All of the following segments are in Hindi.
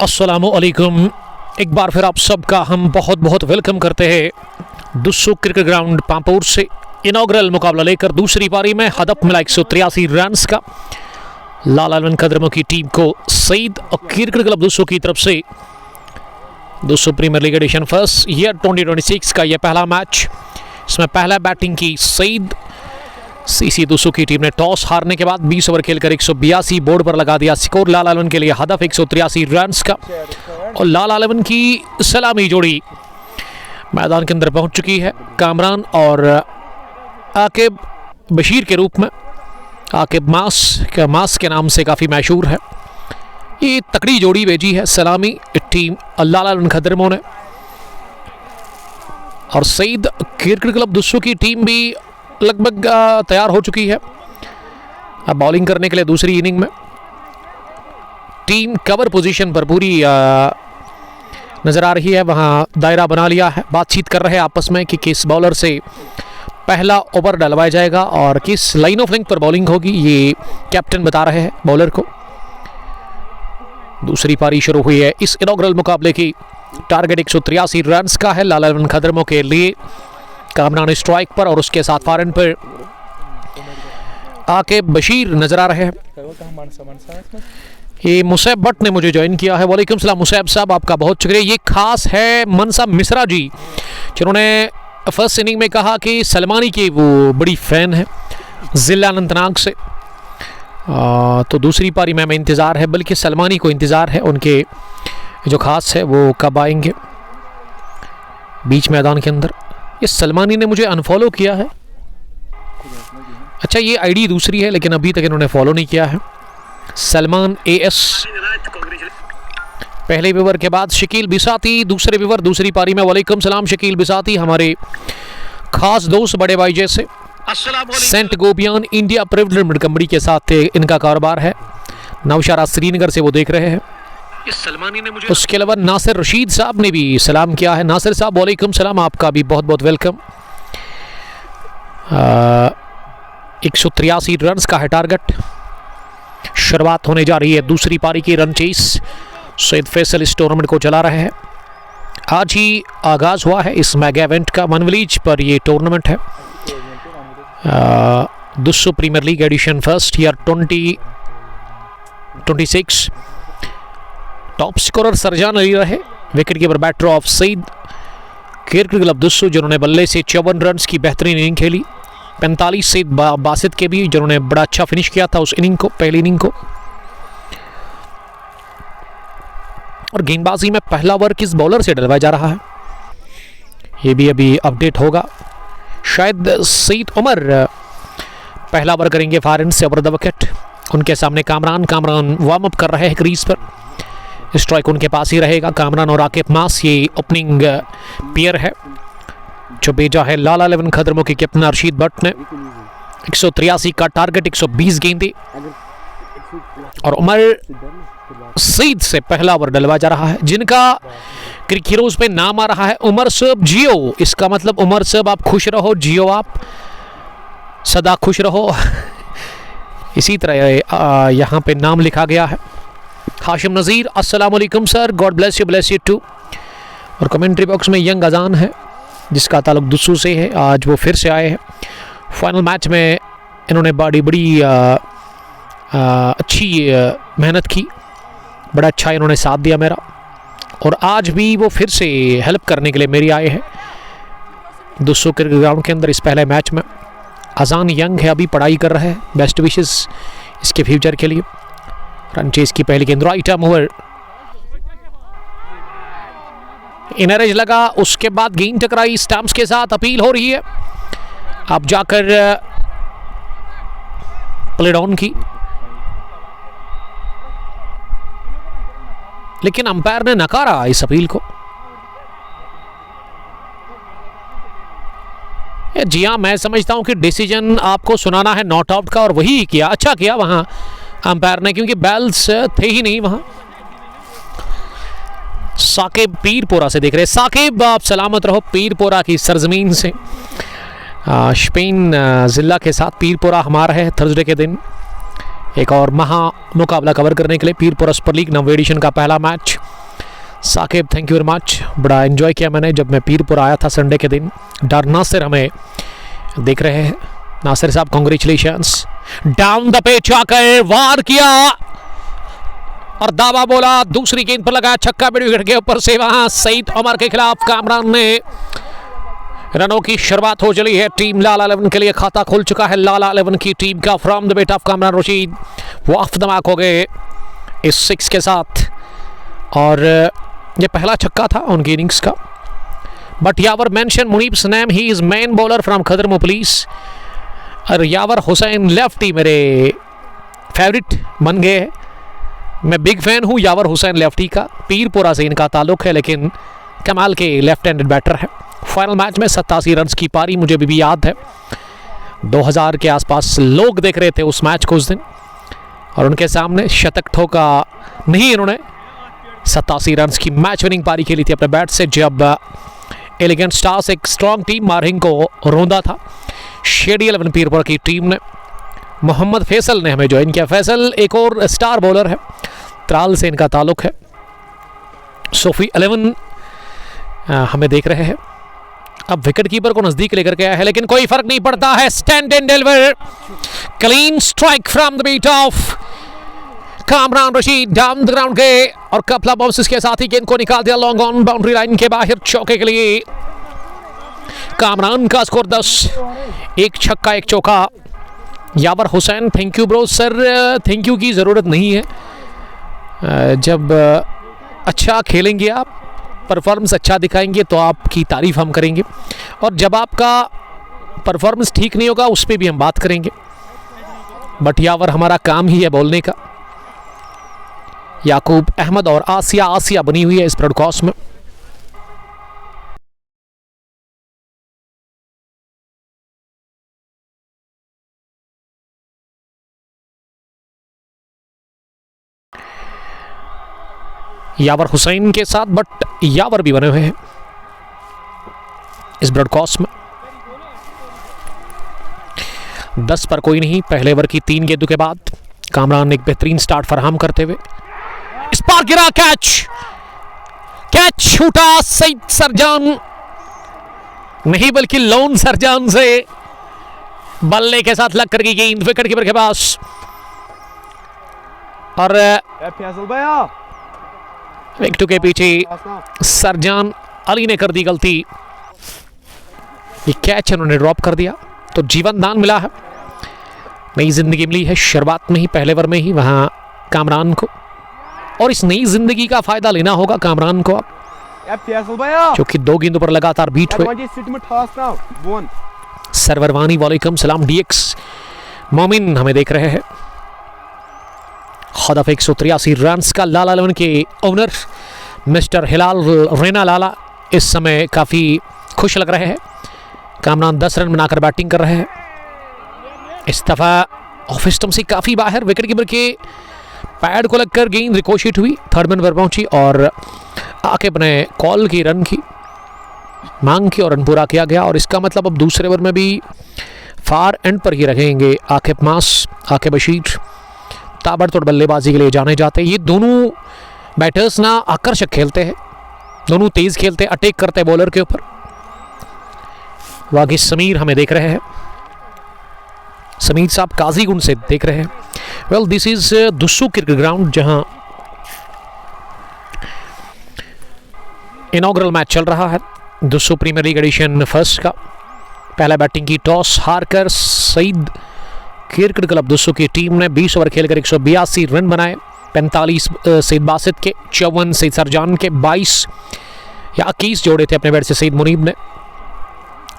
अस्सलामुअलैकुम। एक बार फिर आप सबका हम बहुत बहुत वेलकम करते हैं दुस्सू क्रिकेट ग्राउंड पांपोर से इनॉग्रल मुकाबला लेकर दूसरी पारी में हदफ मिला 183 रन्स का। लाला लवन कदरमों की टीम को सईद और क्रिकेट क्लब दुस्सू की तरफ से Dussu premier league edition first year 2026 का यह पहला मैच। इसमें पहला बैटिंग की सईद सीसी दुस्सू की टीम ने टॉस हारने के बाद 20 ओवर खेलकर 182 बोर्ड पर लगा दिया स्कोर लाला लवन के लिए हदफ 183 रन्स का। और लाला लवन की सलामी जोड़ी मैदान के अंदर पहुंच चुकी है। कामरान और आकिब बशीर के रूप में। आकिब मास के नाम से काफ़ी मशहूर है। ये तकड़ी जोड़ी भेजी है सलामी टीम लाला लवन खदरमों ने। और सईद क्रिकेट क्लब दुस्सू की टीम भी लगभग तैयार हो चुकी है अब बॉलिंग करने के लिए दूसरी इनिंग में। टीम कवर पोजीशन पर पूरी नजर आ रही है। वहां दायरा बना लिया है, बातचीत कर रहे हैं आपस में कि किस बॉलर से पहला ओवर डलवाया जाएगा और किस लाइन ऑफ लिंक पर बॉलिंग होगी, ये कैप्टन बता रहे हैं बॉलर को। दूसरी पारी शुरू हुई है इस इनॉग्रल मुकाबले की। टारगेट 183 रन्स का है लाला लवन खदरमों के लिए। कामरान स्ट्राइक पर और उसके साथ फारन पर आकिब बशीर नजर आ रहे हैं। ये मुसैब भट्ट ने मुझे ज्वाइन किया है। वालेकुम सलाम मुसैब साहब, आपका बहुत शुक्रिया। ये खास है मनसा मिश्रा जी, जिन्होंने फर्स्ट इनिंग में कहा कि सलमानी की वो बड़ी फैन है जिला अनंतनाग से। तो दूसरी पारी में हमें इंतज़ार है, बल्कि सलमानी को इंतज़ार है उनके जो खास है वो कब आएंगे बीच मैदान के अंदर। ये सलमानी ने मुझे अनफॉलो किया है। अच्छा, ये आईडी दूसरी है लेकिन अभी तक इन्होंने फॉलो नहीं किया है। सलमान AS पहले विवर के बाद शकील बिसाती दूसरे विवर दूसरी पारी में। वालेकुम सलाम शकील बिसाती, हमारे खास दोस्त बड़े भाई जैसे। Saint Gobain India private limited company के साथ इनका कारोबार है। नौशारा श्रीनगर से वो देख रहे हैं। उसके अलावा नासिर रशीद साहब ने भी सलाम किया है। नासिर साहब वालेकुम सलाम, आपका भी बहुत बहुत वेलकम। 183 रन्स का है टारगेट। शुरुआत होने जा रही है दूसरी पारी की रन चेस। सैयद फैसल इस टूर्नामेंट को चला रहे हैं। आज ही आगाज हुआ है इस मेगा इवेंट का। मनविलीज पर ये टूर्नामेंट है। Dussu premier league edition first year 2026। Top scorer Sarjan Ali रहे। Wicket keeper batter of Saeed cricket club Dussu, जिन्होंने बल्ले से 54 रन्स की बेहतरीन इनिंग खेली। 45 सईद बासित के भी, जिन्होंने बड़ा अच्छा फिनिश किया था उस इनिंग को, पहली इनिंग को। और गेंदबाजी में पहला ओवर किस बॉलर से डलवाया जा रहा है ये भी अभी अपडेट होगा। शायद सईद उमर पहला ओवर करेंगे फारिन से ओवर द विकेट। उनके सामने कामरान वार्म अप कर रहे हैं क्रीज पर। स्ट्राइक उनके पास ही रहेगा। कामरान और आकिब मास ये ओपनिंग पेयर है जो भेजा है लाला लवन खदरमों के कैप्टन अरशीद भट्ट ने। 183 का टारगेट, 120 गेंदें। और उमर सईद से पहला ओवर डलवा जा रहा है, जिनका क्रिकेट हीरोज पे नाम आ रहा है उमर साहब जियो। इसका मतलब उमर साहब आप खुश रहो, जियो आप सदा खुश रहो। इसी तरह यहाँ पे नाम लिखा गया है। हाशिम नज़ीर अस्सलाम वालेकुम sir, God bless you too. और कमेंट्री बॉक्स में यंग अजान है जिसका ताल्लुक दुस्सू से है। आज वो फिर से आए हैं। फाइनल मैच में इन्होंने बड़ी अच्छी मेहनत की, बड़ा अच्छा इन्होंने साथ दिया मेरा। और आज भी वो फिर से हेल्प करने के लिए मेरी आए हैं दुस्सू क्रिकेट ग्राउंड के अंदर इस पहले मैच में। अजान यंग है, अभी पढ़ाई कर रहे हैं। बेस्ट विशेस इसके फ्यूचर के लिए। रन चेस की पहली गेंद, right arm over, inner as लगा। उसके बाद गेंद टकराई स्टंप्स के साथ। अपील हो रही है अब जाकर प्ले डाउन की, लेकिन अंपायर ने नकारा इस अपील को। जी हाँ, मैं समझता हूं कि डिसीजन आपको सुनाना है नॉट आउट का, और वही किया। अच्छा किया वहां अंपायर ने, क्योंकि बैल्स थे ही नहीं वहां। साकिब पीरपोरा से देख रहे। साकिब आप सलामत रहो पीरपोरा की सरजमीन से। स्पेन जिला के साथ पीरपोरा हमारा है थर्सडे के दिन। एक और महा मुकाबला कवर करने के लिए पीरपुरा सुपर लीग नवे एडिशन का पहला match. Saqib thank you very much, बड़ा एंजॉय किया मैंने जब मैं पीरपुरा आया था संडे के दिन। डर नासिर हमें देख रहे हैं, नासिर साहब कांग्रेचुलेशंस। डाउन द पिच आकर वार किया और दावा बोला, दूसरी गेंद पर लगा छक्का, बड़ी विकेट के ऊपर से वहां सईद उमर के खिलाफ कामरान ने रनों की शुरुआत हो चली है। टीम लाला 11 के लिए खाता खुल चुका है लाला 11 की टीम का। From the bat off Kamran Rashid वो ऑफ द मार्क हो गए इस 6 के साथ और ये पहला छक्का था उनकी इनिंग्स का। But Yawar mention Muneeb Sanaim, he is main bowler from Khadarmo police. और यावर हुसैन लेफ्टी मेरे फेवरेट बन गए हैं। मैं बिग फैन हूँ यावर हुसैन लेफ्टी का। पीरपुरा से इनका ताल्लुक है लेकिन कमाल के लेफ्ट हैंडेड बैटर है। फाइनल मैच में 87 रन की पारी मुझे भी याद है। 2000 के आसपास लोग देख रहे थे उस मैच को उस दिन और उनके सामने शतक ठोका नहीं इन्होंने। 87 रन की मैच विनिंग पारी खेली थी अपने बैट से जब एलिगेंट स्टार्स एक स्ट्रॉन्ग टीम मारहिंग को रोंदा था। शेडी 11 पीरपुरा की टीम ने मोहम्मद फैसल ने हमें ज्वाइन किया। फैसल एक और स्टार बॉलर है, त्राल से इनका ताल्लुक है। सोफी 11 हमें देख रहे हैं। अब विकेट कीपर को नजदीक लेकर के आया है लेकिन कोई फर्क नहीं पड़ता है। Stand and deliver, clean strike from the bat off Kamran Rashid down the ground गए और कपला बाउंसेस के साथ ही गेंद को निकाल दिया लॉन्ग ऑन बाउंड्री लाइन के बाहर चौके के लिए। कामरान का स्कोर 10, एक छक्का एक चौका। Yawar Hussain thank you bro. Sir thank you की ज़रूरत नहीं है। जब अच्छा खेलेंगे आप, परफॉर्मेंस अच्छा दिखाएंगे तो आपकी तारीफ हम करेंगे और जब आपका परफॉर्मेंस ठीक नहीं होगा उस पर भी हम बात करेंगे। बट यावर हमारा काम ही है बोलने का। याकूब अहमद और आसिया बनी हुई है इस ब्रॉडकास्ट में। यावर हुसैन के साथ बट यावर भी बने हुए हैं इस ब्रॉडकास्ट में। 10 पर कोई नहीं पहले ओवर की 3 गेंदों के बाद। कामरान ने एक बेहतरीन स्टार्ट फराहम करते हुए इस पार गिरा, कैच छूटा सईद सरजान नहीं बल्कि लोन सरजान से बल्ले के साथ लग कर गई गेंद विकेट कीपर के पास और विकेट के पीछे सरजान अली ने कर दी गलती। ये कैच उन्होंने ड्रॉप कर दिया तो जीवन दान मिला है, नई जिंदगी मिली है शुरुआत में ही, पहले ओवर में ही वहां कामरान को। और इस नई जिंदगी का फायदा लेना होगा कामरान को अब, क्योंकि 2 गेंदों पर लगातार बीट हुए। सरवरवानी वालेकुम सलाम। डीएक्स मोमिन हमें देख रहे हैं। हदफ 183 रन का लाला 11 के ओनर मिस्टर हिलाल रेना लाला इस समय काफ़ी खुश लग रहे हैं। कामरान 10 रन बनाकर बैटिंग कर रहे हैं। इस दफ़ा ऑफ स्टंप से काफ़ी बाहर विकेट कीपर के पैड को लगकर गेंद रिकोशिट हुई, थर्ड मैन पर पहुंची और आके अपने कॉल की रन की मांग की और रन पूरा किया गया। और इसका मतलब अब दूसरे ओवर में भी फार एंड पर ही रहेंगे आकिब मास, आकिब बशीर ताबड़तोड़ बल्लेबाजी के लिए जाने जाते हैं। ये दोनों बैटर्स ना आकर्षक खेलते हैं, दोनों तेज खेलते हैं, अटैक करते हैं बॉलर के ऊपर। वागी समीर हमें देख रहे हैं, समीर साहब काजीगुंड से देख रहे हैं। Well this is Dussu cricket ground जहां इनॉग्रल मैच चल रहा है Dussu premier league edition first का। पहला बैटिंग की टॉस हारकर सईद क्रिकेट क्लब दुस्सू की टीम ने 20 ओवर खेलकर 182 रन बनाए। 45 सईद बासित के, 54 सईद सरजान के, 22 या 21 जोड़े थे अपने बैट से सईद मुनीब ने।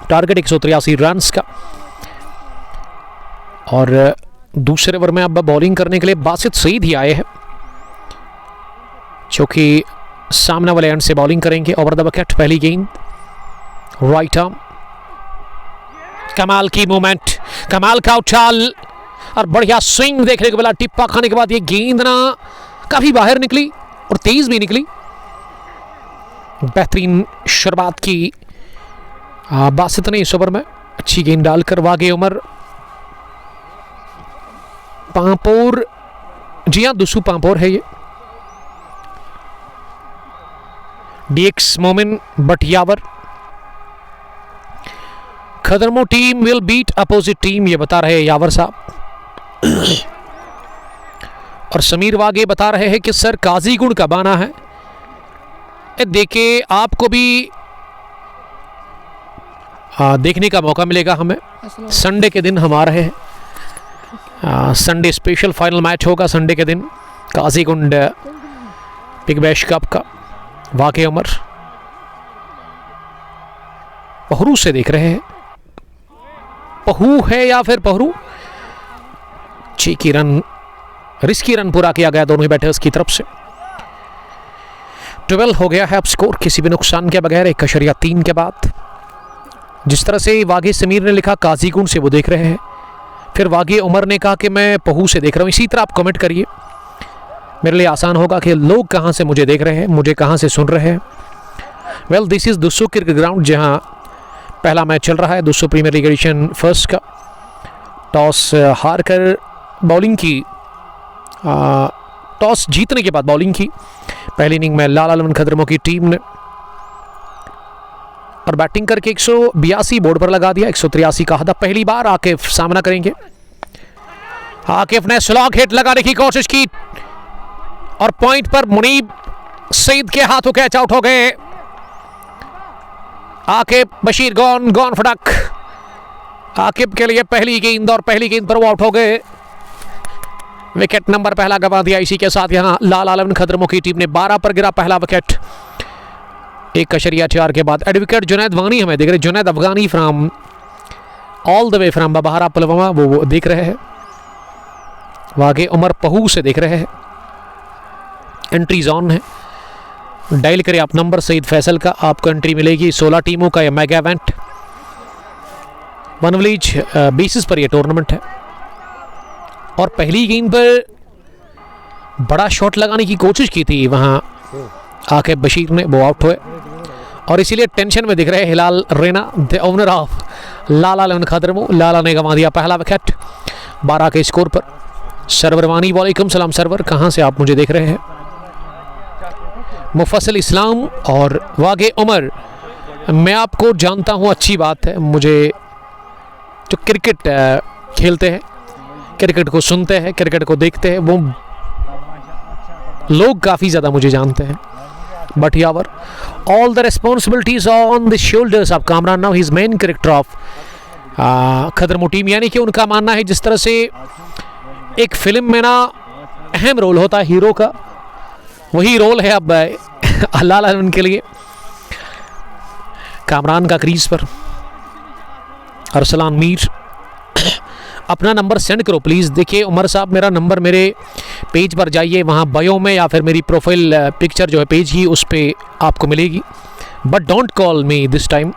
टारगेट 183 रन का। और दूसरे ओवर में अब बॉलिंग करने के लिए बासित सईद ही आए हैं जो कि सामने वाले एंड से बॉलिंग करेंगे। ओवर द विकेट पहली गेंद राइट आर्म, कमाल की मूवमेंट, कमाल का उछाल और बढ़िया स्विंग देखने को मिला। टिप्पा खाने के बाद ये गेंद ना काफी बाहर निकली और तेज भी निकली। बेहतरीन शुरुआत की बासित ने इस ओवर में, अच्छी गेंद डालकर वागे उमर पांपोर, जी हाँ दुस्सू पांपोर है ये। DX Momin Batiyawar. Khadarmo team will beat opposite team, ये बता रहे हैं यावर साहब। और समीर वागे बता रहे हैं कि सर काजीगुंड कब आना है। देखिए आपको भी देखने का मौका मिलेगा हमें। संडे के दिन हम आ रहे हैं, संडे स्पेशल फाइनल मैच होगा संडे के दिन काजीगुंड बिग बैश कप का। वाक़ई उमर पहरू से देख रहे हैं, पहू है या फिर पहरू। चीकी रन, रिस्की रन पूरा किया गया दोनों ही बैटर्स की तरफ से। 12 हो गया है अब स्कोर किसी भी नुकसान के बगैर 1.3 के बाद। जिस तरह से वागे समीर ने लिखा काजीगुंड से वो देख रहे हैं, फिर वागे उमर ने कहा कि मैं पहू से देख रहा हूँ। इसी तरह आप कमेंट करिए, मेरे लिए आसान होगा कि लोग कहाँ से मुझे देख रहे हैं, मुझे कहाँ से सुन रहे हैं। Well this is Dussu cricket ground, जहाँ पहला मैच चल रहा है Dussu premier league edition first का। टॉस हार कर बॉलिंग की, टॉस जीतने के बाद बॉलिंग की पहली इनिंग में लाला लवन खदरमो की टीम ने, और बैटिंग करके 182 बोर्ड पर लगा दिया। 183 का हदफ। पहली बार आकिफ सामना करेंगे। आकिफ ने स्लॉग हिट लगाने की कोशिश की और पॉइंट पर मुनीब सईद के हाथों कैच आउट हो गए। आकिब बशीर गॉन फटक। आकिब के लिए पहली गेंद, और पहली गेंद पर वो आउट हो गए। विकेट नंबर पहला गंवा दिया। इसी के साथ यहां लाला लवन खदरमो की टीम ने 12 पर गिरा पहला विकेट। 1.4 के बाद एडवोकेट जुनैद वानी हमें देख रहे, Junaid Afghani from all the way from Babhara Pulwama, वो देख रहे हैं। वागे उमर पहू से देख रहे हैं। एंट्रीज ऑन है, डायल करें आप नंबर सईद फैसल का, आपको एंट्री मिलेगी। 16 टीमों का यह mega event, one village basis पर यह टूर्नामेंट है। और पहली गेंद पर बड़ा शॉट लगाने की कोशिश की थी वहां आके बशीर ने, वो आउट हुए। और इसीलिए टेंशन में दिख रहे हैं हिलाल रेना, द ओनर ऑफ लाला लवन खदरमो। लाला ने गंवा दिया पहला विकेट 12 के स्कोर पर। सरवर वानी, वालेकुम सलाम सरवर, कहाँ से आप मुझे देख रहे हैं। मुफस्सिल इस्लाम और वागे उमर, मैं आपको जानता हूँ, अच्छी बात है। मुझे जो क्रिकेट खेलते हैं, क्रिकेट को सुनते हैं, क्रिकेट को देखते हैं, वो लोग काफ़ी ज़्यादा मुझे जानते हैं। But Yawar all the responsibilities on the shoulders of Kamran now, his main character of Khadarmo team. यानी कि उनका मानना है जिस तरह से एक फिल्म में ना अहम रोल होता है हीरो का, वही रोल है अब लाला लवन के लिए। कामरान का क्रीज पर अरसलान मीर, अपना नंबर सेंड करो प्लीज़। देखिए उमर साहब, मेरा नंबर मेरे पेज पर जाइए, वहाँ बायो में या फिर मेरी प्रोफाइल पिक्चर जो है पेज की, उस पर आपको मिलेगी। But don't call me this time.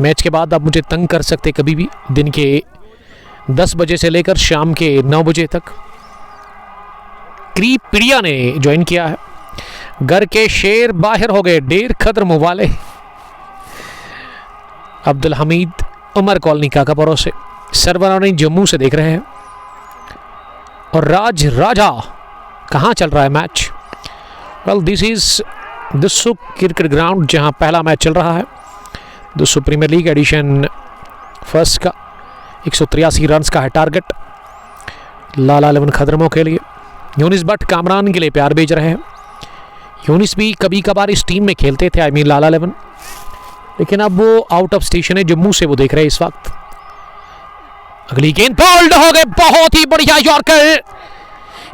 Match के बाद आप मुझे तंग कर सकते कभी भी, दिन के 10 बजे से लेकर शाम के 9 बजे तक। क्रीप पीड़िया ने ज्वाइन किया है। घर के शेर बाहर हो गए, डेर खदरमो वाले। अब्दुल हमीद उमर कॉलोनी काकापुरों से, सरवरानी जम्मू से देख रहे हैं। और राज राजा, कहाँ चल रहा है match. Well this is Dussu cricket ground, जहां पहला मैच चल रहा है Dussu premier league edition first का। 183 रन्स का है टारगेट लाला लवन खदरमो के लिए। यूनिस भट्ट कामरान के लिए प्यार भेज रहे हैं। यूनिस भी कभी कभार इस टीम में खेलते थे, आई मीन लाला लवन, लेकिन अब वो आउट ऑफ स्टेशन है, जम्मू से वो देख रहे हैं इस वक्त। अगली गेंद बोल्ड हो गए, बहुत ही बढ़िया यॉर्कर।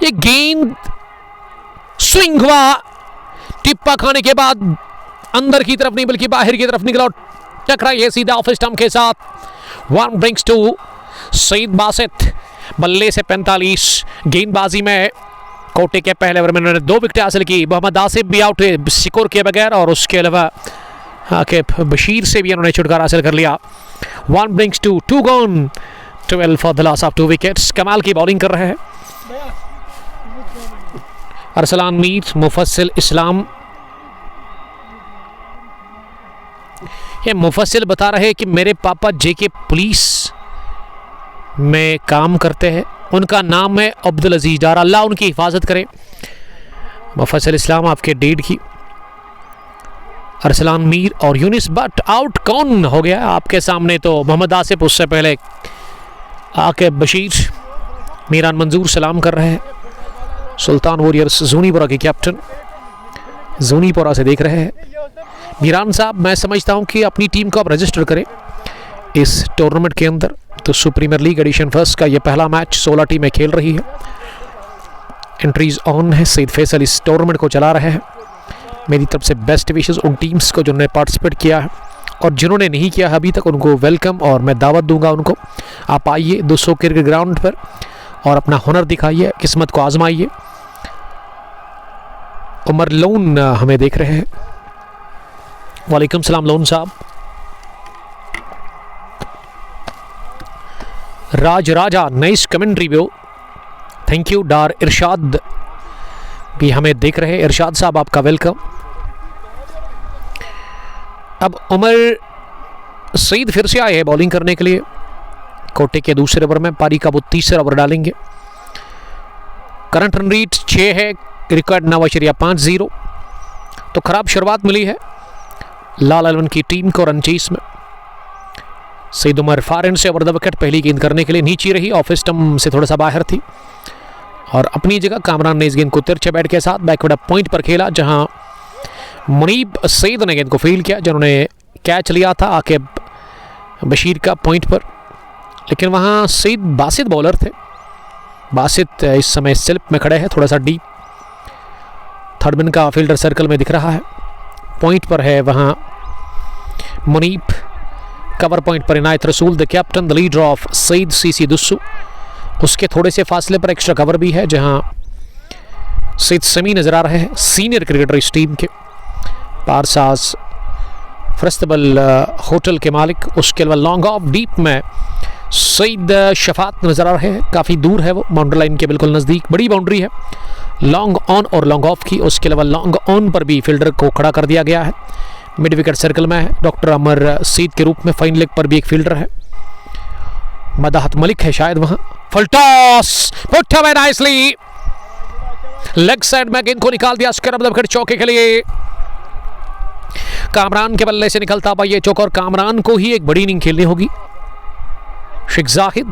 ये गेंद स्विंग हुआ, टिप्पा खाने के बाद अंदर की तरफ नहीं बल्कि बाहर की तरफ निकला और टकराई है सीधा ऑफ स्टंप के साथ। 1 ब्रिंग्स टू सईद बासित, बल्ले से 45। गेंदबाजी में कोटे के पहले ओवर में उन्होंने 2 विकेट हासिल की। मोहम्मद आसिफ भी आउट हुए स्कोर के बगैर, और उसके अलावा आकिब बशीर से भी उन्होंने छुटकारा हासिल कर लिया। 1 brings to 2 gone, 12 for the loss of 2 wickets. कमाल की बॉलिंग कर रहे हैं अरसलान मीर, मुफस्सिल इस्लाम। ये मुफस्सिल बता रहे कि मेरे पापा जेके पुलिस में काम करते हैं। उनका नाम है अब्दुल अजीज डार, अल्लाह उनकी हिफाजत करे। मुफस्सिल इस्लाम आपके डेढ़ की। अरसलान मीर और यूनिस बट आउट कौन हो गया आपके सामने? तो मोहम्मद आसिफ, उससे पहले आके बशीर। मीरान मंजूर सलाम कर रहे हैं। सुल्तान वॉरियर्स जूनीपुरा के कैप्टन जूनीपुरा से देख रहे हैं। मीरान साहब, मैं समझता हूं कि अपनी टीम को आप रजिस्टर करें इस टूर्नामेंट के अंदर। तो सुप्रीमियर लीग एडिशन फर्स्ट का ये पहला मैच 16 टीमें खेल रही है। एंट्रीज ऑन है। सईद फैसल इस टूर्नामेंट को चला रहे हैं। मेरी तरफ से बेस्ट विशेस उन टीम्स को जिन्होंने पार्टिसिपेट किया है, और जिन्होंने नहीं किया है अभी तक उनको वेलकम, और मैं दावत दूंगा उनको, आप आइए 200 क्रिकेट ग्राउंड पर और अपना हुनर दिखाइए, किस्मत को आजमाइए। उमर लोन हमें देख रहे हैं। वालेकुम सलाम लोन साहब। Raj Raja, nice commentary bro, thank you. Dar Irshad भी हमें देख रहे हैं। इरशाद साहब, आपका वेलकम। अब उमर सईद फिर से आए हैं बॉलिंग करने के लिए। कोटे के दूसरे ओवर में, पारी का वो तीसरा ओवर डालेंगे। करंट रन रेट 6 है, रिकॉर्ड 9.50। तो खराब शुरुआत मिली है लाल अलवन की टीम को रन चेस में। सईद उमर फार से ओवर द विकेट, पहली गेंद करने के लिए नीचे रही, ऑफ स्टंप से थोड़ा सा बाहर थी, और अपनी जगह कामरान ने इस गेंद को तिरछे बैट के साथ बैकवर्ड पॉइंट पर खेला, जहां मुनीब सईद ने गेंद को फील्ड किया, जिन्होंने कैच लिया था आके बशीर का पॉइंट पर। लेकिन वहां सईद बासित बॉलर थे। बासित इस समय स्लिप में खड़े हैं, थोड़ा सा डीप। थर्ड मैन का फील्डर सर्कल में दिख रहा है, पॉइंट पर है वहां मुनीब। कवर पॉइंट पर Inayat Rasool, the captain, the leader of Saeed CC Dussu. उसके थोड़े से फासले पर एक्स्ट्रा कवर भी है, जहां सईद समी नजर आ रहे हैं, सीनियर क्रिकेटर इस टीम के। पारसाज फरस्तबल होटल के मालिक। उसके अलावा लॉन्ग ऑफ डीप में सईद शफात नजर आ रहे हैं, काफ़ी दूर है वो, बाउंड्री लाइन के बिल्कुल नज़दीक। बड़ी बाउंड्री है लॉन्ग ऑन और लॉन्ग ऑफ की। उसके अलावा लॉन्ग ऑन पर भी फील्डर को खड़ा कर दिया गया है, मिड विकेट सर्कल में है। डॉक्टर अमर सीद के रूप में फाइन लेग पर भी एक फील्डर है, मदाहत मलिक है शायद वहां। Full toss, put away nicely, leg side में गेंद को निकाल दिया स्क्रब विकेट चौके के लिए। कामरान के बल्ले से निकलता हुआ ये चौका, और कामरान को ही एक बड़ी इनिंग खेलनी होगी। शेख जाहिद,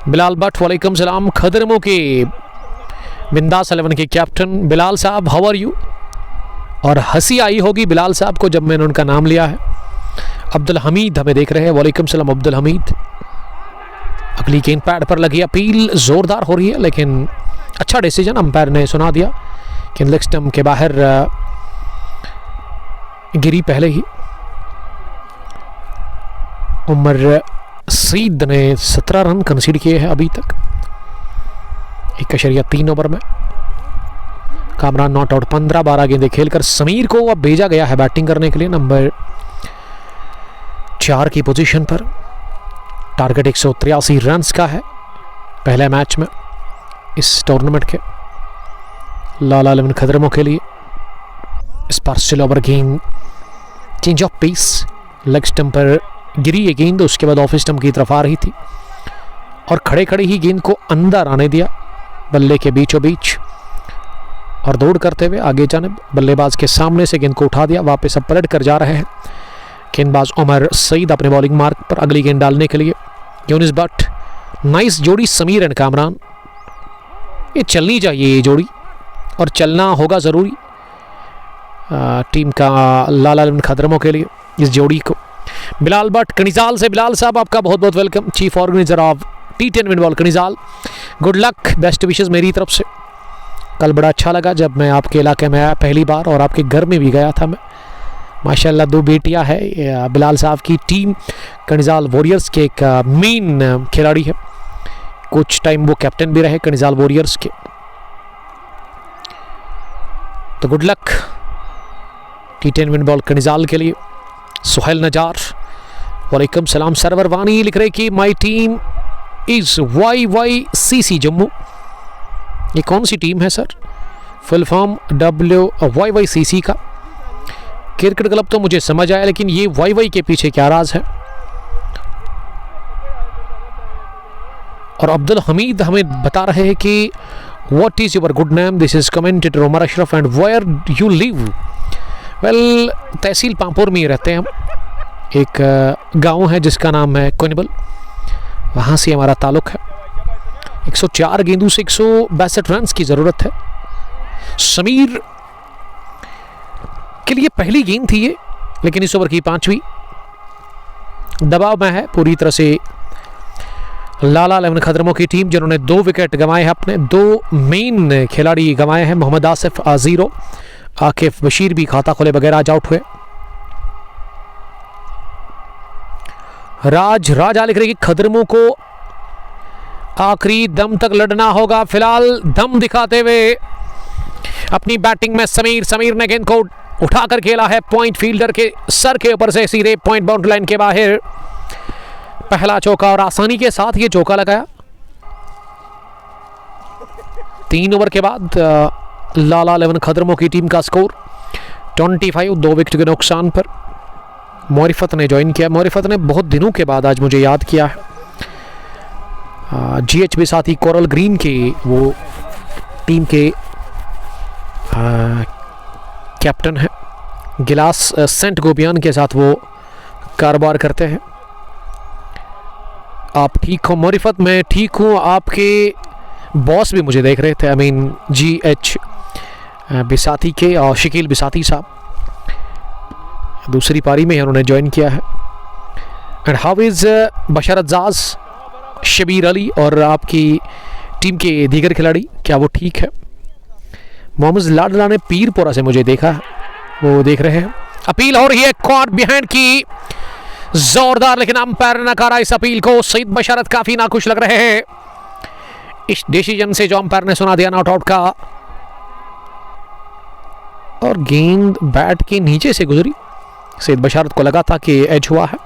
बिलाल भट्ट, वालेकुम सलाम। खदरमो के बिंदास 11 के कैप्टन बिलाल साहब, हाउ आर यू? और हंसी आई होगी बिलाल साहब को जब मैंने उनका नाम लिया है। अब्दुल हमीद हमें देख रहे हैं, वालेकुम सलाम अब्दुल हमीद। अगली गेंद पैड पर लगी, अपील जोरदार हो रही है, लेकिन अच्छा डिसीजन अंपायर ने सुना दिया कि लेग स्टंप के बाहर गिरी पहले ही। उमर सईद ने 17 रन कंसीड किए हैं अभी तक 1.3 ओवर में। कामरान नॉट आउट, 15-12 गेंदें खेलकर समीर को अब भेजा गया है बैटिंग करने के लिए, नंबर 4 की पोजीशन पर। टारगेट 183 रन्स का है पहले मैच में इस टूर्नामेंट के लाल अलवन खदरमो के लिए। इस पर स्टिल ओवर गेंद, change of pace, leg stump पर गिरी ये गेंद, उसके बाद ऑफ स्टंप की तरफ आ रही थी, और खड़े खड़े ही गेंद को अंदर आने दिया बल्ले के बीचों बीच, और दौड़ करते हुए आगे जानिब बल्लेबाज के सामने से गेंद को उठा दिया। वापस अब पलट कर जा रहे हैं गेंदबाज उमर सईद अपने बॉलिंग मार्क पर अगली गेंद डालने के लिए। यूनिस बट, नाइस जोड़ी समीर एंड कामरान, ये चलनी चाहिए ये जोड़ी, और चलना होगा ज़रूरी टीम का लाल अलवन खदरमो के लिए इस जोड़ी को। बिलाल भट्ट कनिजाल से, बिलाल साहब आपका बहुत बहुत welcome, chief organiser of T10 win ball Kanijal. Good luck, best wishes मेरी तरफ से। कल बड़ा अच्छा लगा जब मैं आपके इलाके में आया पहली बार, और आपके घर में भी गया था मैं। माशाल्लाह 2 बेटियां है बिलाल साहब की। टीम कनिजाल वॉरियर्स के एक मेन खिलाड़ी है, कुछ टाइम वो कैप्टन भी रहे कनिजाल वॉरियर्स के। तो good luck T10 win ball Kanijal के लिए। सुहेल नजार, वालेकुम सलाम। सरवर वानी लिख रहे कि my team is YYCC Jammu. ये कौन सी टीम है सर? फुल फॉर्म YYCC का क्रिकेट क्लब तो मुझे समझ आया, लेकिन ये YY के पीछे क्या राज है? और अब्दुल हमीद हमें बता रहे हैं कि what is your good name, this is commentator Umar Ashraf and where you live. Well, तहसील पामपुर में ही रहते हैं हम। एक गांव है जिसका नाम है कोनिबल, वहाँ से हमारा ताल्लुक़ है। 104 गेंदों से 162 रन की ज़रूरत है। समीर के लिए पहली गेंद थी ये, लेकिन इस ओवर की 5वीं। दबाव में है पूरी तरह से लाला 11 खदरमों की टीम, जिन्होंने 2 विकेट गंवाए हैं। अपने 2 मेन खिलाड़ी गंवाए हैं, मोहम्मद आसिफ 0, आकिफ बशीर भी खाता खोले बगैर आज आउट हुए। राज लिख रहे कि खदरमों को आखिरी दम तक लड़ना होगा। फिलहाल दम दिखाते हुए अपनी बैटिंग में समीर ने गेंद को उठाकर खेला है पॉइंट फील्डर के सर के ऊपर से सीधे पॉइंट बाउंड्री लाइन के बाहर। पहला चौका और आसानी के साथ ये चौका लगाया। 3 ओवर के बाद लाला 11 खदरमों की टीम का स्कोर 25, 2 विकेट के नुकसान पर। मोरिफत ने ज्वाइन किया। मोरिफत ने बहुत दिनों के बाद आज मुझे याद किया है। GH भी साथी कोरल ग्रीन के वो टीम के कैप्टन है। गिलास सेंट गोपियान के साथ वो कारोबार करते हैं। आप ठीक हो मोरिफत? मैं ठीक हूँ। आपके बॉस भी मुझे देख रहे थे, GH बिसाती के और शकील बिसाती साहब दूसरी पारी में उन्होंने ज्वाइन किया है। एंड हाउ इज़ बशर अज्जाज, शबीर अली और आपकी टीम के दीगर खिलाड़ी, क्या वो ठीक है? मोहम्मद लाडला ने पीरपोरा से मुझे देखा है, वो देख रहे हैं। अपील हो रही है कॉट बिहाइंड की, जोरदार, लेकिन अंपायर ने नकारा इस अपील को। सईद बशरत काफी नाखुश लग रहे हैं इस डिसीजन से जो अंपायर ने सुना दिया नॉट आउट का। और गेंद बैट के नीचे से गुजरी। सईद बशरत को लगा था कि एज हुआ है।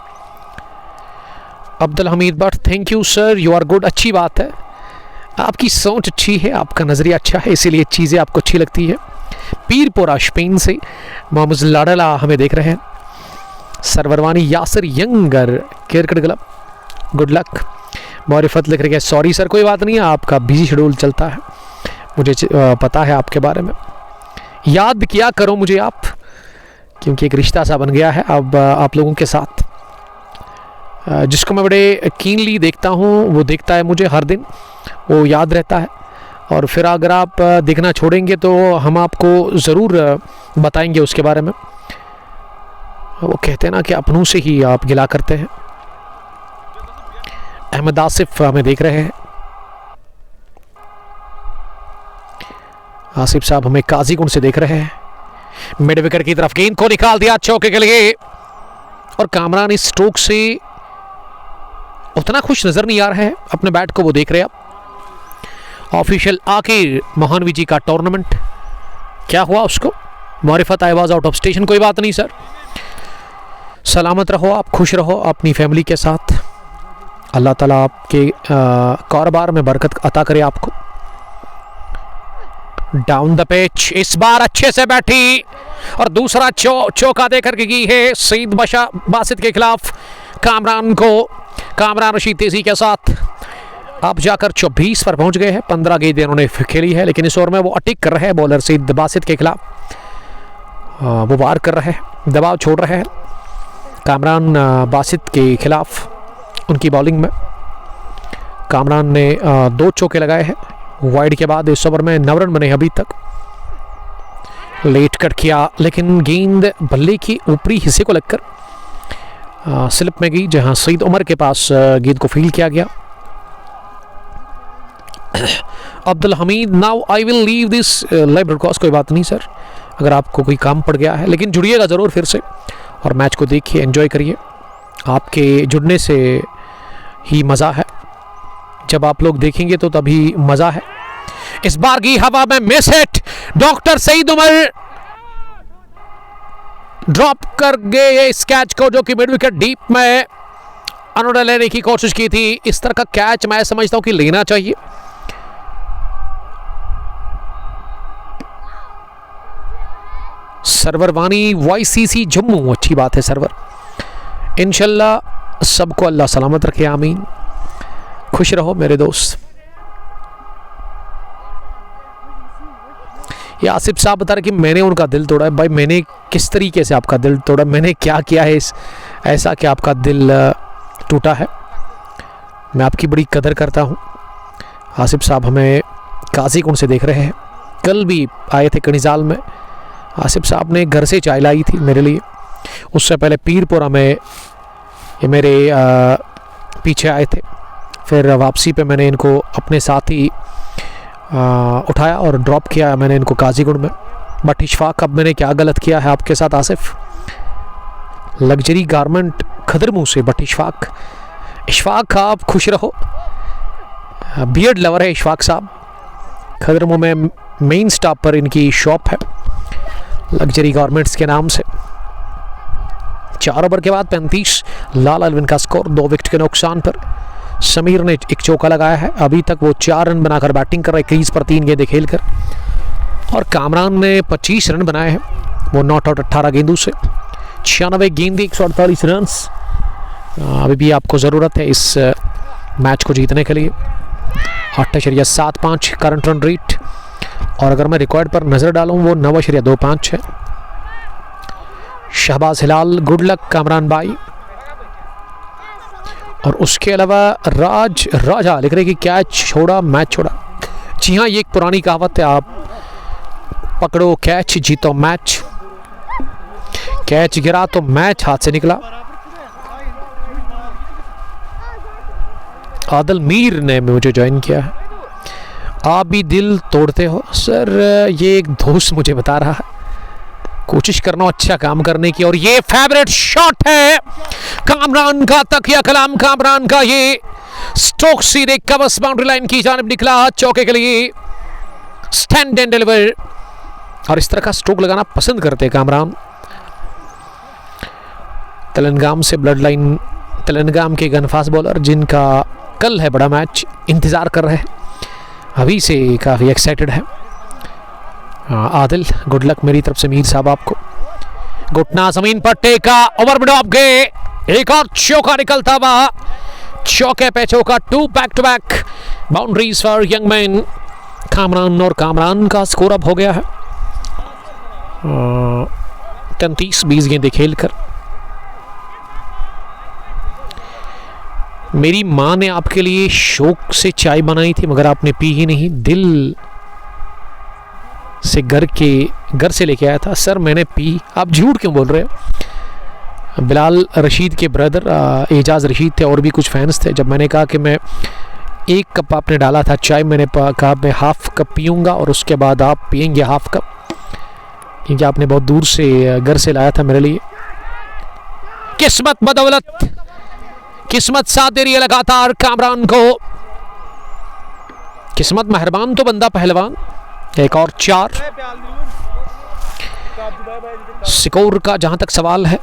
Abdul Hamid Butt, thank you sir, you are good. अच्छी बात है, आपकी सोच अच्छी है, आपका नजरिया अच्छा है, इसीलिए चीज़ें आपको अच्छी लगती है। पीरपोरा स्पेन से मोहम्मद लाडला हमें देख रहे हैं। Sarwarwani Yasir younger cricket club, good luck. Morifat लिख रही है सॉरी सर, कोई बात नहीं है, आपका बिजी शेड्यूल चलता है, मुझे पता है आपके बारे में। याद किया करो मुझे आप, क्योंकि एक रिश्ता सा बन गया है अब आप लोगों के साथ। जिसको मैं बड़े कीनली देखता हूँ वो देखता है मुझे हर दिन, वो याद रहता है। और फिर अगर आप देखना छोड़ेंगे तो हम आपको ज़रूर बताएंगे उसके बारे में। वो कहते हैं ना कि अपनों से ही आप गिला करते हैं। अहमद आसिफ हमें देख रहे हैं। आसिफ साहब हमें काजीगुंड से देख रहे हैं। मिड विकेट की तरफ गेंद को निकाल दिया चौके के लिए। और कामरान इस स्ट्रोक से उतना खुश नजर नहीं आ रहा है, अपने बैट को वो देख रहे हैं। आप ऑफिशियल आकिर मोहनवी जी का टूर्नामेंट, क्या हुआ उसको? Marifat I was out of station. कोई बात नहीं सर, सलामत रहो, आप खुश रहो अपनी फैमिली के साथ। अल्लाह ताला आपके कारोबार में बरकत अता करे आपको। डाउन द पिच, इस बार अच्छे से बैठी और दूसरा चौका देकर के गई है सईद बासित के खिलाफ कामरान रशीद तेजी के साथ। आप जाकर 24 पर पहुंच गए हैं। 15 गेंदें उन्होंने खेली है, लेकिन इस ओवर में वो अटैक कर रहे हैं बॉलर सईद बासित के खिलाफ। वो वार कर रहे हैं, दबाव छोड़ रहे हैं कामरान बासित के खिलाफ। उनकी बॉलिंग में कामरान ने 2 चौके लगाए हैं वाइड के बाद। इस ओवर में 9 रन बने अभी तक। लेट कट किया, लेकिन गेंद बल्ले की ऊपरी हिस्से को लगकर स्लिप में गई, जहां सईद उमर के पास गेंद को फील्ड किया गया। Abdul Hamid, now I will leave this live broadcast. कोई बात नहीं सर, अगर आपको कोई काम पड़ गया है, लेकिन जुड़िएगा ज़रूर फिर से और मैच को देखिए, एंजॉय करिए। आपके जुड़ने से ही मज़ा है, जब आप लोग देखेंगे तो तभी मज़ा है। इस बार की हवा में miss hit, doctor Saeed Umar drop कर गए इस कैच को, जो कि मिड विकेट डीप में उन्होंने लेने की कोशिश की थी। इस तरह का कैच मैं समझता हूं कि लेना चाहिए। सर्वर वानी YCC जम्मू, अच्छी बात है सर्वर। इंशाल्लाह सबको अल्लाह सलामत रखे, आमीन। खुश रहो मेरे दोस्त। ये आसिफ साहब बता रहे कि मैंने उनका दिल तोड़ा है। भाई मैंने किस तरीके से आपका दिल तोड़ा, मैंने क्या किया है ऐसा कि आपका दिल टूटा है? मैं आपकी बड़ी कदर करता हूँ। आसिफ साहब हमें काजीकुंड से देख रहे हैं, कल भी आए थे कनिजाल में। आसिफ साहब ने घर से चाय लाई थी मेरे लिए। उससे पहले पीरपुरा में ये मेरे पीछे आए थे। फिर वापसी पे मैंने इनको अपने साथ ही उठाया और ड्रॉप किया मैंने इनको काजीगुंड में। बट इशफाक, अब मैंने क्या गलत किया है आपके साथ आसिफ? लग्जरी गारमेंट खदरमू से, बट इशफाक आप खुश रहो। बियर्ड लवर है इशफाक साहब। खदरमू में मेन स्टॉप पर इनकी शॉप है लग्जरी गारमेंट्स के नाम से। 4 ओवर के बाद 35 लाल अलविन का स्कोर, 2 विकेट के नुकसान पर। समीर ने एक चौका लगाया है। अभी तक वो 4 रन बनाकर बैटिंग कर रहे, क्रीज पर 3 गेंदें खेलकर। और कामरान ने 25 रन बनाए हैं, वो नॉट आउट 18 गेंदों से। 96 गेंदें, 148 रन। अभी भी आपको ज़रूरत है इस मैच को जीतने के लिए। 8.75 करंट रन रेट, और अगर मैं रिकॉर्ड पर नज़र डालूं वो 9.25 है। शहबाज हिलाल, गुड लक कामरान भाई। और उसके अलावा राजा लिख रहे कि कैच छोड़ा मैच छोड़ा। जी हाँ, ये एक पुरानी कहावत है, आप पकड़ो कैच जीतो मैच। कैच गिरा तो मैच हाथ से निकला। आदल मीर ने मुझे ज्वाइन किया है। आप भी दिल तोड़ते हो सर? ये एक दोस्त मुझे बता रहा है। कोशिश करना अच्छा काम करने की। और ये फेवरेट शॉट है कामरान का, तकिया कलाम कामरान का। ये स्ट्रोक सीधे कवर्स बाउंड्री लाइन की जानिब निकला चौके के लिए। स्टैंड एंड डिलीवर, और इस तरह का स्ट्रोक लगाना पसंद करते कामरान। तेलंगाम से ब्लड लाइन, तेलंगाम के गनफास्ट बॉलर जिनका कल है बड़ा मैच, इंतजार कर रहे हैं, अभी से काफ़ी एक्साइटेड है। आदिल, गुड लक मेरी तरफ से मीर साहब आपको। घुटना जमीन पर टेका, ओवर मिड ऑफ गए, एक और चौका निकलता हुआ। चौके पे चौका, 2 back to back boundaries for young man Kamran. और कामरान का स्कोर अब हो गया है 33-20 गेंदें खेलकर। मेरी माँ ने आपके लिए शौक से चाय बनाई थी, मगर आपने पी ही नहीं। दिल से घर से लेके आया था। सर मैंने पी। आप झूठ क्यों बोल रहे हो? बिलाल रशीद के ब्रदर एजाज रशीद थे, और भी कुछ फैंस थे। जब मैंने कहा कि मैं 1 कप आपने डाला था चाय, मैंने कहा मैं हाफ कप पीऊँगा और उसके बाद आप पियेंगे हाफ कप, क्योंकि आपने बहुत दूर से घर से लाया था मेरे लिए। किस्मत बदौलत, किस्मत साथ दे रही है लगातार कामरान को। किस्मत मेहरबान तो बंदा पहलवान। एक और 4 स्कोर का जहां तक सवाल है।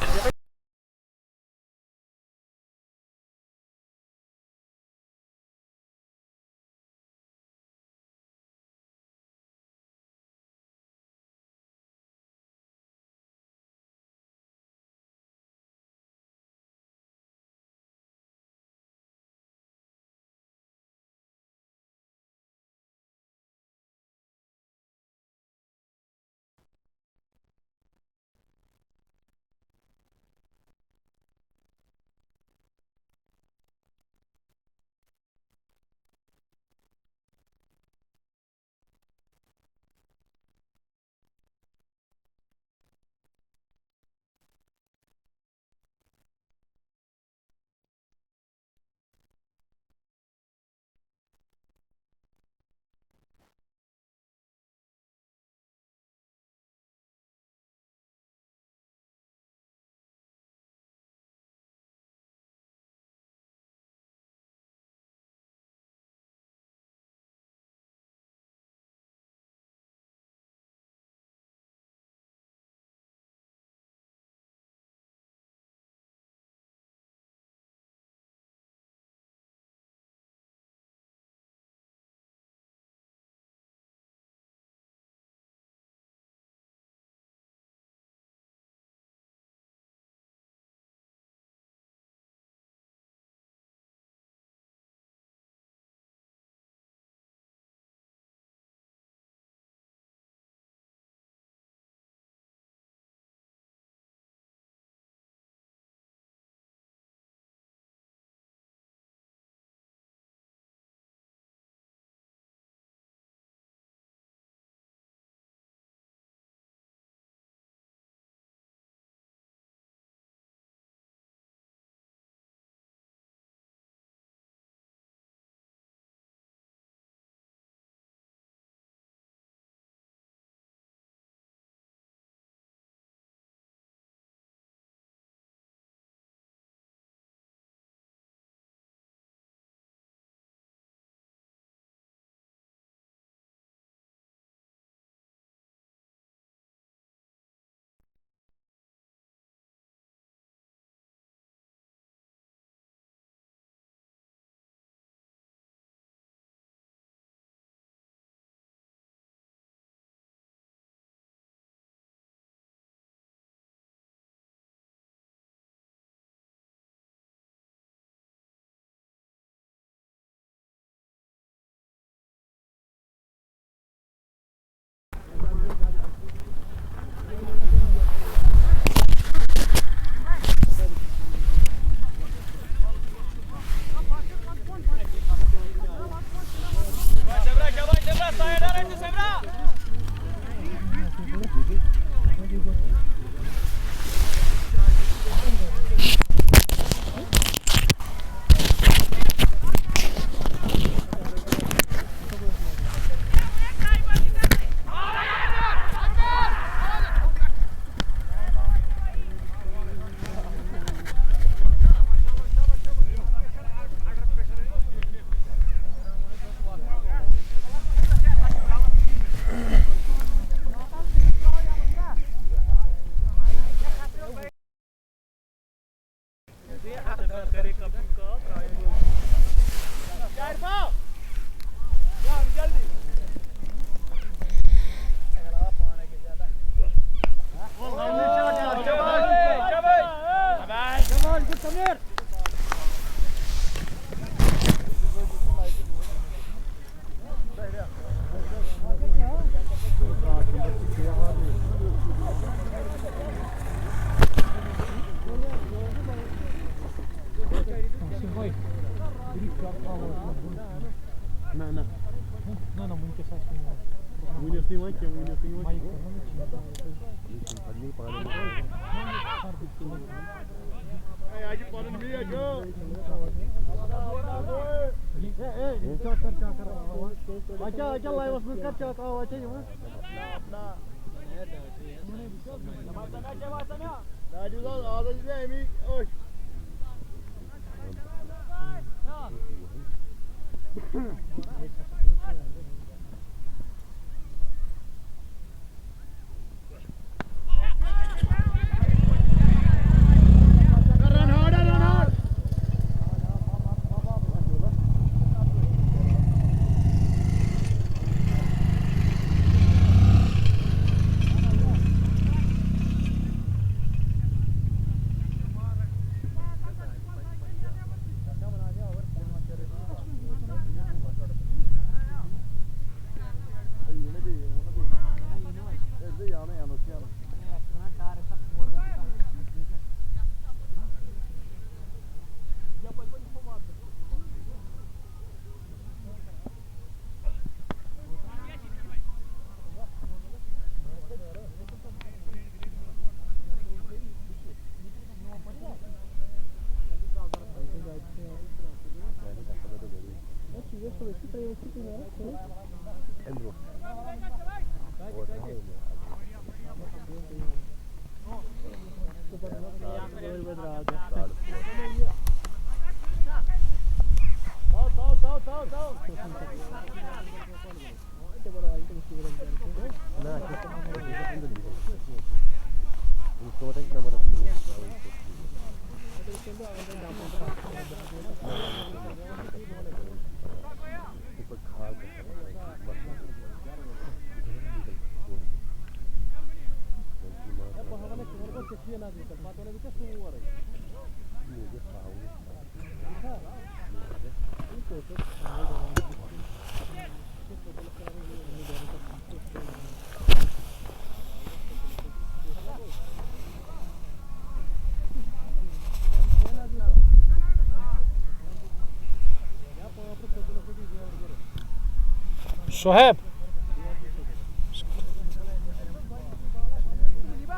Shoaib,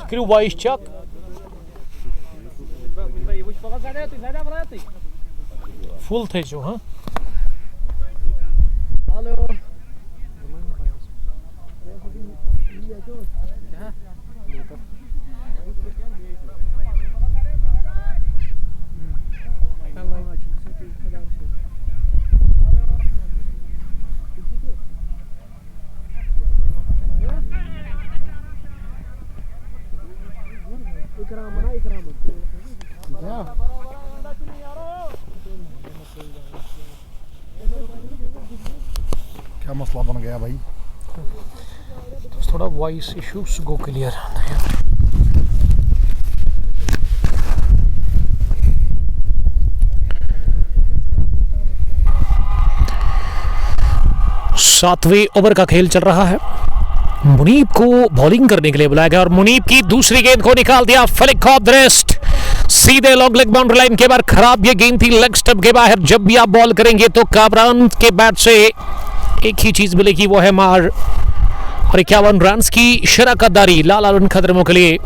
kırık bayış çak. Full थे जो हाँ. हेलो. क्या मसला बन गया भाई? थोड़ा वॉइस इश्यूज गो क्लियर. सातवें ओवर का खेल चल रहा है. मुनीब को बॉलिंग करने के लिए बुलाया गया और मुनीब की दूसरी गेंद को निकाल दिया. फ्लिक ऑफ द रिस्ट सीधे लॉन्ग लेग बाउंड्री लाइन के बाहर. खराब ये गेंद थी लेग स्टंप के बाहर. जब भी आप बॉल करेंगे तो कामरान के बैट से एक ही चीज मिलेगी, वो है मार. और 51 रन की शरह कद्दारी लाल खतरमों के लिए.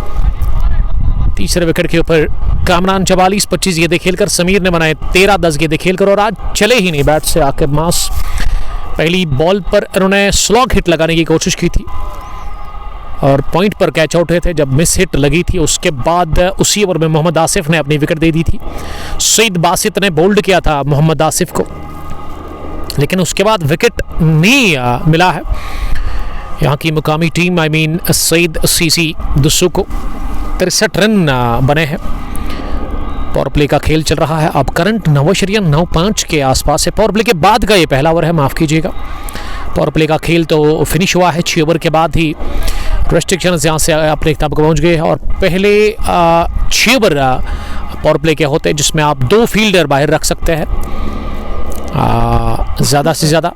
तीसरे विकेट के ऊपर कामरान 44-25 गेंदें खेलकर, समीर ने बनाए 13-10 गेंदें खेलकर और आज चले ही नहीं बैट से आकिब मास. पहली बॉल पर इन्होंने स्लॉग हिट लगाने की कोशिश की थी और पॉइंट पर कैच आउट हुए थे. जब मिस हिट लगी थी उसके बाद उसी ओवर में मोहम्मद आसिफ ने अपनी विकेट दे दी थी. सईद बासित ने बोल्ड किया था मोहम्मद आसिफ को, लेकिन उसके बाद विकेट नहीं मिला है. यहाँ की मुकामी team I mean Saeed CC Dussu को 63 रन बने हैं. पावर प्ले का खेल चल रहा है. अब करंट 9.95 के आसपास है. पावर प्ले के बाद का ये पहला ओवर है, माफ़ कीजिएगा. पावर प्ले का खेल तो फिनिश हुआ है. 6 ओवर के बाद ही रेस्ट्रिक्शंस यहाँ से अपने तब पहुँच गए हैं और पहले 6 ओवर पावर प्ले के होते हैं जिसमें आप 2 फील्डर बाहर रख सकते हैं ज़्यादा से ज़्यादा.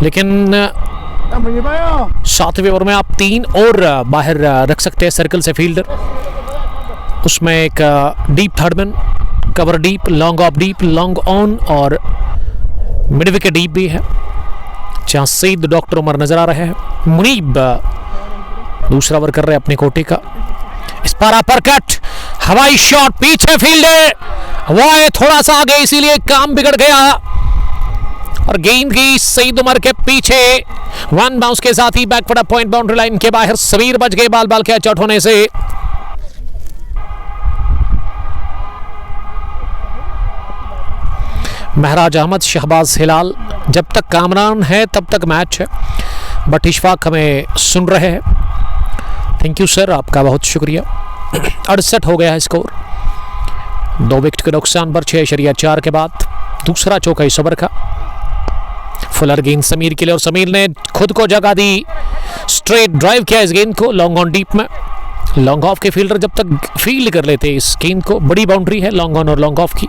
लेकिन 7वें ओवर में आप 3 और बाहर रख सकते हैं सर्कल से फील्डर. उसमें एक deep third man, cover deep, long off deep, long on और मिड विकेट डीप भी है. जहां सईद डॉक्टर उमर नजर आ रहे हैं। मुनीब दूसरा ओवर कर रहे हैं अपने कोटे का। इस पर अपर कट, हवाई शॉट, पीछे फील्डर वो है थोड़ा सा आगे, इसीलिए काम बिगड़ गया और गेंद की सईद उमर के पीछे। वन बाउंस के साथ ही बैकफुट पॉइंट बाउंड्री लाइन के बाहर। समीर बच गए बाल कैच आउट होने से। महराज अहमद, शहबाज हिलाल, जब तक कामरान है तब तक मैच है। बट इशफाक हमें सुन रहे हैं, थैंक यू सर, आपका बहुत शुक्रिया। 68 हो गया है स्कोर। 2 विकेट के नुकसान पर 6.4 के बाद दूसरा चौका इस ओवर का। फुलर गेंद समीर के लिए और समीर ने खुद को जगह दी, स्ट्रेट ड्राइव किया इस गेंद को लॉन्ग ऑन डीप में। लॉन्ग ऑफ के फील्डर जब तक फील्ड कर लेते इस गेंद को, बड़ी बाउंड्री है लॉन्ग ऑन और लॉन्ग ऑफ की,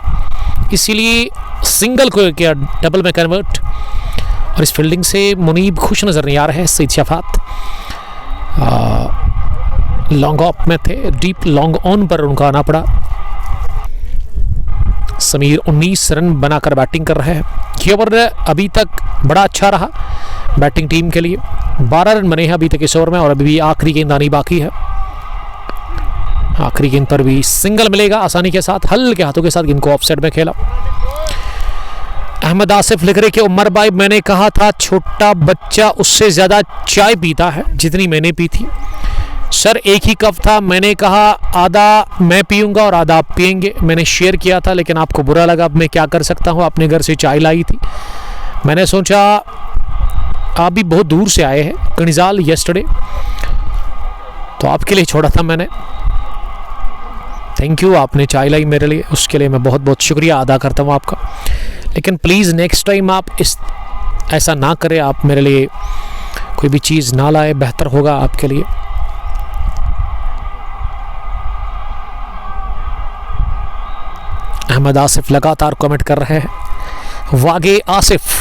इसीलिए सिंगल को किया डबल में कन्वर्ट। और इस फील्डिंग से मुनीब खुश नजर नहीं आ रहे हैं। सईद शफात लॉन्ग ऑफ में थे, डीप लॉन्ग ऑन पर उनका आना पड़ा। समीर 19 रन बनाकर बैटिंग कर रहे हैं। ये ओवर अभी तक बड़ा अच्छा रहा बैटिंग टीम के लिए। 12 रन बने हैं अभी तक इस ओवर में और अभी भी आखिरी गेंद आनी बाकी है। आखिरी गेंद पर भी सिंगल मिलेगा आसानी के साथ, हल्के हाथों के साथ गेंद को ऑफसाइड में खेला। अहमद आसिफ लिख रहे कि उमर भाई, मैंने कहा था छोटा बच्चा उससे ज्यादा चाय पीता है जितनी मैंने पी थी। सर एक ही कप था, मैंने कहा आधा मैं पीऊंगा और आधा आप पिएंगे। मैंने शेयर किया था लेकिन आपको बुरा लगा। अब मैं क्या कर सकता हूँ, अपने घर से चाय लाई थी। मैंने सोचा आप भी बहुत दूर से आए हैं कनिजाल यस्टरडे, तो आपके लिए छोड़ा था मैंने। थैंक यू, आपने चाय लाई मेरे लिए, उसके लिए मैं बहुत बहुत शुक्रिया अदा करता हूँ आपका। लेकिन प्लीज़ नेक्स्ट टाइम आप ऐसा ना करें, आप मेरे लिए कोई भी चीज़ ना लाए, बेहतर होगा आपके लिए। अहमद आसिफ लगातार कमेंट कर रहे हैं। वागे आसिफ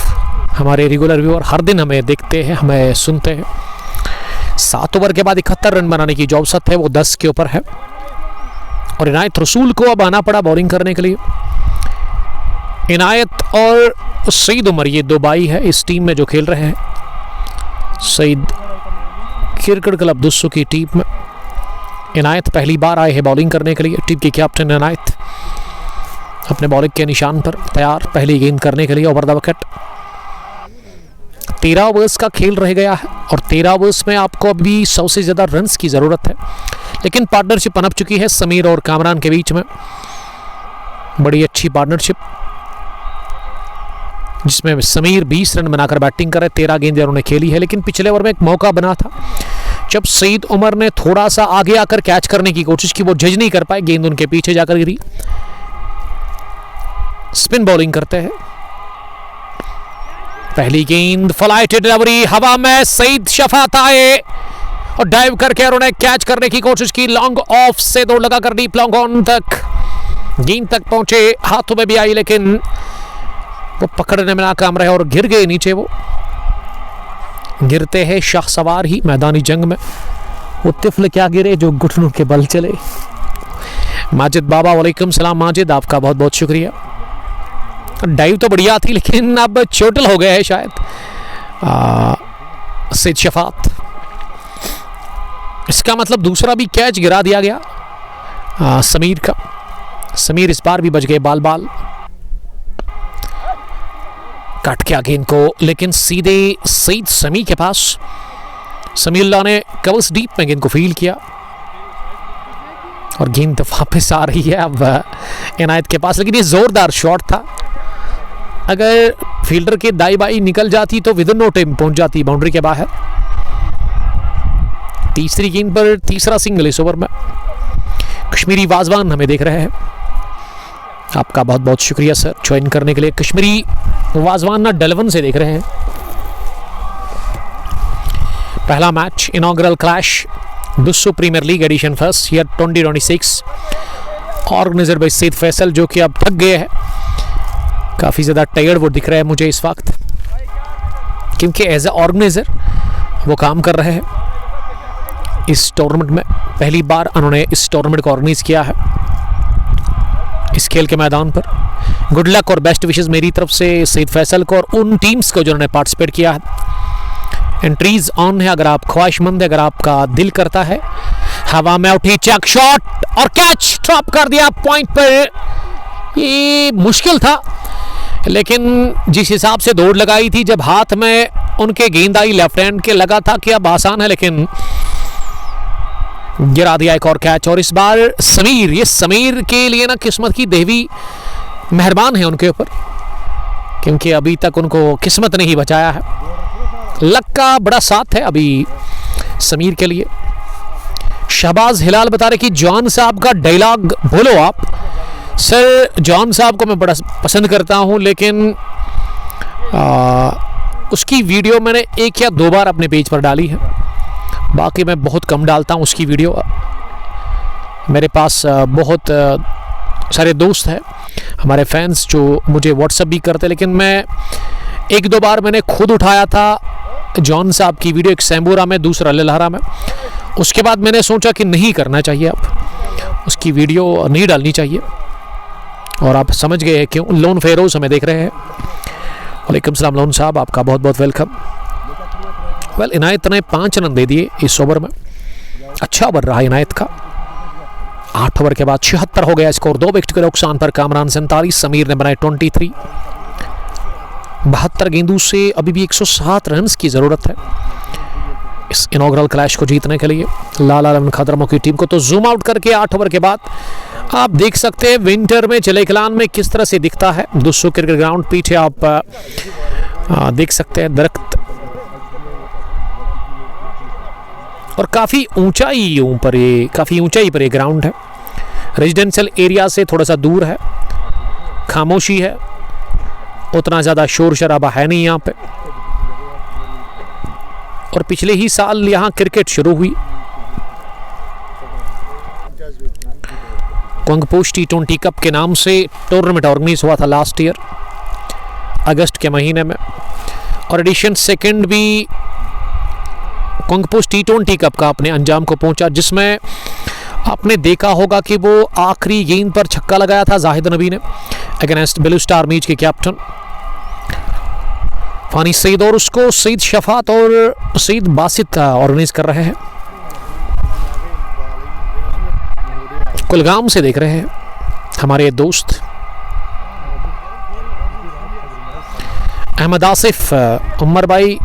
हमारे रेगुलर व्यूअर, हर दिन हमें देखते हैं, हमें सुनते हैं। 7 ओवर के बाद 71 रन बनाने की जो औसत है वो 10 के ऊपर है। और इनायत रसूल को अब आना पड़ा बॉलिंग करने के लिए। इनायत और सईद उमर ये 2 भाई है इस टीम में जो खेल रहे हैं। सईद क्रिकेट क्लब दुस्सू की टीम में, इनायत पहली बार आए हैं बॉलिंग करने के लिए। टीम के कैप्टन इनायत अपने बॉलिंग के निशान पर तैयार, पहली गेंद करने के लिए ओवर द विकेट। 13 ओवर्स का खेल रह गया है और 13 ओवर्स में आपको अभी 100 से ज़्यादा रन्स की ज़रूरत है। लेकिन पार्टनरशिप पनप चुकी है समीर और कामरान के बीच में, बड़ी अच्छी पार्टनरशिप, जिसमें समीर 20 रन बनाकर बैटिंग कर रहे। 13 गेंदें उन्होंने खेली है। लेकिन पिछले ओवर में एक मौका बना था जब सईद उमर ने थोड़ा सा आगे आकर कैच करने की कोशिश की, वो जज नहीं कर पाए, गेंद उनके पीछे जाकर गिरी। स्पिन बॉलिंग करते हैं। पहली गेंद फ्लाइटेड डिलीवरी हवा में, सईद शफात आए और डाइव करके उन्होंने कैच करने की कोशिश की। लॉन्ग ऑफ से दौड़ लगाकर डीप लॉन्ग ऑन तक गेंद तक पहुंचे, हाथों में भी आई लेकिन वो पकड़ने में नाकाम रहे और गिर गए नीचे। वो गिरते हैं शाह सवार ही मैदानी जंग में, वो तिफल क्या गिरे जो घुटनों के बल चले। माजिद बाबा, वालेकुम सलाम माजिद, आपका बहुत बहुत शुक्रिया। डाइव तो बढ़िया थी लेकिन अब चोटल हो गया है शायद सईद शफात। इसका मतलब दूसरा भी कैच गिरा दिया गया समीर का। समीर इस बार भी बच गए बाल बाल, काट के गेंद को, लेकिन सीधे सईद समी के पास। समीउल्लाह ने कवर्स डीप में गेंद को फील्ड किया और गेंद वापस आ रही है अब इनायत के पास। लेकिन ये जोरदार शॉट था, अगर फील्डर के दाई बाई निकल जाती तो विद इन नो टाइम पहुंच जाती बाउंड्री के बाहर। तीसरी गेंद पर तीसरा सिंगल इस ओवर में। कश्मीरी वाजवान हमें देख रहे हैं, आपका बहुत बहुत शुक्रिया सर ज्वाइन करने के लिए। कश्मीरी वाजवान ना डलवन से देख रहे हैं। पहला match inaugural clash Dussu premier league edition first year 2026, organiser by Saeed Faisal, जो कि अब थक गए हैं, काफ़ी ज़्यादा टायर्ड वो दिख रहा है मुझे इस वक्त, क्योंकि एज ए ऑर्गेनाइजर वो काम कर रहे हैं इस टूर्नामेंट में। पहली बार उन्होंने इस टूर्नामेंट को ऑर्गेनाइज किया है। इस खेल के मैदान पर। गुड लक और बेस्ट विशेस मेरी तरफ से सईद फैसल को और उन टीम्स को जिन्होंने पार्टिसिपेट किया है। एंट्रीज ऑन है, अगर आप ख्वाहिशमंद है, अगर आपका दिल करता है। हवा में उठी चेक शॉट और कैच ड्रॉप कर दिया पॉइंट पर। ये मुश्किल था, लेकिन जिस हिसाब से दौड़ लगाई थी, जब हाथ में उनके गेंद आई लेफ्ट हैंड के, लगा था कि अब आसान है, लेकिन गिरा दिया एक और कैच। और इस बार समीर, ये समीर के लिए ना किस्मत की देवी मेहरबान है उनके ऊपर, क्योंकि अभी तक उनको किस्मत ने ही बचाया है। लक का बड़ा साथ है अभी समीर के लिए। शहबाज हिलाल बता रहे कि जॉन साहब का डायलॉग बोलो आप। सर, जॉन साहब को मैं बड़ा पसंद करता हूं, लेकिन उसकी वीडियो मैंने 1 या 2 बार अपने पेज पर डाली है, बाकी मैं बहुत कम डालता हूं उसकी वीडियो। मेरे पास बहुत सारे दोस्त हैं, हमारे फैंस, जो मुझे व्हाट्सएप भी करते, लेकिन मैं 1-2 बार मैंने खुद उठाया था जॉन साहब की वीडियो, एक सैम्बूरा में, दूसरा ललहरा में। उसके बाद मैंने सोचा कि नहीं करना चाहिए, अब उसकी वीडियो नहीं डालनी चाहिए, और आप समझ गए हैं क्यों। लोन फेरोज हमें देख रहे हैं। वालेकुम सलाम लोन साहब, आपका बहुत बहुत वेलकम। वेल, इनायत ने 5 रन दे दिए इस ओवर में। अच्छा ओवर रहा इनायत का। 8 ओवर के बाद 76 हो गया स्कोर। 2 विकेट के नुकसान पर कामरान 47, समीर ने बनाए 23। 72 गेंदों से अभी भी 107 रन की जरूरत है इस इनॉग्रल क्लैश को जीतने के लिए लाला रन खतरमों की टीम को। तो जूम आउट करके 8 ओवर के बाद आप देख सकते हैं विंटर में चिलेकलान में किस तरह से दिखता है। 200 क्रिकेट ग्राउंड, पीछे आप देख सकते हैं दरख्त, और काफ़ी ऊंचाई पर ये ग्राउंड है। रेजिडेंशियल एरिया से थोड़ा सा दूर है, खामोशी है, उतना ज़्यादा शोर शराबा है नहीं यहाँ पे। और पिछले ही साल यहाँ क्रिकेट शुरू हुई। कोंगपोश T20 कप के नाम से टूर्नामेंट ऑर्गेनाइज हुआ था लास्ट ईयर अगस्त के महीने में, और एडिशन 2 भी कोंगपोश T20 कप का अपने अंजाम को पहुंचा, जिसमें आपने देखा होगा कि वो आखिरी गेंद पर छक्का लगाया था जाहिद नबी ने अगेंस्ट ब्लू स्टार मीच के कैप्टन फानी सईद, और उसको सईद शफात और सईद बासित ऑर्गेनाइज कर रहे हैं। कुलगाम से देख रहे हैं हमारे दोस्त अहमद आसिफ, उमर भाई,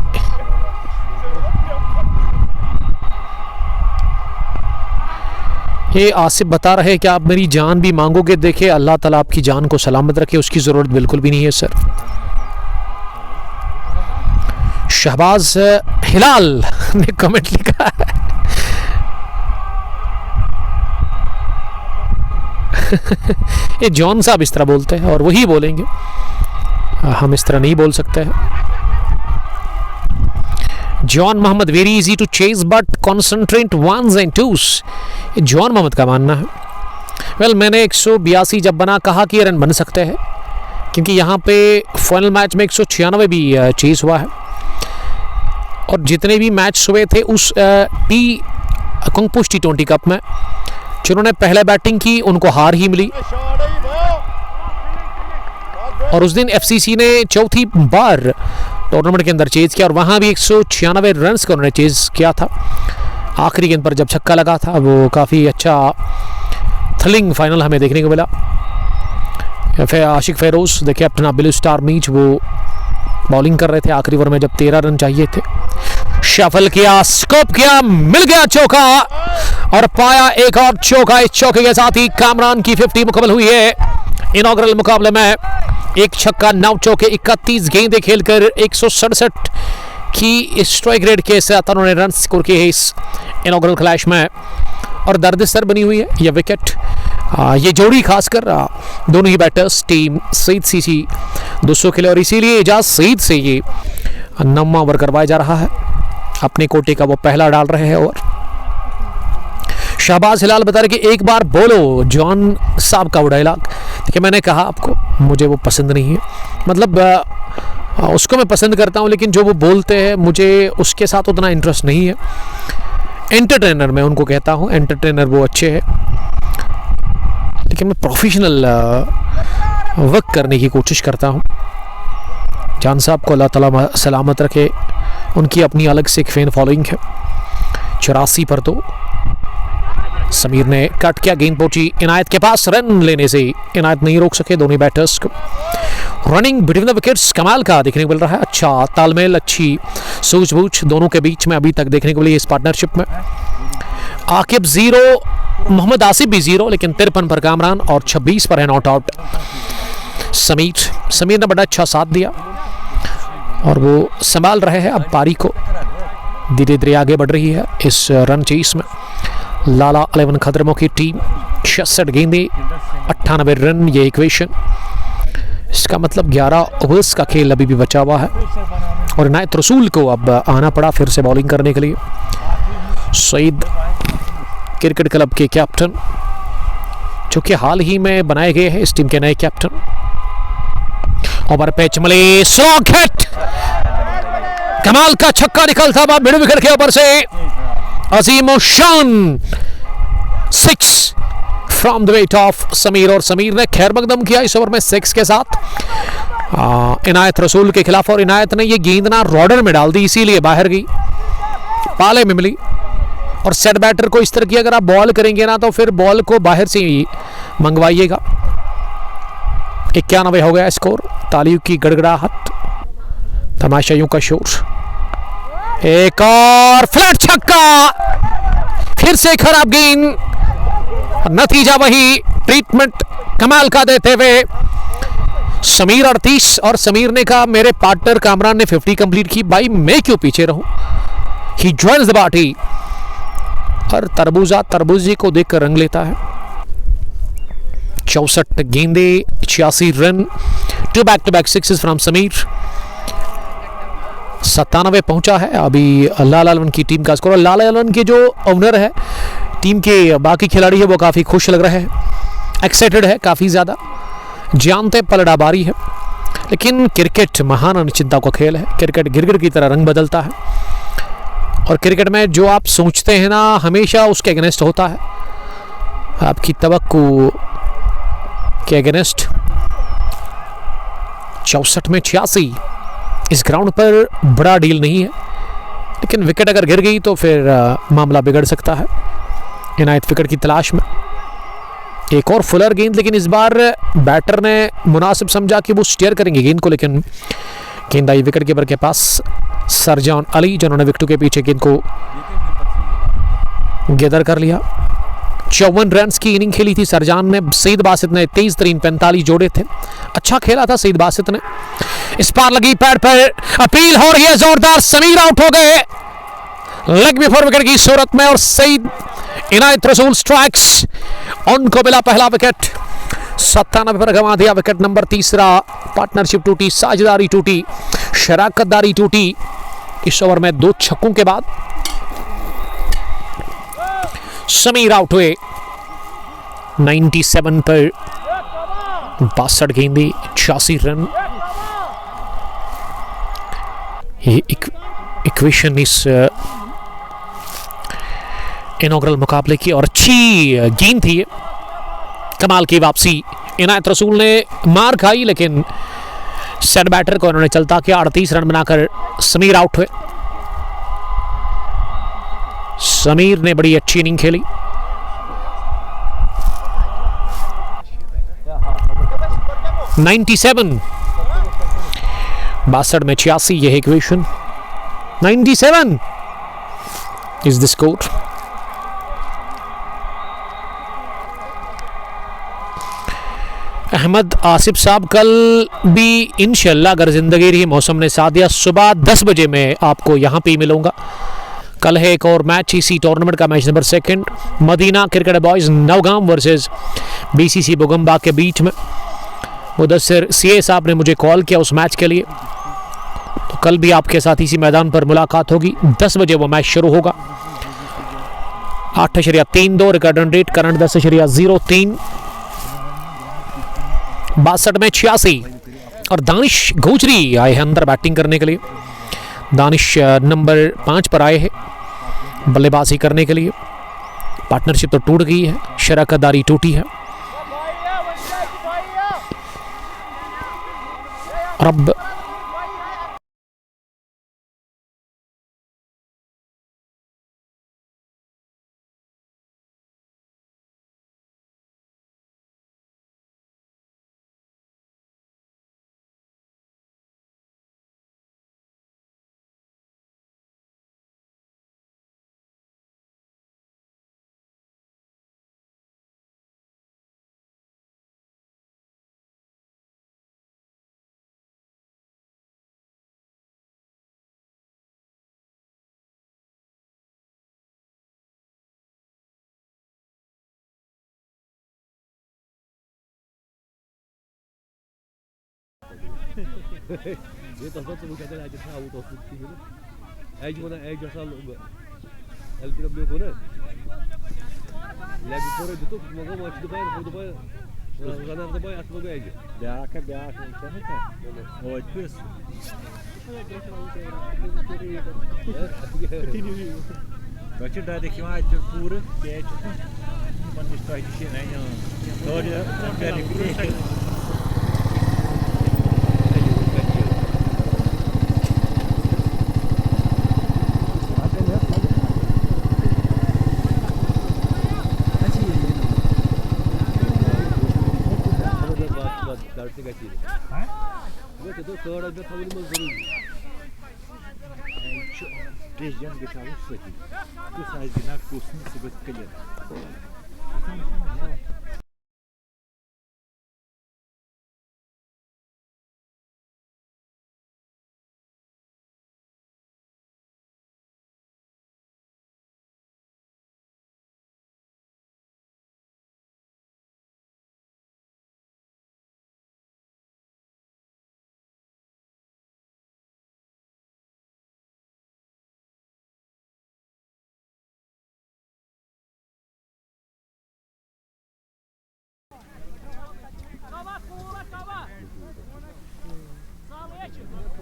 ये आसिफ बता रहे हैं कि आप मेरी जान भी मांगोगे। देखे, अल्लाह ताला आपकी जान को सलामत रखे, उसकी ज़रूरत बिल्कुल भी नहीं है सर। शहबाज हिलाल ने कमेंट लिखा है ये जॉन साहब इस तरह बोलते हैं और वही बोलेंगे, हम इस तरह नहीं बोल सकते हैं। John Mohammad, very easy to chase but concentrate 1s and 2s, ये जॉन मोहम्मद का मानना है। वेल, मैंने 182 जब बना कहा कि ये रन बन सकते हैं, क्योंकि यहाँ पे फाइनल मैच में 196 भी चेज हुआ है, और जितने भी मैच हुए थे उस कोंगपोश T20 कप में, जिन्होंने पहले बैटिंग की उनको हार ही मिली, और उस दिन FCC ने 4थी बार टूर्नामेंट के अंदर चेज किया, और वहाँ भी 196 रन को उन्होंने चेज किया था। आखिरी गेंद पर जब छक्का लगा था, वो काफ़ी अच्छा थ्रिलिंग फाइनल हमें देखने को मिला। फिर आशिक फेरोज देखिए अपना ब्लू स्टार मीच, वो बॉलिंग कर रहे थे आखिरी ओवर में जब 13 रन चाहिए थे। शफल किया, स्कोप किया, मिल गया चौका, और पाया एक और चौका। इस चौके के साथ ही कामरान की 50 मुकम्मल हुई है इनॉग्रल मुकाबले में। 1 छक्का 9 चौके 31 गेंदें खेलकर 167 की स्ट्राइक रेट के साथ उन्होंने रन स्कोर किए हैं इस इनॉग्रल क्लैश में, और दर्द-सर बनी हुई है यह विकेट। ये जोड़ी खासकर दोनों ही बैटर्स टीम सईद सीसी 200 के लिए, और इसीलिए एजाज सईद से ये 9वां ओवर करवाया जा रहा है। अपने कोटे का वो पहला डाल रहे हैं। और शहबाज हिलाल बता रहे कि एक बार बोलो जॉन साहब का वो डायलॉग। देखिए, मैंने कहा आपको मुझे वो पसंद नहीं है, मतलब उसको मैं पसंद करता हूँ, लेकिन जो वो बोलते हैं मुझे उसके साथ उतना इंटरेस्ट नहीं है। एंटरटेनर मैं उनको कहता हूँ, एंटरटेनर वो अच्छे हैं, लेकिन मैं प्रोफेशनल वर्क करने की कोशिश करता हूँ। जान साहब को अल्लाह ताला सलामत रखे, उनकी अपनी अलग से एक फैन फॉलोइंग है। 84 पर 2। समीर ने कट किया, गेंद पहुंची इनायत के पास, रन लेने से इनायत नहीं रोक सके दोनों बैटर्स को। रनिंग बिटवीन द विकेट्स कमाल का देखने को मिल रहा है। अच्छा तालमेल, अच्छी सूझबूझ दोनों के बीच में अभी तक देखने को मिली इस पार्टनरशिप में। आकिब 0, मोहम्मद आसिफ भी 0, लेकिन 53 पर कामरान और 26 पर है नॉट आउट समीर ने बड़ा अच्छा साथ दिया और वो संभाल रहे हैं अब पारी को। धीरे धीरे आगे बढ़ रही है इस रन चेस में। लाला 11 खतरमों की टीम 66 गेंदें 98 रन, ये इक्वेशन। इसका मतलब 11 ओवर्स का खेल अभी भी बचा हुआ है और इनायत रसूल को अब आना पड़ा फिर से बॉलिंग करने के लिए। सईद क्रिकेट क्लब के कैप्टन, जो कि हाल ही में बनाए गए हैं इस टीम के नए कैप्टन। ओवर पे चमले, स्लो हिट, कमाल का छक्का निकलता हुआ मिड विकेट के ऊपर से अजीम शान 6 from the weight of Sameer. और समीर ने खैर मकदम किया इस ओवर में 6 के साथ इनायत रसूल के खिलाफ। और इनायत ने ये गेंद ना रॉडर में डाल दी, इसीलिए बाहर गई, पाले में मिली। और सेट बैटर को इस तरह की अगर आप बॉल करेंगे ना तो फिर बॉल को बाहर से ही मंगवाइएगा। 91 हो गया स्कोर। तालियों की गड़गड़ाहट, तमाशाइयों का शोर। एक और फ्लैट छक्का, फिर से खराब गेंद, नतीजा वही, ट्रीटमेंट कमाल का देते हुए समीर 38। और समीर ने कहा मेरे पार्टनर कामरान ने 50 कंप्लीट की, भाई मैं क्यों पीछे रहूं। ही जॉइन्स द पार्टी। और तरबूजी को देखकर रंग लेता है। 64 गेंदे 86 run, 2 back-to-back sixes from Sameer. 97 पहुंचा है अभी लाला 11 की टीम का स्कोर। लाला 11 के जो ओनर है, टीम के बाकी खिलाड़ी है, वो काफ़ी खुश लग रहे हैं, एक्साइटेड है काफ़ी ज़्यादा, जानते पलड़ा बारी है। लेकिन क्रिकेट महान अनिश्चितता का खेल है। क्रिकेट गिरगिट की तरह रंग बदलता है और क्रिकेट में जो आप सोचते हैं ना हमेशा उसके अगेंस्ट होता है। आपकी तवक्को के अगेंस्ट 64 में 86 इस ग्राउंड पर बड़ा डील नहीं है, लेकिन विकेट अगर गिर गई तो फिर मामला बिगड़ सकता है। इनायत विकेट की तलाश में। एक और फुलर गेंद, लेकिन इस बार बैटर ने मुनासिब समझा कि वो स्टीयर करेंगे गेंद को, लेकिन गेंद आई विकेट कीपर के पास सरजान अली, जिन्होंने विकेटों के पीछे गेंद को गैदर कर लिया। 54 रन की इनिंग खेली थी सरजान ने। सईद बासित ने 23-3 45 जोड़े थे। अच्छा खेला था सईद बासित ने। इस पार लगी पैड पर, अपील हो रही है जोरदार। समीर आउट हो गए लेग बिफोर विकेट की सूरत में और सईद इनायत रसूल स्ट्राइक्स, उनको मिला पहला विकेट। 97 पर गंवा दिया विकेट नंबर 3। पार्टनरशिप टूटी, साझेदारी टूटी, शराकतदारी टूटी इस ओवर में 2 छक्कों के बाद। समीर आउट हुए 97 पर 62 गेंदे 86 रन। ये इक्वेशन इस इनॉग्रल मुकाबले की और अच्छी गेंद थी, कमाल की वापसी। इनायत रसूल ने मार खाई लेकिन सेट बैटर को उन्होंने चलता किया। 38 रन बनाकर समीर आउट हुए। समीर ने बड़ी अच्छी इनिंग खेली। (97) 62 में 86, यह equation. 97 is the score. Ahmad Asif साहब, कल भी इंशाल्लाह अगर जिंदगी रही, मौसम ने साथ दिया, सुबह 10 बजे मैं आपको यहाँ पे ही मिलूंगा। कल है एक और मैच इसी टूर्नामेंट का, match number 2, Madina cricket boys Nowgam versus BCC Bogambagh के बीच में। मुदस्सिर सीए साहब ने मुझे कॉल किया उस मैच के लिए, तो कल भी आपके साथ इसी मैदान पर मुलाकात होगी। 10 बजे वो मैच शुरू होगा। 8.32 रिकॉर्ड रन रेट, करंट 10.03। 62 में 86 और दानिश गोजरी आए हैं अंदर बैटिंग करने के लिए। दानिश नंबर 5 पर आए हैं बल्लेबाजी करने के लिए। पार्टनरशिप तो टूट गई है, शराकतदारी टूटी है। और अब Dia tak tahu bukan ada aja tahu tu putih ni. Mana asal el kira beliau pun. Lagi pore itu moga mau cerita bayar, foto bayar. Karena ada bayar asal bayar aja. Biar macam ni kan. Oh terus. Baca dah ada kimat pura, dia cuma manis tu di sini aja. So dia dari kiri. से गची वो तो थोड़ा में खाने में जरूर Região de Carlos aqui. Tu sais de na cozinha se você quer.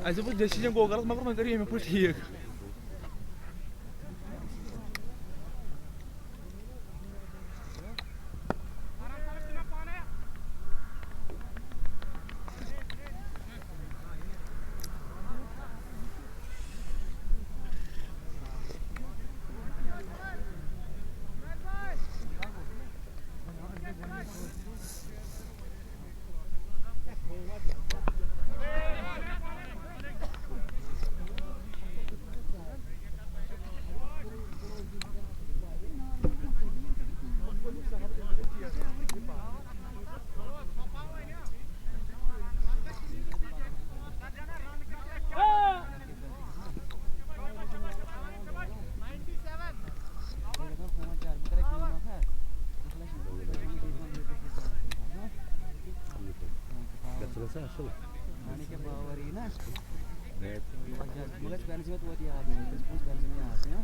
Also bu decision को गलत मगर मैं करिए मैं पूछ ठीक asal. Ani ke bawah ini na. Mula sekarang sih tu dia ada, terus pun sekarang sini ada ya.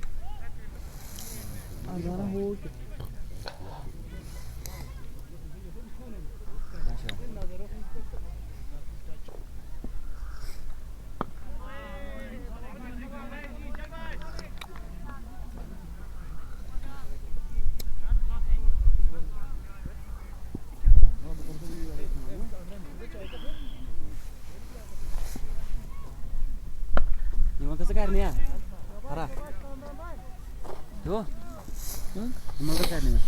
Ada orang hut. कसं काय नाही हरा हो मग कसं काय नाही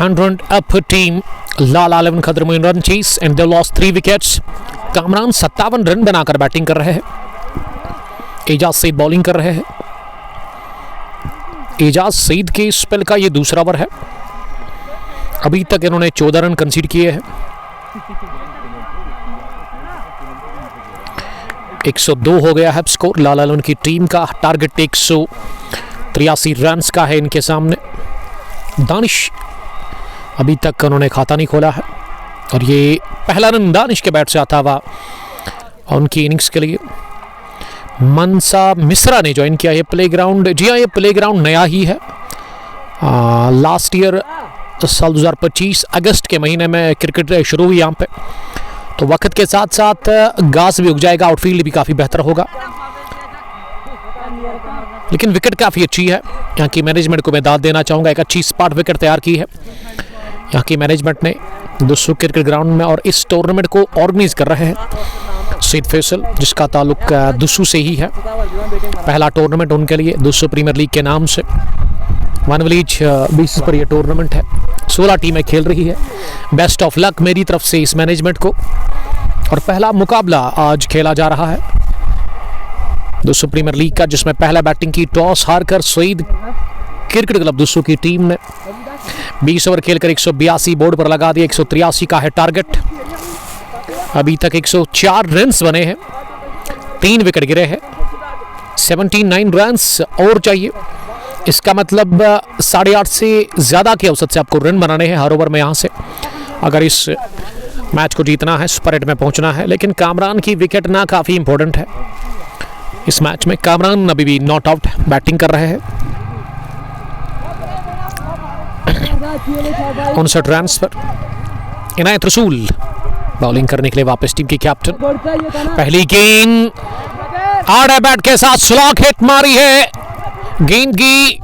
Hand up team लाल 11 खतरे में run chase and they lost 3 wickets. Kamran 57 run बनाकर बैटिंग कर रहे हैं एजाज सईद बॉलिंग कर रहे हैं। एजाज सईद के स्पेल का ये दूसरा ओवर है। अभी तक इन्होंने 14 रन कंसीड किए हैं। 102 हो गया है स्कोर। लाल उनकी टीम का टारगेट 183 रन का है इनके सामने। दानिश अभी तक उन्होंने खाता नहीं खोला है और ये पहला रन दानिश के बैट से आता हुआ उनकी इनिंग्स के लिए। मनसा मिश्रा ने ज्वाइन किया ये प्लेग्राउंड। जी हाँ, ये प्लेग्राउंड नया ही है। लास्ट ईयर साल 2025 अगस्त के महीने में क्रिकेट शुरू हुई यहाँ पे, तो वक्त के साथ साथ घास भी उग जाएगा, आउटफील्ड भी काफ़ी बेहतर होगा। लेकिन विकेट काफ़ी अच्छी है। यहाँ की मैनेजमेंट को मैं दाद देना चाहूँगा, एक अच्छी स्पॉट विकेट तैयार की है यहाँ की मैनेजमेंट ने दुस्सू क्रिकेट ग्राउंड में। और इस टूर्नामेंट को ऑर्गेनाइज कर रहे हैं सईद फैसल, जिसका ताल्लुक दुस्सू से ही है। पहला टूर्नामेंट उनके लिए दुस्सू प्रीमियर लीग के नाम से वन विलेज बेसिस पर यह टूर्नामेंट है। 16 टीमें खेल रही है। बेस्ट ऑफ लक मेरी तरफ से इस मैनेजमेंट को। और पहला मुकाबला आज खेला जा रहा है दुस्सू प्रीमियर लीग का, जिसमें पहला बैटिंग की टॉस हारकर सईद क्रिकेट क्लब दुस्सू की टीम ने 20 ओवर खेलकर 182 बोर्ड पर लगा दिया। 183 का है टारगेट। अभी तक 104 रन बने हैं, 3 विकेट गिरे हैं। 79 रन और चाहिए। इसका मतलब 8.5 से ज़्यादा के औसत से आपको रन बनाने हैं हर ओवर में यहाँ से, अगर इस मैच को जीतना है, सुपर 8 में पहुँचना है। लेकिन कामरान की विकेट ना काफ़ी इंपॉर्टेंट है इस मैच में। कामरान अभी भी नॉट आउट बैटिंग कर रहे हैं। 59 रन पर इनायत रसूल बॉलिंग करने के लिए वापस टीम की कैप्टन। पहली गेंद आड़े बैट के साथ स्लॉक हिट मारी है। गेंद की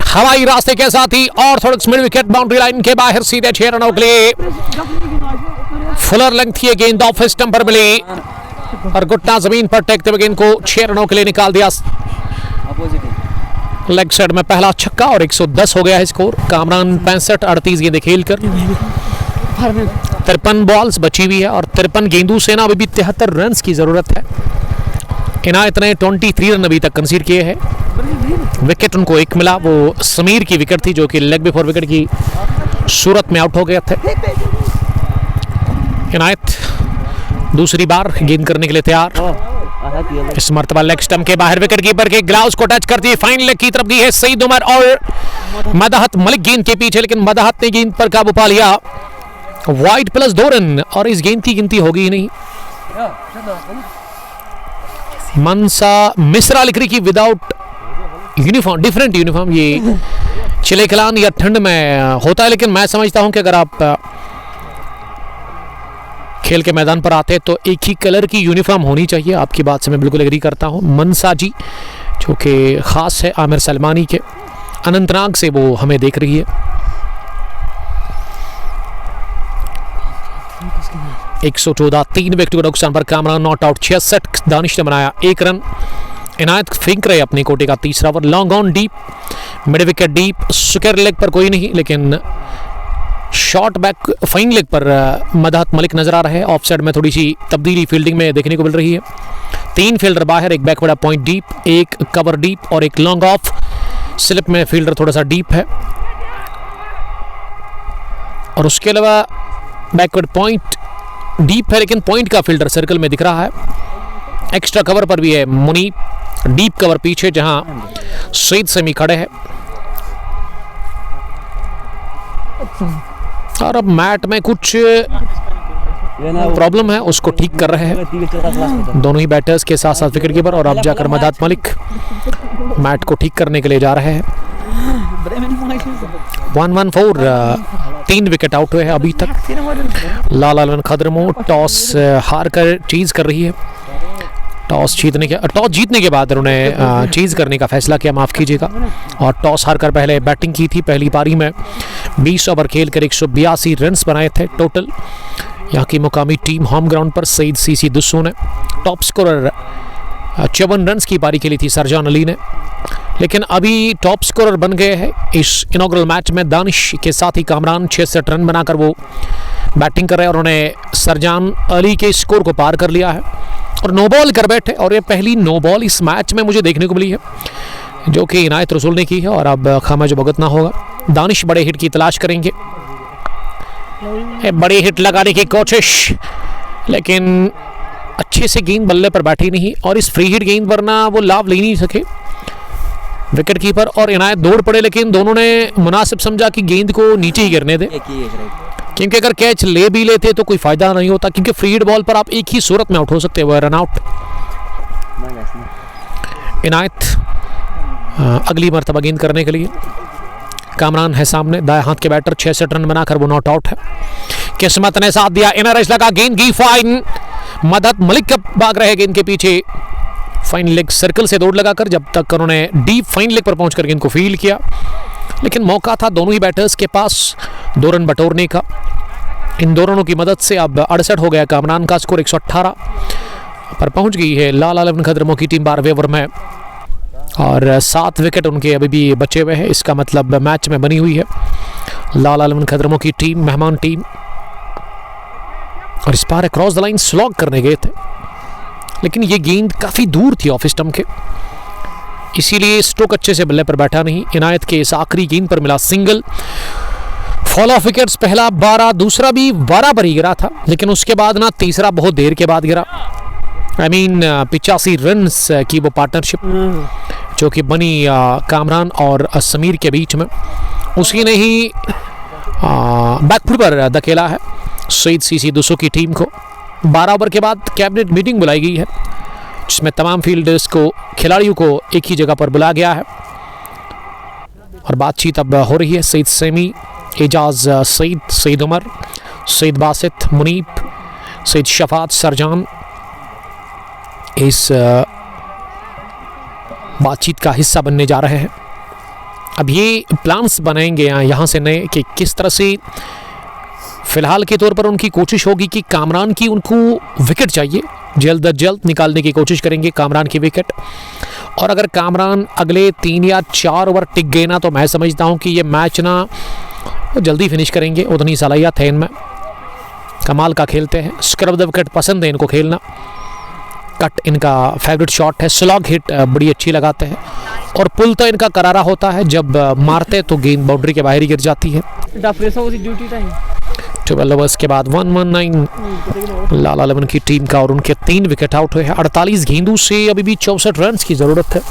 हवाई रास्ते के साथ ही और थोड़ा मिड विकेट बाउंड्री लाइन के बाहर सीधे 6 रनों के लिए। फुलर लेंथ की गेंद ऑफ स्टंप पर मिली और घुटना जमीन पर टेकते हुए गेंद को 6 रनों के लिए निकाल दिया। लेग साइड में पहला छक्का और 110 हो गया है स्कोर। कामरान 65-38 गेंदें खेलकर 53 बॉल्स बची हुई है और 53 गेंदों से ना अभी भी 73 रन की जरूरत है। इनायत ने 23 रन अभी तक कंसीड किए हैं। विकेट उनको एक मिला, वो समीर की विकेट थी जो कि लेग बिफोर विकेट की सूरत में आउट हो गए थे। इनायत दूसरी बार गेंद करने के लिए तैयार। इस मर्तबा लेग स्टंप के बाहर विकेट कीपर के ग्लव्स को टच करती है। फाइन लेग की तरफ गई है सईद उमर और मदहत मलिक गेंद के पीछे, लेकिन मदहत ने गेंद पर काबू पा लिया। वाइड प्लस 2 रन और इस गेंद की गिनती होगी ही नहीं। मनसा मिश्रा लिख रही की विदाउट यूनिफॉर्म, डिफरेंट यूनिफॉर्म। ये चिले कलान या ठंड में होता है, लेकिन मैं समझता हूं कि अगर आप खेल के मैदान पर आते हैं तो एक ही कलर की यूनिफॉर्म होनी चाहिए। आपकी बात से मैं बिल्कुल एग्री करता हूं। मनसा जी जो कि ख़ास है आमिर सलमानी के, अनंतनाग से वो हमें देख रही है। 114 3 विकेट के नुकसान पर कामरान नॉट आउट। 66 दानिश ने बनाया 1 रन। इनायत फेंक रहे अपनी कोटे का तीसरा over. Long on deep, mid wicket deep, square leg पर कोई नहीं, लेकिन शॉर्ट बैक फाइन लेग पर मदहत मलिक नजर आ रहे हैं। ऑफ साइड में थोड़ी सी तब्दीली फील्डिंग में देखने को मिल रही है। 3 फील्डर बाहर, एक बैकवर्ड पॉइंट डीप, एक कवर डीप और एक लॉन्ग ऑफ स्लिप में फील्डर थोड़ा सा डीप है। और उसके अलावा बैकवर्ड पॉइंट डीप है, लेकिन पॉइंट का फील्डर सर्कल में दिख रहा है। एक्स्ट्रा कवर पर भी है मुनीब, डीप कवर पीछे जहां सईद सेमी खड़े हैं। और अब मैट में कुछ प्रॉब्लम है, उसको ठीक कर रहे हैं दोनों ही बैटर्स के साथ साथ विकेट कीपर। और अब जाकर मदहत मलिक मैट को ठीक करने के लिए जा रहे हैं। 114 3 विकेट आउट हुए हैं अभी तक। लाल खदरमो टॉस हार कर चीज कर रही है। टॉस जीतने के बाद उन्होंने चीज करने का फैसला किया, माफ़ कीजिएगा। और टॉस हारकर पहले बैटिंग की थी। पहली पारी में 20 ओवर खेलकर 182 रन बनाए थे टोटल। यहाँ की मुकामी टीम होम ग्राउंड पर सईद सीसी दुस्सू ने टॉप स्कोरर 54 रन की पारी खेली थी सरजान अली ने, लेकिन अभी टॉप स्कोरर बन गए हैं इस इनॉग्रल मैच में। दानिश के साथ ही कामरान 66 रन बनाकर वो बैटिंग कर रहे हैं और उन्होंने सरजान अली के स्कोर को पार कर लिया है। और नो बॉल कर बैठे, और ये पहली नो बॉल इस मैच में मुझे देखने को मिली है, जो कि इनायत रसूल ने की है। और अब खामज भुगतना होगा। दानिश बड़े हिट की तलाश करेंगे, बड़ी हिट लगाने की कोशिश, लेकिन अच्छे से गेंद बल्ले पर बैठी नहीं, और इस फ्री हिट गेंद वरना वो लाभ ले नहीं सके। विकेट कीपर और इनायत दौड़ पड़े, लेकिन दोनों ने मुनासिब समझा कि गेंद को नीचे ही गिरने दे, क्योंकि अगर कैच ले भी लेते तो कोई फायदा नहीं होता, क्योंकि फ्री हिट बॉल पर आप एक ही सूरत में आउट हो सकते हो, रन आउट। इनायत अगली मरतबा गेंद करने के लिए, कामरान है सामने, दाएं हाथ के बैटर, 66 रन बनाकर वो नॉट आउट है। किस्मत ने साथ दिया, इनर एज लगा, गेंद की फाइन, मदद मलिक कब भाग रहे गेंद के पीछे, फाइन लेग सर्कल से दौड़ लगाकर, जब तक उन्होंने डीप फाइन लेग पर पहुंचकर गेंद को फील्ड किया, लेकिन मौका था दोनों ही बैटर्स के पास 2 रन बटोरने का। इन दोनों की मदद से अब 68 हो गया कामरान का स्कोर, 118 पर पहुंच गई है लाल आलम खदरमों की टीम 12वें ओवर में, और 7 विकेट उनके अभी भी बचे हुए हैं। इसका मतलब मैच में बनी हुई है लाल आलम खदरमों की टीम, मेहमान टीम, और इस बार क्रॉस द लाइन स्लॉग करने गए थे, लेकिन ये गेंद काफ़ी दूर थी ऑफ स्टंप के, इसीलिए स्ट्रोक अच्छे से बल्ले पर बैठा नहीं। इनायत के इस आखिरी गेंद पर मिला सिंगल, फॉल ऑफ विकेट्स, पहला 12, दूसरा भी 12 पर ही गिरा था, लेकिन उसके बाद ना तीसरा बहुत देर के बाद गिरा। 85 रन की वो पार्टनरशिप जो कि बनी कामरान और समीर के बीच में, उसी ने ही बैकफुट पर धकेला है सईद सीसी दुसो की टीम को। 12 ओवर के बाद कैबिनेट मीटिंग बुलाई गई है, जिसमें तमाम फील्डर्स को, खिलाड़ियों को एक ही जगह पर बुलाया गया है, और बातचीत अब हो रही है। सईद सेमी, एजाज सईद, सईद उमर, सईद बासित, मुनीब, सईद शफात, सरजान इस बातचीत का हिस्सा बनने जा रहे हैं। अब ये प्लान्स बनाएंगे यहाँ से नए कि किस तरह से, फिलहाल के तौर पर उनकी कोशिश होगी कि कामरान की उनको विकेट चाहिए, जल्द अज जल्द निकालने की कोशिश करेंगे कामरान की विकेट, और अगर कामरान अगले 3 या 4 ओवर टिक गए ना, तो मैं समझता हूँ कि ये मैच ना वो जल्दी फिनिश करेंगे। उतनी सलाहियत है इनमें, कमाल का खेलते हैं, स्क्रब द विकेट पसंद है इनको खेलना, कट इनका फेवरेट शॉट है, स्लॉग हिट बड़ी अच्छी लगाते हैं, और पुल तो इनका करारा होता है, जब मारते तो गेंद बाउंड्री के बाहर ही गिर जाती है। 12 ओवर्स के बाद 119 लाल आलम की टीम का, और उनके 3 विकेट आउट हुए हैं। 48 गेंदों से अभी भी 64 रन की ज़रूरत है।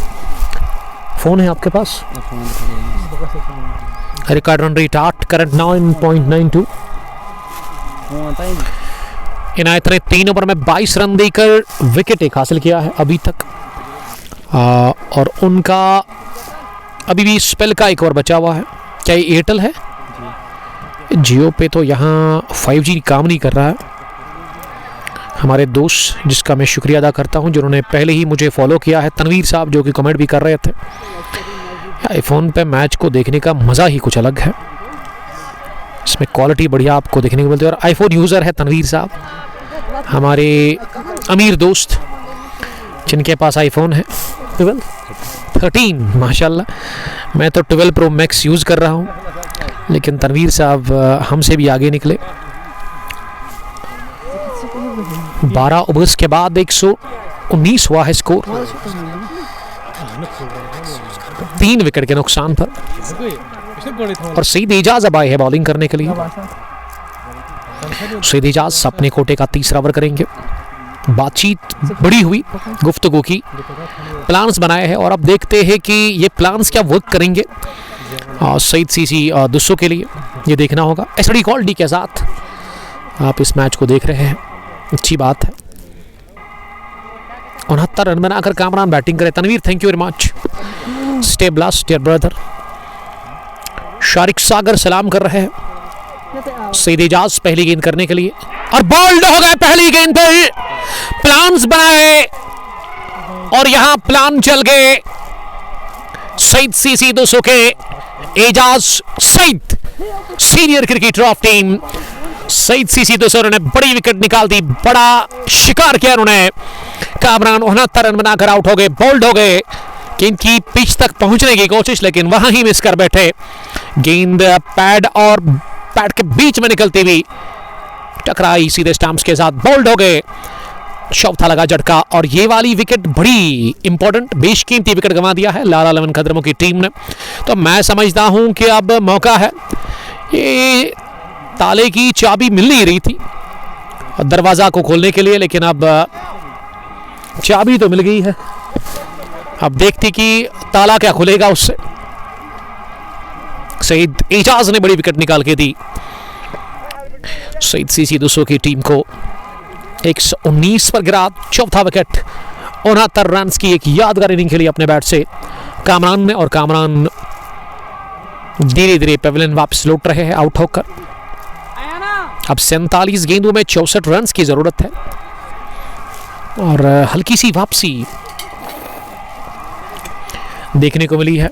फ़ोन है आपके पास? Record run rate 8, current 9.92। Inayat ने 3 ओवर में 22 रन देकर विकेट एक हासिल किया है अभी तक, और उनका अभी भी स्पेल का 1 ओवर बचा हुआ है। क्या ये एयरटेल है? जियो पे तो यहाँ 5G काम नहीं कर रहा है। हमारे दोस्त, जिसका मैं शुक्रिया अदा करता हूँ, जिन्होंने पहले ही मुझे फॉलो किया है, तनवीर साहब, जो कि कमेंट भी कर रहे थे। आईफोन पे मैच को देखने का मज़ा ही कुछ अलग है, इसमें क्वालिटी बढ़िया आपको देखने को मिलती है। और आईफोन यूज़र है तनवीर साहब, हमारे अमीर दोस्त, जिनके पास आईफोन है 13 माशाल्लाह। मैं तो 12 प्रो मैक्स यूज़ कर रहा हूँ, लेकिन तनवीर साहब हमसे भी आगे निकले। 12 ओवर्स के बाद 119 हुआ है स्कोर, 3 विकेट के नुकसान पर, और सईद एजाज अब आए हैं बॉलिंग करने के लिए। सईद एजाज अपने कोटे का 3रा ओवर करेंगे। बातचीत बड़ी हुई, गुफ्तगू की, प्लान्स बनाए हैं, और अब देखते हैं कि ये प्लान्स क्या वर्क करेंगे सईद सीसी दुस्सो के लिए, ये देखना होगा। एसडी क्वालिटी के साथ आप इस मैच को देख रहे हैं, अच्छी बात है। 69 रन बनाकर कामरान बैटिंग करे। Tanveer, thank you very much, stay blast dear brother. Shariq Sagar सलाम कर रहे हैं। सईद एजाज पहली गेंद करने के लिए, और बोल्ड हो गए पहली गेंद पर। प्लान्स बनाए और यहां प्लान चल गए सईद सीसी दुस्सो के। Ejaz Saeed, senior cricketer of team Saeed CC Dussu ने बड़ी विकेट निकाल दी, बड़ा शिकार किया उन्होंने। कामरान 69 रन बनाकर आउट हो गए, बोल्ड हो गए। गेंद की पिच तक पहुंचने की कोशिश, लेकिन वहां ही मिस कर बैठे। गेंद पैड और पैड के बीच में निकलती हुई टकराई सीधे स्टंप्स के साथ, बोल्ड हो गए। चौथा लगा झटका और ये वाली विकेट बड़ी इंपॉर्टेंट बेशकीमती विकेट गंवा दिया है लाला लवन खदरमों की टीम ने। तो मैं समझता हूं कि अब मौका है, ये ताले की चाबी मिल नहीं रही थी दरवाजा को खोलने के लिए, लेकिन अब चाबी तो मिल गई है। अब देखते कि ताला क्या खुलेगा उससे। सईद एजाज ने बड़ी विकेट निकाल के दी सईद सीसी दूसरों की टीम को 119 पर गिरा। चौथा विकेट 69 रन की एक यादगार इनिंग खेली अपने बैट से कामरान ने, और कामरान धीरे धीरे पेविलियन वापस लौट रहे हैं आउट होकर। अब 47 गेंदों में 64 रन की जरूरत है और हल्की सी वापसी देखने को मिली है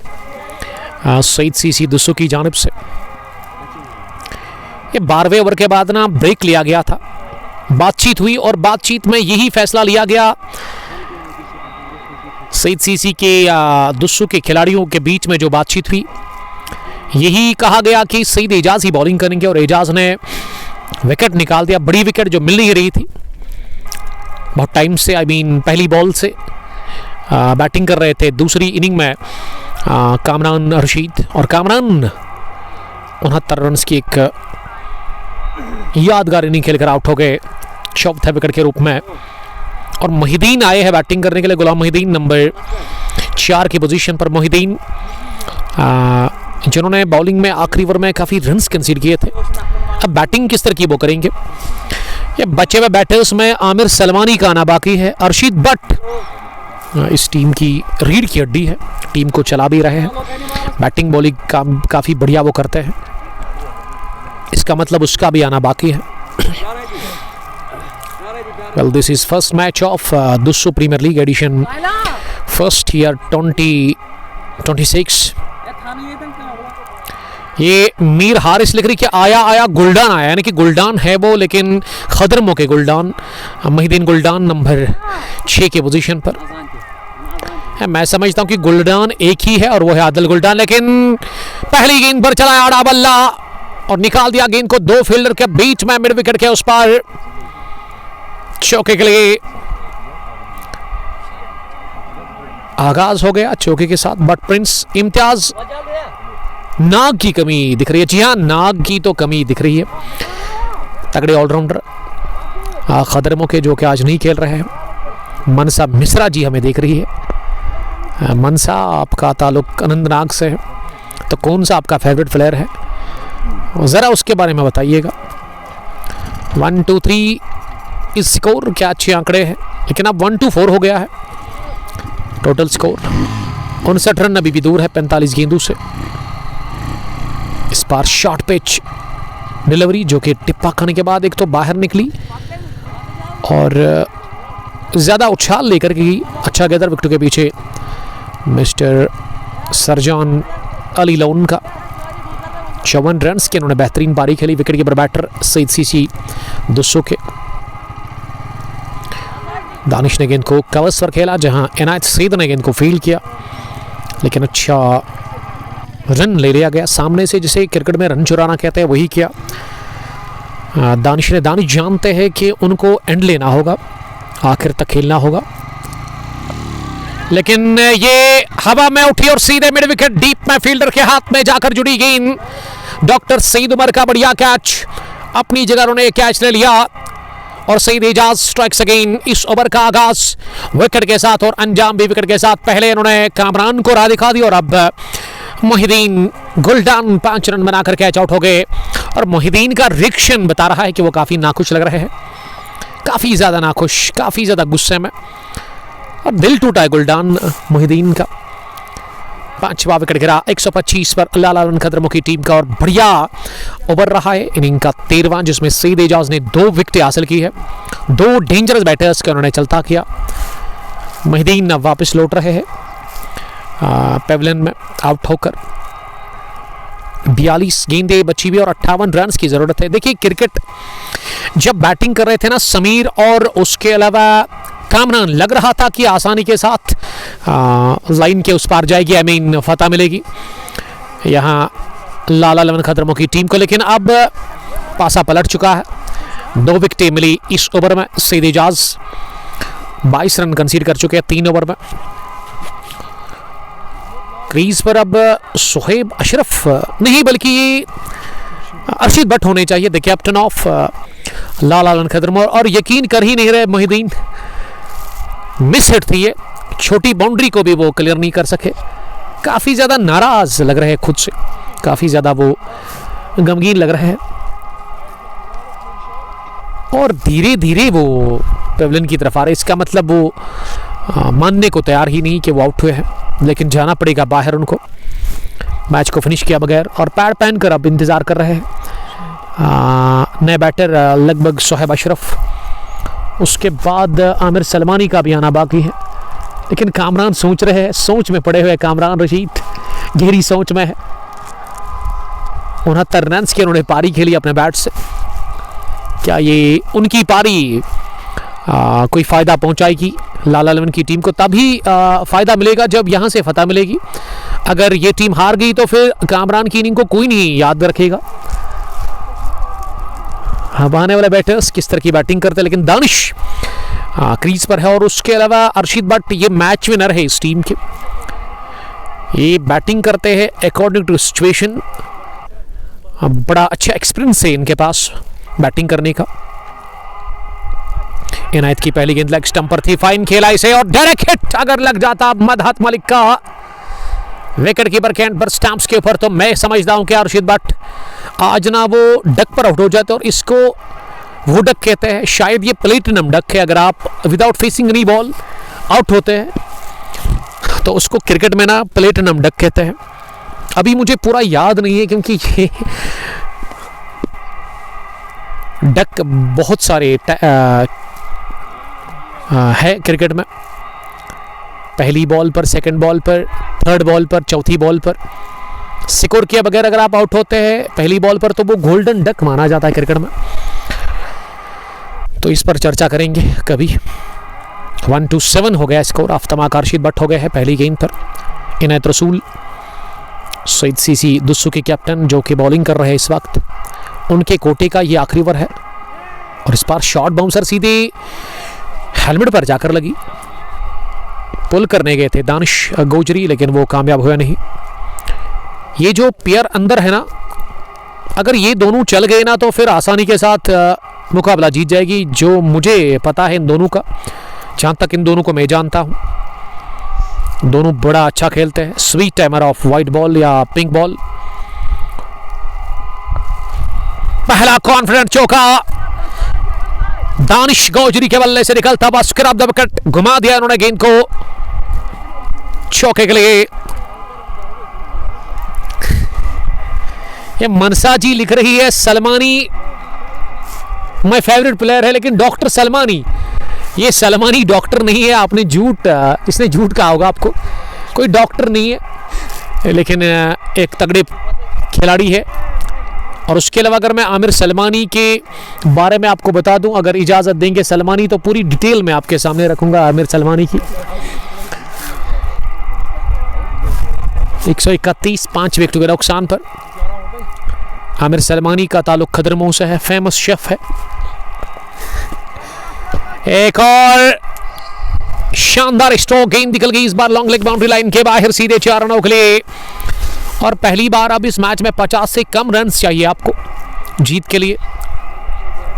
सईद सीसी दुस्सू की जानिब से। ये 12वें ओवर के बाद ना ब्रेक लिया गया था, बातचीत हुई और बातचीत में यही फैसला लिया गया सईद सीसी के दुस्सू के खिलाड़ियों के बीच में जो बातचीत हुई, यही कहा गया कि सईद एजाज ही बॉलिंग करेंगे और एजाज ने विकेट निकाल दिया। बड़ी विकेट जो मिल नहीं रही थी बहुत टाइम से, पहली बॉल से बैटिंग कर रहे थे दूसरी इनिंग में कामरान रशीद, और कामरान 69 रन की एक यादगार इनिंग खेलकर आउट हो गए चौथे विकेट के रूप में। और मोहिदीन आए हैं बैटिंग करने के लिए, गुलाम मोहिदीन नंबर 4 की पोजीशन पर। मोहिदीन जिन्होंने बॉलिंग में आखिरी ओवर में काफ़ी रन्स कंसीड किए थे, अब बैटिंग किस तरह की वो करेंगे। ये बचे हुए बैटर्स में आमिर सलमानी का आना बाकी है। अर्शीद बट इस टीम की रीढ़ की हड्डी है, टीम को चला भी रहे हैं, बैटिंग बॉलिंग काफ़ी बढ़िया वो करते हैं, इसका मतलब उसका भी आना बाकी है। Well, this is first match of Dussoo Premier League edition, first year 2026। ये मीर हारिस लिख रही कि आया गुलडान आया, यानी कि गुलडान है वो, लेकिन खदरमों के गुलडान, मोहिदीन गुलडान नंबर 6 के पोजीशन पर। मैं समझता हूं कि गुलडान एक ही है और वो है आदिल गुलडान, लेकिन पहली गेंद पर चला आड़ा बल्ला और निकाल दिया गेंद को दो फील्डर के बीच में मिड विकेट के उस पर। चौके के लिए आगाज हो गया चौके के साथ, बट प्रिंस इम्तियाज नाग की कमी दिख रही है। जी हाँ, नाग की तो कमी दिख रही है। तगड़े ऑलराउंडर खदरमों के जो कि आज नहीं खेल रहे हैं, मनसा मिश्रा जी हमें देख रही है। मनसा, आपका ताल्लुक अनंतनाग से है, तो कौन सा आपका फेवरेट प्लेयर है ज़रा उसके बारे में बताइएगा। 1 2 3 इस स्कोर क्या अच्छे आंकड़े हैं, लेकिन अब 1-4 हो गया है टोटल स्कोर। 59 रन अभी भी दूर है 45 गेंदों से। इस बार शॉर्ट पिच डिलीवरी जो कि टिप्पा खाने के बाद एक तो बाहर निकली और ज़्यादा उछाल लेकर के अच्छा गेंदर विकेट के पीछे मिस्टर सरजान अली लोन का 54 रन की उन्होंने बेहतरीन पारी खेली। Wicket keeper batter Saeed CC Dussu के। दानिश ने गेंद को कवर्स पर खेला, जहां इनायत सईद ने गेंद को फील्ड किया, लेकिन अच्छा रन ले लिया गया सामने से, जिसे क्रिकेट में रन चुराना कहते हैं वही किया दानिश ने। दानिश जानते हैं कि उनको एंड लेना होगा, आखिर तक खेलना होगा, लेकिन ये हवा में उठी और सीधे मिड विकेट डीप में फील्डर के हाथ में जाकर जुड़ी गेंद। डॉक्टर सईद उमर का बढ़िया कैच, अपनी जगह उन्होंने कैच ले लिया और सईद एजाज स्ट्राइक्स अगेन। इस ओवर का आगाज विकेट के साथ और अंजाम भी विकेट के साथ। पहले इन्होंने कामरान को राह दिखा दी और अब मोहिदीन गुलडान 5 रन बनाकर कैच आउट हो गए। और मोहिदीन का रिएक्शन बता रहा है कि वो काफ़ी नाखुश लग रहे हैं, काफ़ी ज़्यादा नाखुश, काफ़ी ज़्यादा गुस्से में, और दिल टूटा है गुलडान मोहिदीन का। 5वां विकेट गिरा 125 पर लाला लवन खदरमों की टीम का, और बढ़िया ओवर रहा है इनिंग का 13वां, जिसमें सईद एजाज ने 2 विकेटें हासिल की है। 2 डेंजरस बैटर्स का उन्होंने चलता किया। मोहिदीन अब वापस लौट रहे हैं पेविलियन में आउट होकर। 42 गेंदें बची हुई और 58 रन की जरूरत है। देखिए, क्रिकेट जब बैटिंग कर रहे थे ना समीर और उसके अलावा कामरान, लग रहा था कि आसानी के साथ लाइन के उस पार जाएगी, फतह मिलेगी यहाँ लाला लवन खदरमों की टीम को, लेकिन अब पासा पलट चुका है। 2 विकेटें मिली इस ओवर में। सईद एजाज 22 रन कंसीड कर चुके हैं 3 ओवर में। क्रीज पर अब सुहेब अशरफ नहीं बल्कि ये अर्शिद भट्ट होने चाहिए, the captain of Lal Alan Khadarmor, और यकीन कर ही नहीं रहे मोहिदीन। मिस हिट थी ये, छोटी बाउंड्री को भी वो क्लियर नहीं कर सके। काफ़ी ज़्यादा नाराज़ लग रहे हैं खुद से, काफ़ी ज़्यादा वो गमगीन लग रहे हैं और धीरे धीरे वो पेवलियन की तरफ आ रहे। इसका मतलब वो मानने को तैयार ही नहीं कि वो आउट हुए हैं, लेकिन जाना पड़ेगा बाहर उनको, मैच को फिनिश किया बगैर, और पैड पहनकर अब इंतज़ार कर रहे हैं नए बैटर लगभग सुहेब अशरफ। उसके बाद आमिर सलमानी का भी आना बाकी है, लेकिन कामरान सोच रहे हैं, सोच में पड़े हुए कामरान रशीद गहरी सोच में है। 69 रन की उन्होंने पारी खेली अपने बैट से। क्या ये उनकी पारी कोई फ़ायदा पहुंचाएगी लाल आलम की टीम को? तभी फ़ायदा मिलेगा जब यहाँ से फतह मिलेगी। अगर ये टीम हार गई तो फिर कामरान की इनिंग को कोई नहीं याद रखेगा। अब आने वाले बैटर्स किस तरह की बैटिंग करते हैं, लेकिन दानिश क्रीज पर है और उसके अलावा अर्शिद भट्ट ये मैच विनर है इस टीम के। ये बैटिंग करते हैं अकॉर्डिंग टू सिचुएशन, बड़ा अच्छा एक्सपीरियंस है इनके पास बैटिंग करने का। इनायत की पहली गेंद लेग स्टंप पर थी, फाइन खेला इसे और डायरेक्ट हिट अगर लग जाता मदहत मलिक का विकेट कीपर के एंड पर स्टंप्स के ऊपर, तो मैं समझता हूं कि अर्शिद भट्ट आज ना वो डक पर आउट हो जाते, और इसको वो डक कहते हैं, शायद ये प्लेटिनम डक है। अगर आप without facing any ball out होते हैं तो उसको क्रिकेट में ना प्लेटिनम डक कहते हैं। अभी मुझे पूरा याद नहीं है क्योंकि ये डक बहुत सारे है क्रिकेट में, पहली बॉल पर, सेकंड बॉल पर, थर्ड बॉल पर, चौथी बॉल पर सिकोर किए बगैर अगर आप आउट होते हैं पहली बॉल पर तो वो गोल्डन डक माना जाता है क्रिकेट में। तो इस पर चर्चा करेंगे कभी। 1-7 हो गया स्कोर। आफ्तमाक अर्शिद भट्ट हो गए हैं पहली गेंद पर। इनायत रसूल, सईद सीसी दुस्सू के कैप्टन जो कि बॉलिंग कर रहे हैं इस वक्त, उनके कोटे का ये आखिरी ओवर है और इस बार शॉर्ट बाउंसर सीधे हेलमेट पर जाकर लगी। पुल करने गए थे दानिश गोजरी, लेकिन वो कामयाब हुआ नहीं। ये जो पेयर अंदर है ना, अगर ये दोनों चल गए ना तो फिर आसानी के साथ मुकाबला जीत जाएगी, जो मुझे पता है इन दोनों का। जहाँ तक इन दोनों को मैं जानता हूँ, दोनों बड़ा अच्छा खेलते हैं। Sweet timer of white ball या पिंक बॉल। पहला कॉन्फिडेंट चौका दानिश गोजरी के बल्ले से निकलता हुआ स्क्रैप द विकेट, घुमा दिया उन्होंने गेंद को चौके के लिए। ये मनसा जी लिख रही है सलमानी माय फेवरेट प्लेयर है, लेकिन डॉक्टर सलमानी, ये सलमानी डॉक्टर नहीं है। आपने झूठ, इसने झूठ कहा होगा आपको, कोई डॉक्टर नहीं है, लेकिन एक तगड़े खिलाड़ी है। और उसके अलावा अगर मैं आमिर सलमानी के बारे में आपको बता दूं, अगर इजाज़त देंगे सलमानी, तो पूरी डिटेल में आपके सामने रखूंगा आमिर सलमानी की। 131 5 विकेट के नुकसान पर। आमिर सलमानी का ताल्लुक खदरमोह से है, फेमस शेफ है। एक और शानदार स्ट्रोक, गेंद निकल गई इस बार लॉन्ग लेग बाउंड्री लाइन के बाहर सीधे 4 रनों के लिए। और पहली बार अब इस मैच में 50 से कम रन चाहिए आपको जीत के लिए।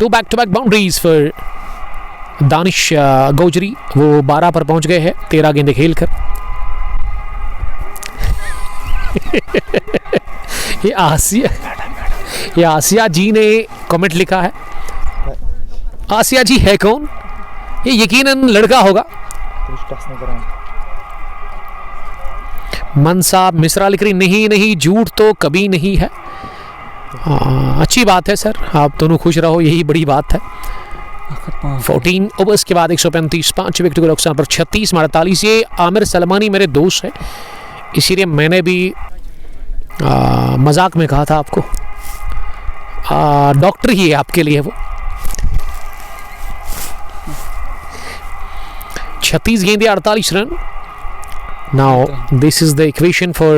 2 back-to-back boundaries for Danish Gojri, वो 12 पर पहुंच गए हैं 13 गेंदें खेलकर। ये आसिया जी ने कमेंट लिखा है। आसिया जी है कौन? ये यकीनन लड़का होगा। मनसा मिश्रा लिख रही नहीं, झूठ तो कभी नहीं है। अच्छी बात है सर, आप दोनों खुश रहो, यही बड़ी बात है। 14 ओवर्स के बाद 135 5 विकेट के नुकसान पर 36 48। ये आमिर सलमानी मेरे दोस्त है, इसीलिए मैंने भी मजाक में कहा था आपको, डॉक्टर ही है आपके लिए वो। 36 गेंदें 48 run. Now this is the equation for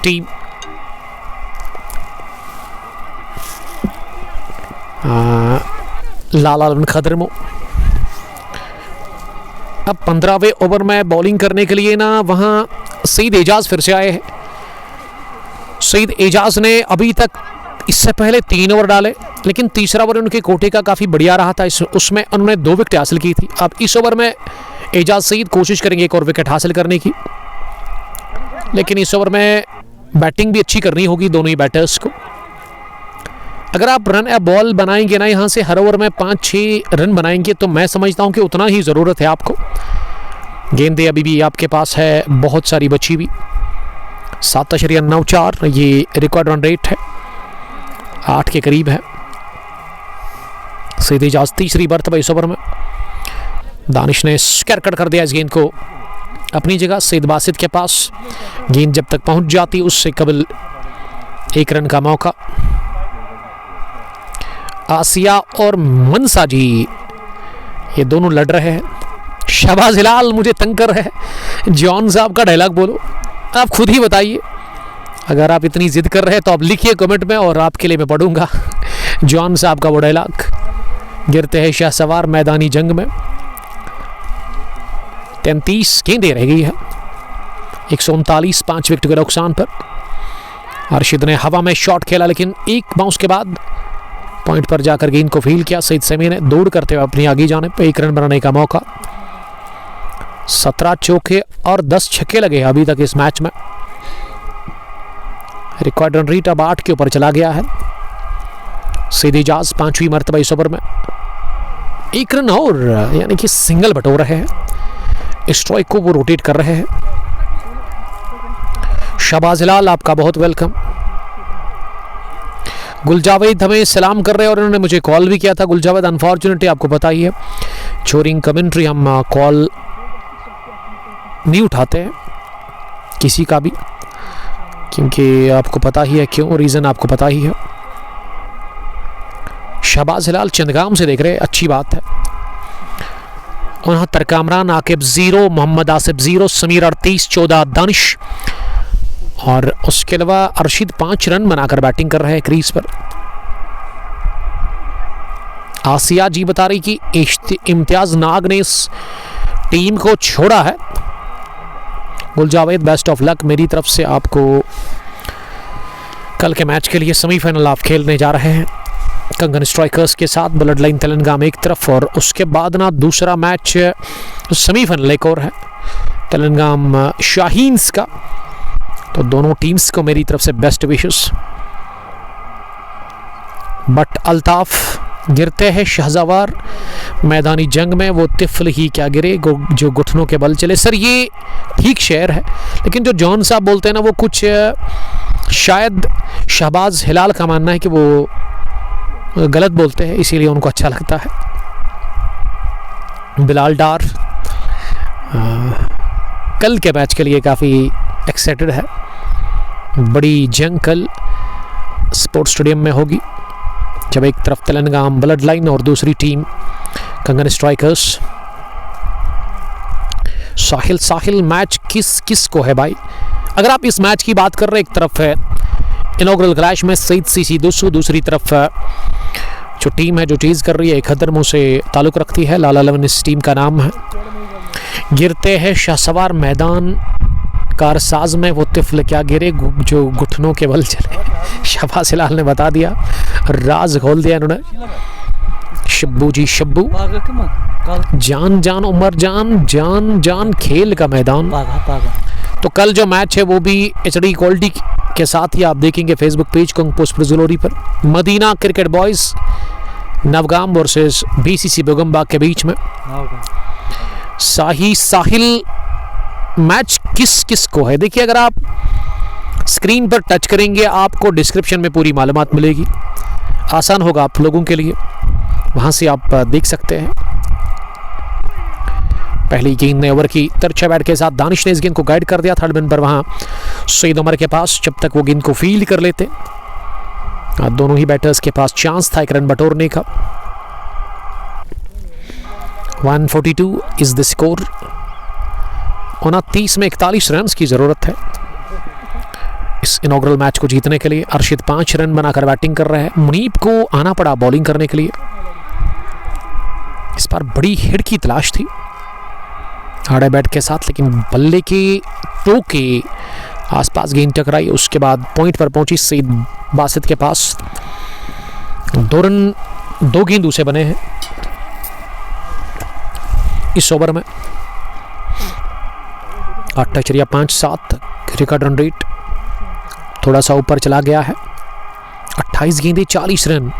team लाला बिन खदरमो। अब 15वें ओवर में बॉलिंग करने के लिए ना वहाँ सईद एजाज फिर से आए हैं। सईद एजाज ने अभी तक इससे पहले 3 ओवर डाले, लेकिन तीसरा ओवर उनके कोटे का काफ़ी बढ़िया रहा था। उसमें उन्होंने 2 विकेट हासिल की थी। अब इस ओवर में एजाज सईद कोशिश करेंगे एक और विकेट हासिल करने की, लेकिन इस ओवर में बैटिंग भी अच्छी करनी होगी दोनों ही बैटर्स को। अगर आप रन या बॉल बनाएंगे ना यहाँ से हर ओवर में 5-6 रन बनाएंगे तो मैं समझता हूँ कि उतना ही ज़रूरत है आपको। गेंदें अभी भी आपके पास है बहुत सारी बची हुई। 7.94 ये रिकॉर्ड रन रेट है, 8 के करीब है। सईद एजाज तीसरी बर्थ पर इस ओवर में। दानिश ने स्कैरकट कर दिया इस गेंद को अपनी जगह। सईद बासित के पास गेंद जब तक पहुंच जाती उससे कबल 1 रन का मौका। आसिया और मनसा जी ये दोनों लड़ रहे हैं। शहबाज हिलाल मुझे तंग कर रहे हैं। जॉन साहब का डायलॉग बोलो, आप खुद ही बताइए। अगर आप इतनी जिद कर रहे हैं तो आप लिखिए कमेंट में और आपके लिए मैं पढ़ूंगा जॉन साहब का वो डायलॉग। गिरते हैं शाहसवार मैदानी जंग में। 33 गेंदें रह गई है, 139, 5 विकेट के नुकसान पर। अर्शिद ने हवा में शॉट खेला, लेकिन एक बाउंस के बाद पॉइंट पर जाकर गेंद को फील किया। सईद समी ने दौड़ करते हुए अपनी आगे जाने पर 1 रन बनाने का मौका। 17 चौके और 10 छक्के लगे अभी तक इस मैच में। रिकॉर्ड रन रेट अब 8 के ऊपर चला गया है। सईद एजाज 5वीं मर्तबा इस ओवर में 1 रन और यानी कि सिंगल बटोर रहे हैं। स्ट्राइक को वो रोटेट कर रहे हैं। शहबाज हिलाल आपका बहुत वेलकम। गुलजावेद हमें सलाम कर रहे हैं और उन्होंने मुझे कॉल भी किया था। गुलजावेद अनफॉर्चुनेटली आपको पता ही है छोरिंग कमेंट्री हम कॉल नहीं उठाते हैं किसी का भी, क्योंकि आपको पता ही है क्यों, रीज़न आपको पता ही है। शहबाज हिलाल चंदगाम से देख रहे हैं, अच्छी बात है। 69 कामरान, आकिब 0, मोहम्मद आसिफ 0, समीर 38, 14 दानिश और उसके अलावा अर्शिद 5 रन बनाकर बैटिंग कर रहे हैं क्रीज पर। आसिया जी बता रही कि इम्तियाज नाग ने इस टीम को छोड़ा है। गुलजावेद बेस्ट ऑफ लक मेरी तरफ से आपको। कल के मैच के लिए सेमीफाइनल आप खेलने जा रहे हैं कंगन स्ट्राइकर्स के साथ। ब्लड लाइन तेलंगाना एक तरफ और उसके बाद ना दूसरा मैच सेमीफाइनल एक और है तेलंगाना शाहीन्स का। तो दोनों टीम्स को मेरी तरफ से बेस्ट विशेस। बट अल्ताफ गिरते हैं शाहसवार मैदानी जंग में, वो तिफल ही क्या गिरे जो घुटनों के बल चले। सर ये ठीक शेयर है, लेकिन जो जॉन साहब बोलते हैं ना वो कुछ शायद शहबाज हिलाल का मानना है कि वो गलत बोलते हैं, इसीलिए उनको अच्छा लगता है। बिलाल डार कल के मैच के लिए काफ़ी एक्साइटेड है। बड़ी जंग कल स्पोर्ट्स स्टेडियम में होगी, जब एक तरफ तेलंगाना ब्लड लाइन और दूसरी टीम कंगन स्ट्राइकर्स। साहिल मैच किस को है भाई? अगर आप इस मैच की बात कर रहे हैं, एक तरफ है इनॉग्रल क्लैश में सईद सीसी दोसू, दूसरी तरफ जो टीम है जो चीज़ कर रही है खदरमो से ताल्लुक़ रखती है, लाला लवन इस टीम का नाम है। गिरते हैं शाहसवार मैदान कारसाज में, वो तिफल क्या गिरे जो घुटनों के बल चले। शहबाज हिलाल ने बता दिया, राज खोल दिया इन्होंने। शब्बू जी शब्बू, जान जान उमर जान, जान जान खेल का मैदान। तो कल जो मैच है वो भी HD क्वालिटी के साथ ही आप देखेंगे फेसबुक पेज कंपोस्ट जुलोरी पर। Madina cricket boys Nawgam versus BCC Begambagh के बीच में। साहिल मैच किस को है? देखिए अगर आप स्क्रीन पर टच करेंगे आपको डिस्क्रिप्शन में पूरी मालूमात मिलेगी, आसान होगा आप लोगों के लिए, वहाँ से आप देख सकते हैं। पहली गेंद ने ओवर की तिरछा बैट के साथ दानिश ने इस गेंद को गाइड कर दिया। 3rd मैन पर वहाँ सईद उमर के पास, जब तक वो गेंद को फील्ड कर लेते दोनों ही बैटर्स के पास चांस था 1 रन बटोरने का। 142 इज द स्कोर। 29 में 41 रन की ज़रूरत है इस इनॉग्रल मैच को जीतने के लिए। अर्शिद 5 रन बनाकर बैटिंग कर रहे हैं। मुनीब को आना पड़ा बॉलिंग करने के लिए। इस बार बड़ी हिट की तलाश थी आड़े बैट के साथ, लेकिन बल्ले के टो के आसपास गेंद टकराई। उसके बाद पॉइंट पर पहुंची सईद बासित के पास। 2 रन 2 गेंद उसे बने हैं इस ओवर में। 8.57 रिकॉर्ड रन रेट, थोड़ा सा ऊपर चला गया है। 28 गेंदें 40 रन।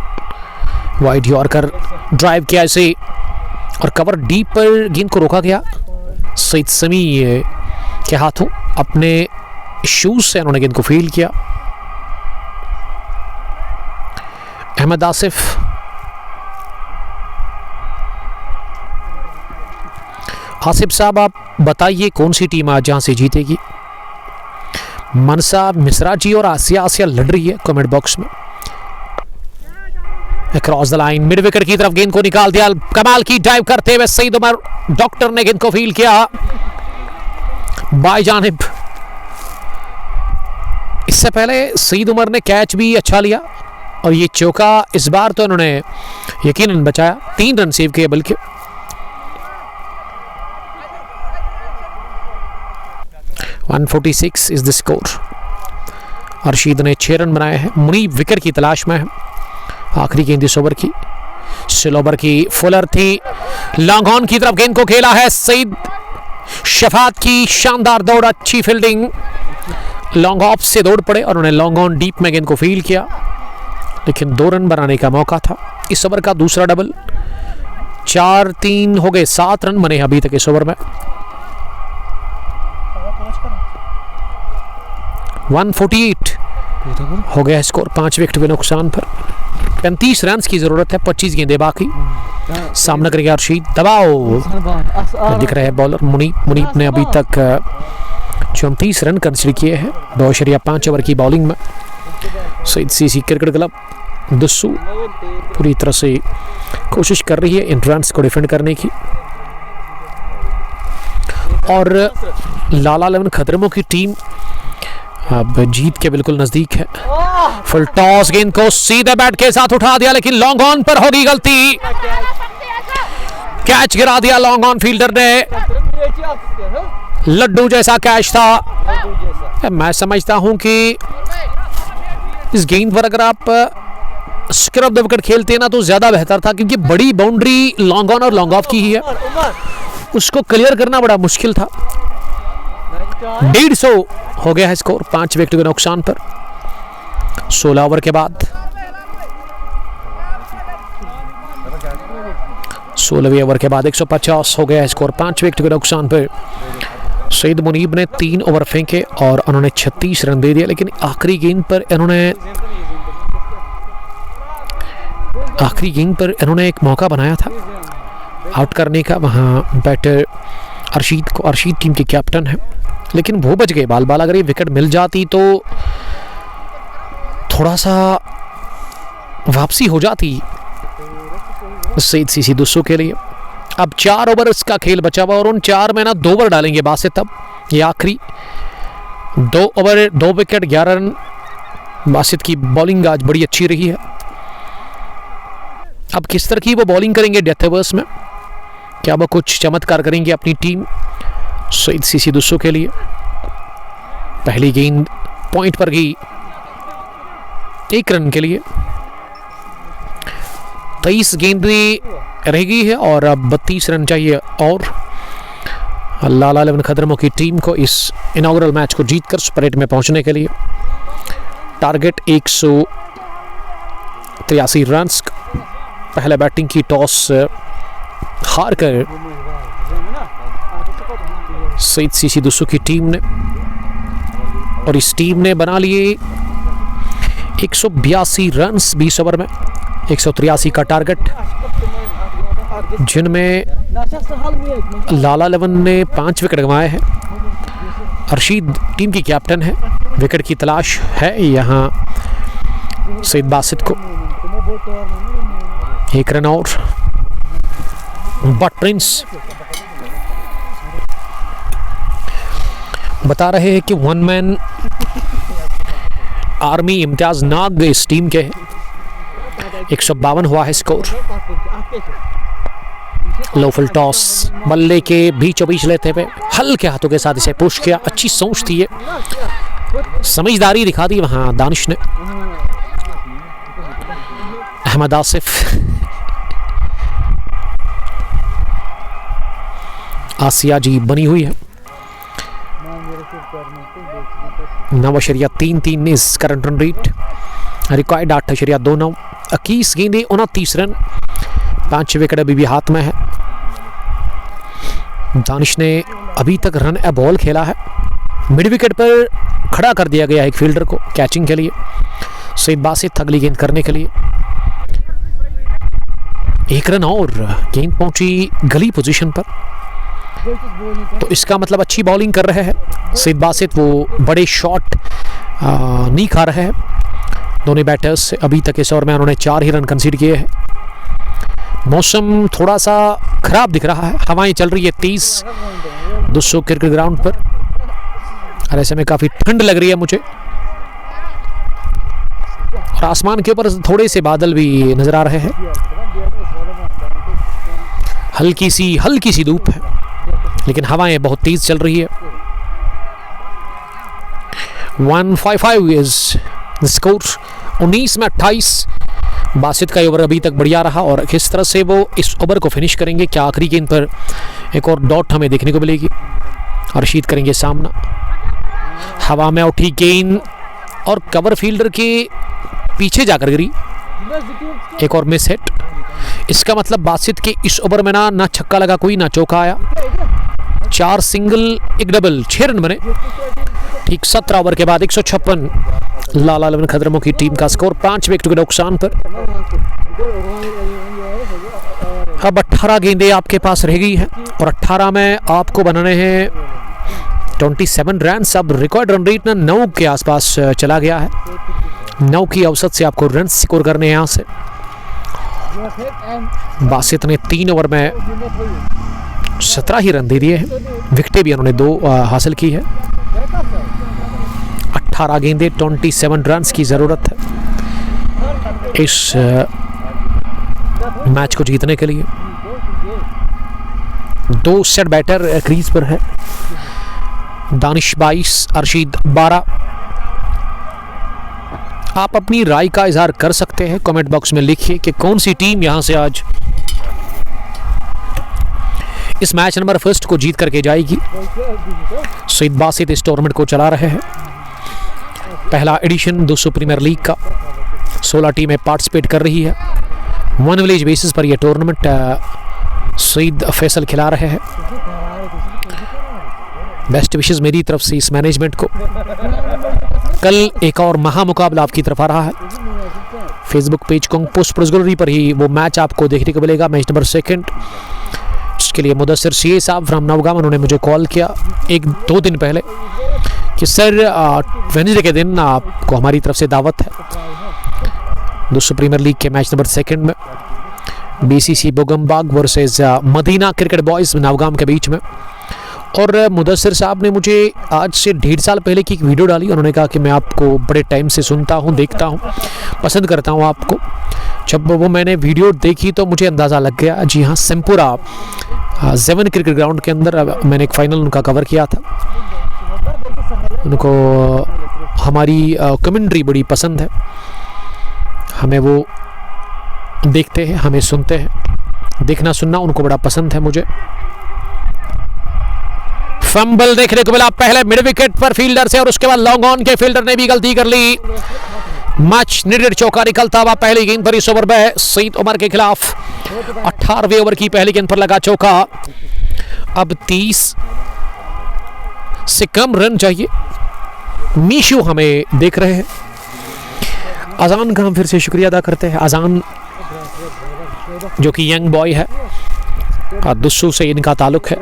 वाइड यॉर्कर ड्राइव किया इसे और कवर डीप पर गेंद को रोका गया। सईद समी के हाथों अपने शूज से उन्होंने गेंद को फील्ड किया। अहमद आसिफ आसिफ साहब, आप बताइए कौन सी टीम आज जहां से जीतेगी? मनसा मिश्रा जी और आसिया लड़ रही है कमेंट बॉक्स में। Cross the line, mid wicket की तरफ गेंद को निकाल दिया। कमाल की डाइव करते हुए सईद उमर डॉक्टर ने गेंद को फील्ड किया बाई जानिब। इससे पहले सईद उमर ने कैच भी अच्छा लिया और ये चौका इस बार तो उन्होंने यकीनन बचाया। 3 रन सेव किए बल्कि। $146 इज द स्कोर। अर्शीद ने 6 रन बनाए हैं। मुनीब विकेट की तलाश में है। आखिरी गेंद इस ओवर की। स्लो ओवर की फुलर थी, लॉन्ग ऑन की तरफ गेंद को खेला है सईद। शफात की शानदार दौड़, अच्छी फील्डिंग। लॉन्ग ऑफ से दौड़ पड़े और उन्होंने लॉन्ग ऑन डीप में गेंद को फील्ड किया, लेकिन 2 रन बनाने का मौका था। इस ओवर का दूसरा डबल। 4-3 हो गए, 7 रन बने अभी तक इस ओवर में। 148 हो गया स्कोर 5 विकेट के नुकसान पर। 35 रन की जरूरत है, 25 गेंदें बाकी। सामना करेगा अर्शीद। दबाओ दिख रहे हैं बॉलर मुनीब ने अभी तक 34 रन कंसीडर किए हैं 2.5 ओवर की बॉलिंग में। सईद सीसी क्रिकेट क्लब दस्सू पूरी तरह से कोशिश कर रही है इन रन्स को डिफेंड करने की। और लाला 11 खतरमों की टीम अब जीत के बिल्कुल नजदीक है। फुल टॉस, गेंद को सीधे बैट के साथ उठा दिया, लेकिन लॉन्ग ऑन पर होगी गलती। कैच गिरा दिया लॉन्ग ऑन फील्डर ने। लड्डू जैसा कैच था। मैं समझता हूं कि इस गेंद पर अगर आप स्क्वायर ऑफ द विकेट खेलते ना तो ज्यादा बेहतर था, क्योंकि बड़ी बाउंड्री लॉन्ग ऑन और लॉन्ग ऑफ की ही है, उसको क्लियर करना बड़ा मुश्किल था। 150 हो गया है स्कोर 5 विकेट के नुकसान पर 16 ओवर के बाद। 16वें ओवर के बाद 150 हो गया है स्कोर 5 विकेट के नुकसान पर। सईद मुनीब ने 3 ओवर फेंके और उन्होंने 36 रन दे दिए, लेकिन आखिरी गेंद पर इन्होंने एक मौका बनाया था आउट करने का, वहां बैटर अर्शीद को। अर्शीद टीम के कैप्टन है, लेकिन वो बच गए बाल। अगर ये विकेट मिल जाती तो थोड़ा सा वापसी हो जाती सईद सीसी दुस्सू के लिए। अब 4 ओवर इसका खेल बचा हुआ और उन 4 में ना 2 ओवर डालेंगे बासित। तब ये आखिरी 2 ओवर 2 विकेट 11 रन। बासित की बॉलिंग आज बड़ी अच्छी रही है। अब किस तरह की वो बॉलिंग करेंगे डेथ ओवर्स में, क्या वो कुछ चमत्कार करेंगे अपनी टीम सईद सीसी दुस्सू के लिए। पहली गेंद पॉइंट पर गई 1 रन के लिए। 23 गेंदें रह गई है और अब 32 रन चाहिए और लाला 11 खतरमों की टीम को इस इनॉग्रल मैच को जीतकर सुपर 8 में पहुंचने के लिए। Target 183 run. पहले बैटिंग की टॉस हार कर सईद सीसी दुस्सू की टीम ने, और इस टीम ने बना लिए 182 रन 20 ओवर में। 183 का टारगेट, जिनमें लाला 11 ने 5 विकेट गंवाए हैं। अर्शीद टीम की कैप्टन है। विकेट की तलाश है यहाँ सईद बासित को। 1 रन और। बट प्रिंस बता रहे हैं कि 1 मैन आर्मी इम्तियाज नाग इस टीम के 152 हुआ है स्कोर। लो फुल टॉस, बल्ले के बीचों बीच लेते हुए हल्के हाथों के साथ इसे पुश किया। अच्छी सोच थी ये, समझदारी दिखा दी वहां दानिश ने। अहमद आसिफ, आसिया जी बनी हुई है। 9.33 इस करंट रन रेट, रिकॉर्ड 8.29। 21 गेंदे 29 रन, 5 विकेट अभी भी हाथ में है। दानिश ने अभी तक रन ए बॉल खेला है। मिड विकेट पर खड़ा कर दिया गया है एक फील्डर को कैचिंग के लिए। सईद बासित अगली गेंद करने के लिए, 1 रन और गेंद पहुंची गली पोजीशन पर, तो इसका मतलब अच्छी बॉलिंग कर रहे हैं सईद बासित। वो बड़े शॉट नहीं खा रहे हैं दोनों बैटर्स। अभी तक इस ओवर में उन्होंने 4 ही रन कंसीड किए हैं। मौसम थोड़ा सा खराब दिख रहा है, हवाएं चल रही है 30 200 क्रिकेट ग्राउंड पर, और ऐसे में काफ़ी ठंड लग रही है मुझे। और आसमान के ऊपर थोड़े से बादल भी नजर आ रहे हैं, हल्की सी धूप है, लेकिन हवाएं बहुत तेज चल रही है। 155 इज स्कोर। 19 में 28। बासित का ओवर अभी तक बढ़िया रहा, और किस तरह से वो इस ओवर को फिनिश करेंगे। क्या आखिरी गेंद पर एक और डॉट हमें देखने को मिलेगी और रशीद करेंगे सामना। हवा में उठी गेंद और कवर फील्डर के पीछे जाकर गिरी, एक और मिस हिट। इसका मतलब बासित के इस ओवर में ना छक्का लगा कोई, ना चौका आया। 4 सिंगल 1 डबल, 6 रन बने। ठीक 17 ओवर के बाद 156 लाला लवन खतरमों की टीम का स्कोर 5 विकेट के नुकसान पर। अब 18 गेंदें आपके पास रह गई हैं, और 18 में आपको बनाने हैं 27 रन। अब रिकॉर्ड रन रेट ना 9 के आसपास चला गया है। 9 की औसत से आपको रन स्कोर करने हैं यहाँ से। बासित ने 3 ओवर में 17 ही रन दे दिए हैं, विकेटें भी उन्होंने 2 हासिल की है। 18 गेंदें 27 रन की ज़रूरत है इस मैच को जीतने के लिए। 2 सेट बैटर क्रीज पर है, दानिश 22, अर्शीद 12। आप अपनी राय का इजहार कर सकते हैं, कमेंट बॉक्स में लिखिए कि कौन सी टीम यहां से आज इस मैच नंबर 1 को जीत करके जाएगी। सईद बासित इस टूर्नामेंट को चला रहे हैं। पहला एडिशन 200 प्रीमियर लीग का, 16 टीमें पार्टिसिपेट कर रही है। 1 विलेज बेसिस पर यह टूर्नामेंट सईद फैसल खिला रहे हैं। बेस्ट विशेस मेरी तरफ से इस मैनेजमेंट को। कल एक और महामुकाबला आपकी तरफ आ रहा है। फेसबुक पेज को पोस्ट गैलरी पर ही वो मैच आपको देखने को मिलेगा, मैच नंबर 2, जिसके लिए मुदस्सिर सीए साहब फ्रॉम नवगाम उन्होंने मुझे कॉल किया 1-2 दिन पहले कि सर वेडनेसडे के दिन आपको हमारी तरफ से दावत है 200 प्रीमियर लीग के मैच नंबर 2 में BCC Bogambagh versus Madina cricket boys Nowgam के बीच में। और मुदस्सिर साहब ने मुझे आज से 1.5 साल पहले की एक वीडियो डाली। उन्होंने कहा कि मैं आपको बड़े टाइम से सुनता हूं, देखता हूं, पसंद करता हूं आपको। जब वो मैंने वीडियो देखी तो मुझे अंदाज़ा लग गया, जी हाँ, सिमपुरा 7 क्रिकेट ग्राउंड के अंदर मैंने एक फ़ाइनल उनका कवर किया था। उनको हमारी कमेंट्री बड़ी पसंद है, हमें वो देखते हैं, हमें सुनते हैं, देखना सुनना उनको बड़ा पसंद है मुझे। फंबल देखने को मिला पहले मिड विकेट पर फील्डर से, और उसके बाद लॉन्ग ऑन के फील्डर ने भी गलती कर ली। मैच नीडेड चौका निकलता हुआ पहली गेंद पर इस ओवर में सईद उमर के खिलाफ 18वें ओवर की पहली गेंद पर लगा चौका। अब 30 से कम रन चाहिए। मीशू हमें देख रहे हैं। अजान का हम फिर से शुक्रिया अदा करते हैं। अजान जो कि यंग बॉय है, दुस्सू से इनका ताल्लुक है।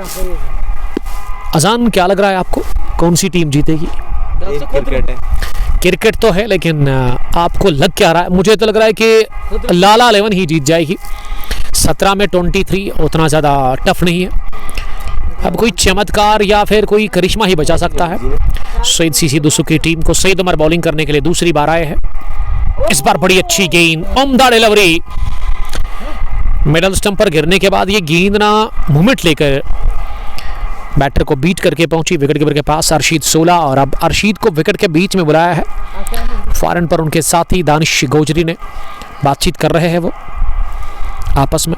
अजान, क्या लग रहा है आपको, कौन सी टीम जीतेगी? क्रिकेट है, क्रिकेट तो है, लेकिन आपको लग क्या रहा है? मुझे तो लग रहा है कि लाला 11 ही जीत जाएगी। 17 में 23 उतना ज़्यादा टफ नहीं है। अब कोई चमत्कार या फिर कोई करिश्मा ही बचा सकता है सईद सीसी दुस्सू की टीम को। सईद उमर बॉलिंग करने के लिए दूसरी बार आए हैं। इस बार बड़ी अच्छी गेंद, उम्दा डिलीवरी, मिडल स्टंप पर गिरने के बाद ये गेंद ना मूवमेंट लेकर बैटर को बीट करके पहुंची विकेट कीपर के पास अर्शीद 16, और अब अर्शीद को विकेट के बीच में बुलाया है फॉरन पर। उनके साथी दानिश गोजरी ने बातचीत कर रहे हैं वो आपस में।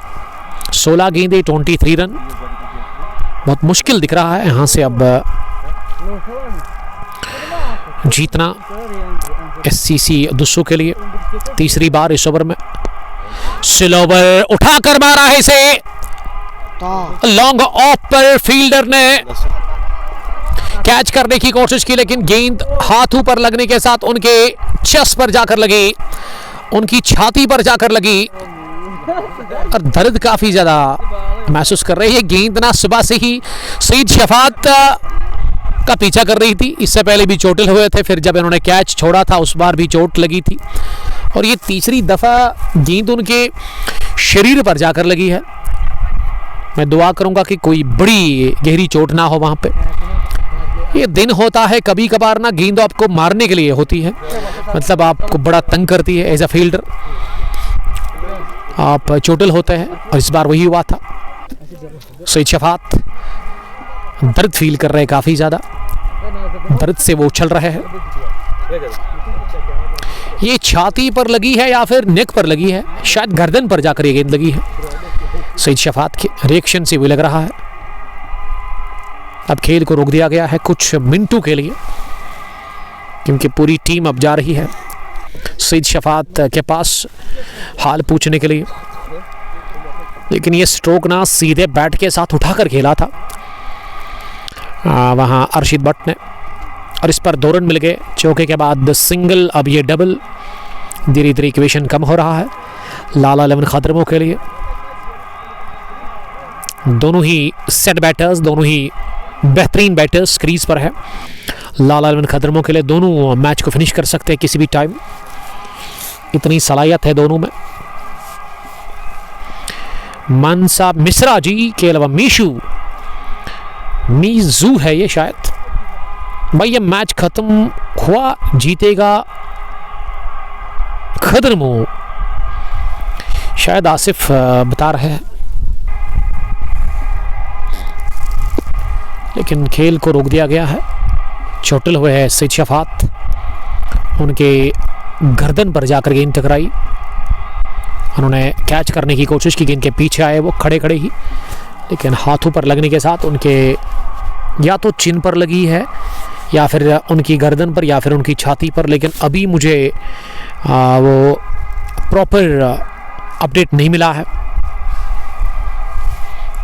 16 गेंदे 23 रन, बहुत मुश्किल दिख रहा है यहाँ से अब जीतना SCC दुस्सू के लिए। तीसरी बार इस ओवर में स्लोवर उठाकर मारा है इसे लॉन्ग ऑफ पर, फील्डर ने कैच करने की कोशिश की लेकिन गेंद हाथों पर लगने के साथ उनके चेस्ट पर जाकर लगी, उनकी छाती पर जाकर लगी और दर्द काफी ज्यादा महसूस कर रहे हैं। गेंद ना सुबह से ही सईद शफात का पीछा कर रही थी, इससे पहले भी चोटिल हुए थे, फिर जब इन्होंने कैच छोड़ा था उस बार भी चोट लगी थी, और ये तीसरी दफा गेंद उनके शरीर पर जाकर लगी है। मैं दुआ करूंगा कि कोई बड़ी गहरी चोट ना हो वहां पे। ये दिन होता है कभी कभार ना, गेंद आपको मारने के लिए होती है, मतलब आपको बड़ा तंग करती है एज अ फील्डर, आप चोटिल होते हैं, और इस बार वही हुआ था। सईद शफात दर्द फील कर रहे हैं, काफी ज्यादा दर्द से वो उछल रहे हैं। ये छाती पर लगी है या फिर नेक पर लगी है, शायद गर्दन पर जाकर ये गेंद लगी है। सईद शफात के रिएक्शन से भी लग रहा है अब खेल को रोक दिया गया है कुछ मिनटों के लिए, क्योंकि पूरी टीम अब जा रही है सईद शफात के पास हाल पूछने के लिए। लेकिन ये स्ट्रोक ना सीधे बैट के साथ उठाकर खेला था वहाँ अर्शीद भट्ट ने, और इस पर 2 रन मिल गए। चौके के बाद सिंगल, अब ये डबल, धीरे धीरे इक्वेशन कम हो रहा है लाला 11 खतरमों के लिए। दोनों ही सेट बैटर्स, दोनों ही बेहतरीन बैटर्स क्रीज पर है लाला 11 खतरमों के लिए। दोनों मैच को फिनिश कर सकते हैं किसी भी टाइम, इतनी सलाहियत है दोनों में। मानसा मिश्रा जी के अलावा मीजू है ये शायद। भाई ये मैच खत्म हुआ, जीतेगा खदरमो, शायद आसिफ बता रहे हैं, लेकिन खेल को रोक दिया गया है। चोटिल हुए हैं सईद शफात, उनके गर्दन पर जाकर गेंद टकराई, उन्होंने कैच करने की कोशिश की, गेंद के पीछे आए वो खड़े खड़े ही, लेकिन हाथों पर लगने के साथ उनके या तो चिन पर लगी है या फिर उनकी गर्दन पर या फिर उनकी छाती पर। लेकिन अभी मुझे वो प्रॉपर अपडेट नहीं मिला है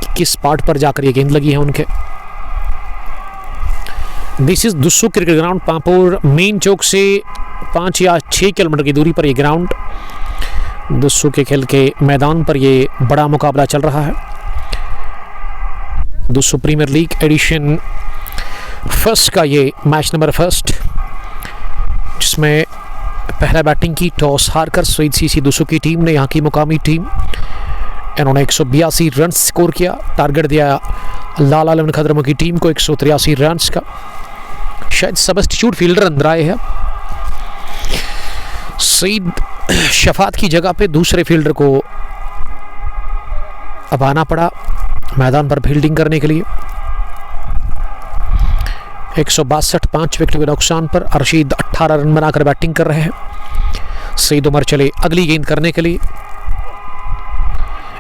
कि किस पार्ट पर जाकर ये गेंद लगी है उनके। This is Dussu cricket ground, Pampore main चौक से 5 या 6 किलोमीटर की दूरी पर ये ग्राउंड, दुस्सू के खेल के मैदान पर ये बड़ा मुकाबला चल रहा है। Dussu premier league edition first का ये मैच नंबर 1, जिसमें पहला बैटिंग की टॉस हारकर SCC दुस्सू की टीम ने, यहाँ की मुकामी टीम, इन्होंने 182 रन स्कोर किया। टारगेट दिया लाला 11 खतरमों की टीम को 183 रन का। शायद सबस्टिट्यूट फील्डर अंदर आए हैं, सईद शफात की जगह पे दूसरे फील्डर को अब आना पड़ा मैदान पर फील्डिंग करने के लिए। 162 5 विकेट के नुकसान पर अर्शीद 18 रन बनाकर बैटिंग कर रहे हैं। सईद उमर चले अगली गेंद करने के लिए,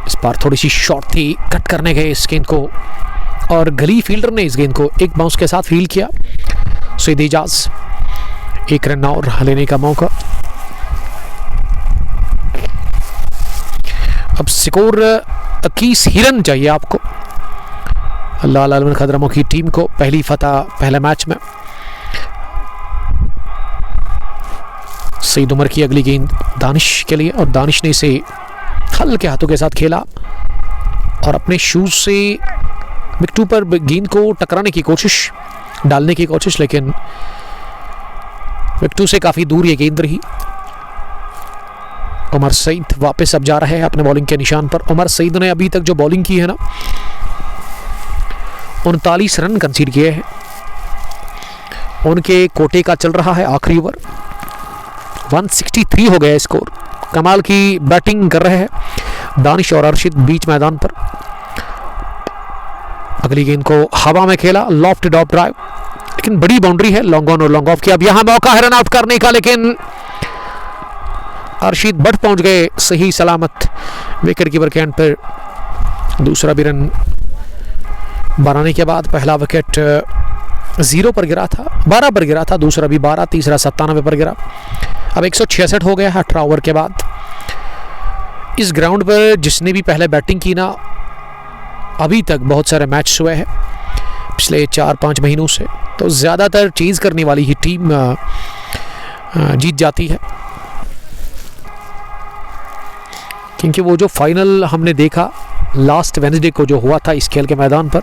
इस बार थोड़ी सी शॉर्ट थी, कट करने गए इस गेंद को, और गली फील्डर ने इस गेंद को एक बाउंस के साथ फील्ड किया। सईद इजाज 1 रन और लेने का मौका। अब स्कोर 21 ही रन चाहिए आपको लाला 11 खतरमों की टीम को, पहली फतह पहले मैच में। सईद उमर की अगली गेंद दानिश के लिए, और दानिश ने इसे हल्के हाथों के साथ खेला और अपने शूज से विकेट पर गेंद को टकराने की कोशिश, डालने की कोशिश, लेकिन विकेट से काफी दूर ये गेंद रही। उमर सईद वापस अब जा रहे हैं अपने बॉलिंग के निशान पर। उमर सईद ने अभी तक जो बॉलिंग की है ना, 39 रन कंसीड किए हैं। उनके कोटे का चल रहा है आखिरी ओवर, 163 हो गया स्कोर। कमाल की बैटिंग कर रहे हैं दानिश और अर्शिद बीच मैदान पर। अगली गेंद को हवा में खेला, लॉफ्ट डॉप ड्राइव, लेकिन बड़ी बाउंड्री है, लॉन्ग ऑन और लॉन्ग ऑफ की। अब यहां मौका है रन आउट करने का, लेकिन अर्शिद भट्ट पहुंच गए सही सलामत विकेट कीपर के एंड पर। दूसरा भी रन बनाने के बाद पहला विकेट 0 पर गिरा था, 12 पर गिरा था, दूसरा भी 12, तीसरा 97 पर गिरा। अब 166 हो गया है 18 ओवर के बाद। इस ग्राउंड पर जिसने भी पहले बैटिंग की ना, अभी तक बहुत सारे मैच हुए हैं पिछले 4-5 महीनों से, तो ज़्यादातर चेज करने वाली ही टीम जीत जाती है। क्योंकि वो जो फाइनल हमने देखा लास्ट वेडनेसडे को जो हुआ था इस खेल के मैदान पर,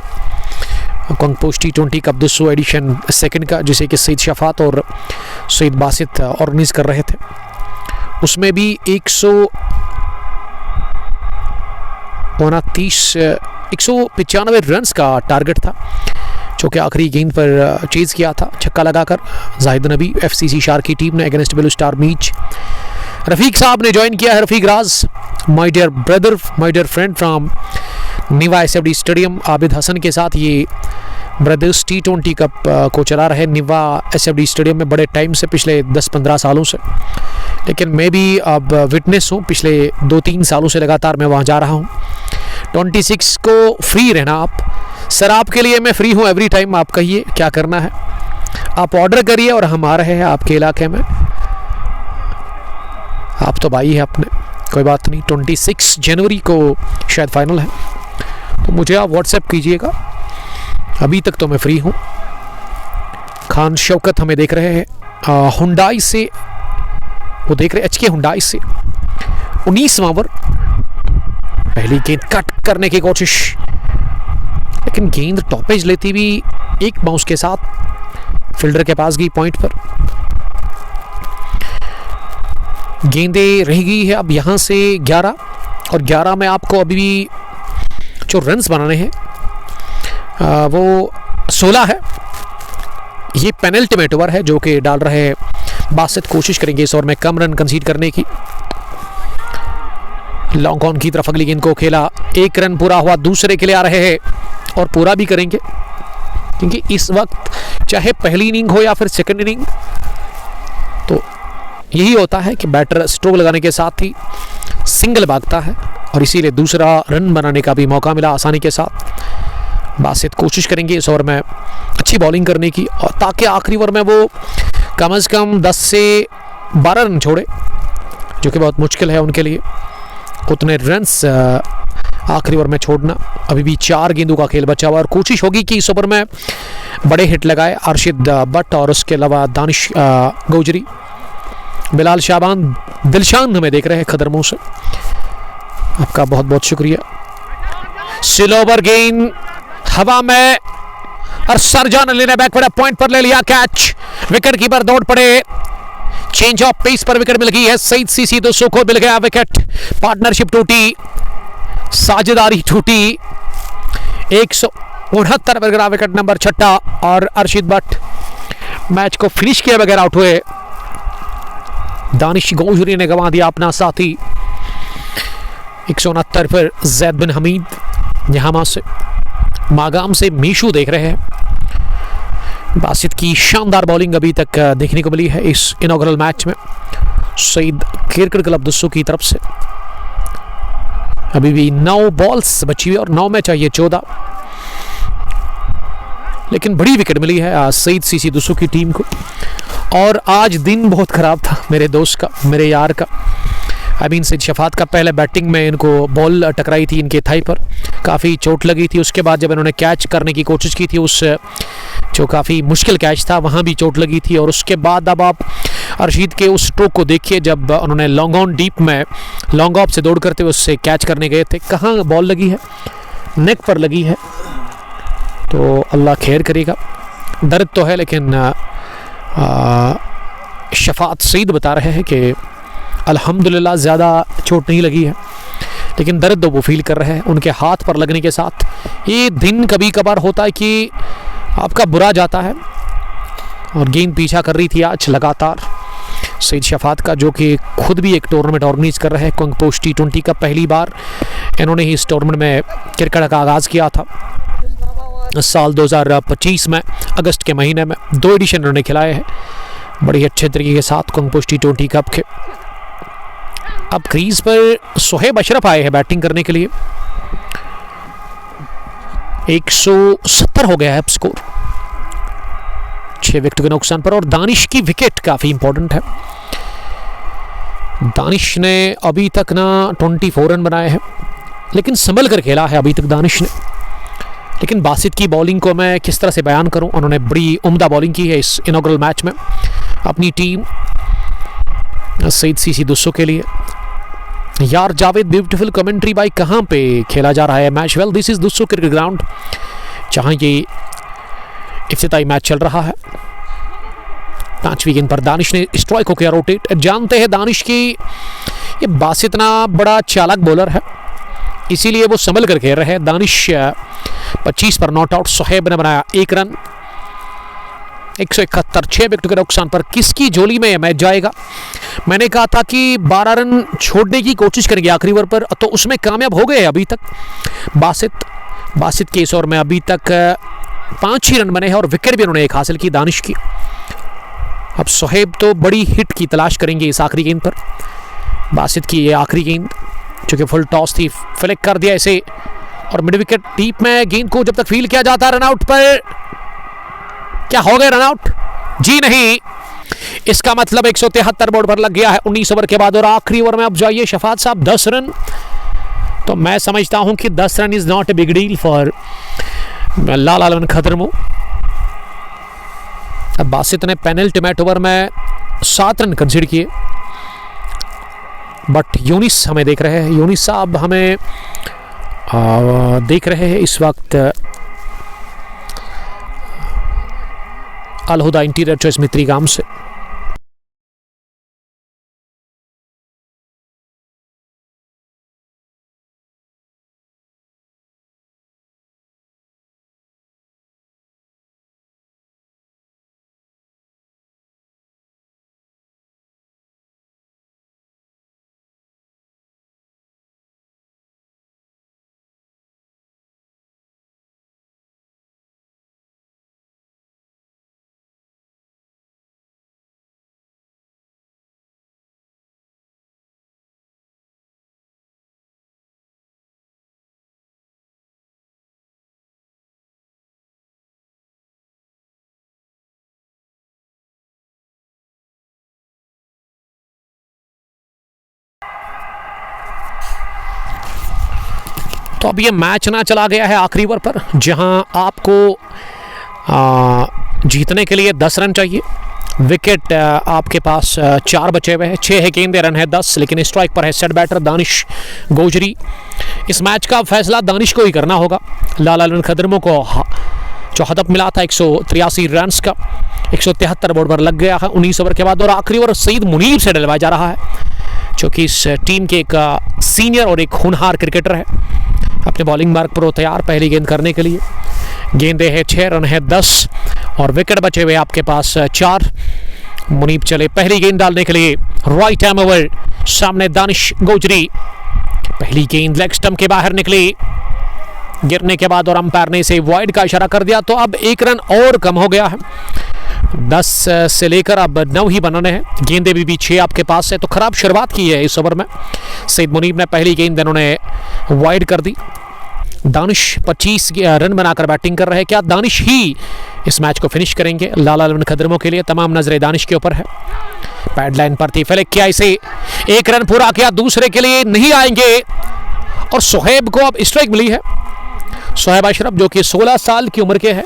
कंगपोश T20 कप 200 एडिशन सेकंड का, जिसे कि सईद शफात और सईद बासित ऑर्गेनाइज कर रहे थे, उसमें भी 195 रन्स का टारगेट था, जो कि आखिरी गेंद पर चेज किया था छक्का लगाकर जाहिद नबी FCC शार की टीम ने अगेंस्ट ब्लू स्टार मीच। रफीक साहब ने ज्वाइन किया है, Rafiq Raj, my dear brother, my dear friend from Niwa SFD stadium. Abid Hasan के साथ ये ब्रदर्स T20 कप को चला रहे निवा SFD स्टेडियम में बड़े टाइम से, पिछले 10-15 सालों से। लेकिन मैं भी अब विटनेस हूँ, पिछले 2-3 सालों से लगातार मैं वहाँ जा रहा हूँ। 26 को फ्री रहना आप सर, आपके लिए मैं फ्री हूँ एवरी टाइम। आप कहिए क्या करना है, आप ऑर्डर करिए और हम आ रहे हैं आपके इलाके में। आप तो भाई है अपने, कोई बात नहीं। 26 जनवरी को शायद फाइनल है, तो मुझे आप व्हाट्सएप कीजिएगा। अभी तक तो मैं फ्री हूँ। खान शौकत हमें देख रहे हैं हुंडाई से, वो देख रहे HK हुंडाई से। 19वां ओवर, पहली गेंद कट करने की कोशिश, लेकिन गेंद टॉपेज लेती हुई एक बाउंस के साथ फील्डर के पास गई पॉइंट पर। गेंदें रह गई है अब यहाँ से 11, और 11 में आपको अभी भी जो रन्स बनाने हैं वो 16 है। ये पेनल्टीमेट ओवर है जो कि डाल रहे बासित, कोशिश करेंगे इस ओवर में कम रन कंसीड करने की। लॉन्ग ऑन की तरफ अगली गेंद को खेला, 1 रन पूरा हुआ, दूसरे के लिए आ रहे हैं और पूरा भी करेंगे, क्योंकि इस वक्त चाहे पहली इनिंग हो या फिर सेकंड इनिंग, तो यही होता है कि बैटर स्ट्रोक लगाने के साथ ही सिंगल भागता है, और इसीलिए दूसरा रन बनाने का भी मौका मिला आसानी के साथ। बासित कोशिश करेंगे इस ओवर में अच्छी बॉलिंग करने की, और ताकि आखिरी ओवर में वो कम से कम 10 से 12 रन छोड़े, जो कि बहुत मुश्किल है उनके लिए उतने रन्स आखिरी ओवर में छोड़ना। अभी भी 4 गेंदों का खेल बचा हुआ, और कोशिश होगी कि इस ओवर में बड़े हिट लगाए अर्शिद भट्ट, और उसके अलावा दानिश गौजरी, बिलाल शाबान, दिलशान हमें देख रहे हैं खदरमों से। आपका बहुत बहुत शुक्रिया। स्लो ओवर गेंद हवा में, और सरजान अली ने बैक पर पॉइंट पर ले लिया कैच। विकेट कीपर दौड़ पड़े, चेंज ऑफ पेस पर विकेट मिल गई है। सईद सीसी 200 को मिल गया विकेट, पार्टनरशिप टूटी, साझेदारी टूटी। 169 पर गिरा विकेट नंबर 6, और अर्शिद भट्ट मैच को फिनिश किए बगैर आउट हुए। दानिश गौजरी ने गंवा दिया अपना साथी। 169 पर जैद बिन हमीद यहामा से, मागाम से मीशू देख रहे हैं। बासित की शानदार बॉलिंग अभी तक देखने को मिली है इस इनॉग्रल मैच में सईद क्रिकेट क्लब 200 की तरफ से। अभी भी 9 बॉल्स बची हुई और 9 में चाहिए 14, लेकिन बड़ी विकेट मिली है सईद सीसी 200 की टीम को। और आज दिन बहुत ख़राब था मेरे दोस्त का, मेरे यार का। सईद शफात का पहले बैटिंग में इनको बॉल टकराई थी इनके थाई पर, काफ़ी चोट लगी थी। उसके बाद जब इन्होंने कैच करने की कोशिश की थी, उस जो काफ़ी मुश्किल कैच था, वहाँ भी चोट लगी थी। और उसके बाद अब आप अर्शीद के उस स्ट्रोक को देखिए, जब उन्होंने लॉन्ग ऑन डीप में लॉन्ग ऑफ से दौड़ करते हुए उससे कैच करने गए थे, कहाँ बॉल लगी है, नेक पर लगी है। तो अल्लाह खैर करेगा। दर्द तो है, लेकिन शफात सईद बता रहे हैं कि अल्हम्दुलिल्लाह ज़्यादा चोट नहीं लगी है, लेकिन दर्द वो फील कर रहे हैं उनके हाथ पर लगने के साथ। ये दिन कभी कभार होता है कि आपका बुरा जाता है, और गेंद पीछा कर रही थी आज लगातार। सईद शफात का, जो कि खुद भी एक टूर्नामेंट ऑर्गेनाइज कर रहे हैं कुंग पोस्ट T20 का। पहली बार इन्होंने ही इस टूर्नामेंट में क्रिकेट का आगाज़ किया था साल 2025 में अगस्त के महीने में। 2 एडिशन इन्होंने खिलाए हैं बड़ी अच्छे तरीके के साथ कुंग पोस्ट T20 कप के। अब क्रीज पर सोहेब अशरफ आए हैं बैटिंग करने के लिए। 170 हो गया है अब स्कोर 6 विकेट के नुकसान पर। और दानिश की विकेट काफ़ी इंपॉर्टेंट है। दानिश ने अभी तक ना 24 रन बनाए हैं, लेकिन संभल कर खेला है अभी तक दानिश ने। लेकिन बासित की बॉलिंग को मैं किस तरह से बयान करूं, उन्होंने बड़ी उम्दा बॉलिंग की है इस इनॉग्रल मैच में अपनी टीम सईद सीसी दुस्सो के लिए। यार जावेद, ब्यूटीफुल कमेंट्री भाई। कहाँ पे खेला जा रहा है match? Well, this is Dussu cricket ground, जहाँ ये इफ्तिताई मैच चल रहा है। 5वीं गेंद पर दानिश ने स्ट्राइक को किया रोटेट। जानते हैं दानिश की ये बासित ना बड़ा चालाक बॉलर है, इसीलिए वो संभल कर खेल रहे हैं। दानिश 25 पर नॉट आउट। सोहेब ने बनाया 1 रन। 171 6 विकेट के नुकसान पर। किसकी झोली में मैच जाएगा? मैंने कहा था कि 12 रन छोड़ने की कोशिश करेंगे आखिरी ओवर पर, तो उसमें कामयाब हो गए अभी तक बासित के इस ओवर में अभी तक 5 ही रन बने हैं और विकेट भी उन्होंने 1 हासिल की दानिश की। अब सोहेब तो बड़ी हिट की तलाश करेंगे इस आखिरी गेंद पर। बासित की ये आखिरी गेंद जो कि फुल टॉस थी, फ्लिक कर दिया इसे और मिड विकेट डीप में गेंद को जब तक फील किया जाता है रनआउट पर। क्या हो गए रनआउट? जी नहीं, इसका मतलब 173 बोर्ड पर लग गया है 19 ओवर के बाद। और आखिरी ओवर में अब जाइए शफात साहब 10 रन। तो मैं समझता हूं कि 10 run is not a big deal for Lala Lawan Khadarmo. अब बासित ने पेनल्टी ओवर में 7 रन कंसीडर किए, बट यूनिस हमें देख रहे हैं। यूनिस साहब हमें देख रहे हैं इस वक्त अलहुदा इंटीरियर चॉइस मित्री गांव से। तो अब ये मैच ना चला गया है आखिरी ओवर पर, जहां आपको जीतने के लिए 10 रन चाहिए। विकेट आपके पास 4 बचे हुए हैं, 6 है गेंदे, रन है 10, लेकिन स्ट्राइक पर है सेट बैटर दानिश गोजरी। इस मैच का फैसला दानिश को ही करना होगा। लाला लवन खदरमो को जो हदफ मिला था 183 रन का, 173 बोर्ड पर लग गया है 19 ओवर के बाद। और आखिरी ओवर सईद मुनीब से डलवाया जा रहा है, जो कि इस टीम के एक सीनियर और एक होनहार क्रिकेटर है। अपने बॉलिंग मार्ग पर वो तैयार पहली गेंद करने के लिए। गेंदे है 6, रन है 10 और विकेट बचे हुए आपके पास 4। मुनीब चले पहली गेंद डालने के लिए। राइट हैंड ओवर, सामने दानिश गोजरी। पहली गेंद लेग स्टंप के बाहर निकली गिरने के बाद, और अंपायर ने इसे वाइड का इशारा कर दिया। तो अब 1 रन और कम हो गया है, 10 से लेकर अब 9 ही बनाने हैं। गेंदे भी 6 आपके पास है, तो खराब शुरुआत की है इस ओवर में। सईद मुनीब ने पहली गेंद इन्होंने वाइड कर दी। दानिश 25 रन बनाकर बैटिंग कर रहे हैं। क्या दानिश ही इस मैच को फिनिश करेंगे? लाला लवन खदरमो के लिए तमाम नजरें दानिश के ऊपर है। पैड लाइन पर थी, फ्लिक किया इसे, 1 रन पूरा किया, दूसरे के लिए नहीं आएंगे। और सोहेब को अब स्ट्राइक मिली है। सोहेब अशरफ जो कि 16 साल की उम्र के हैं,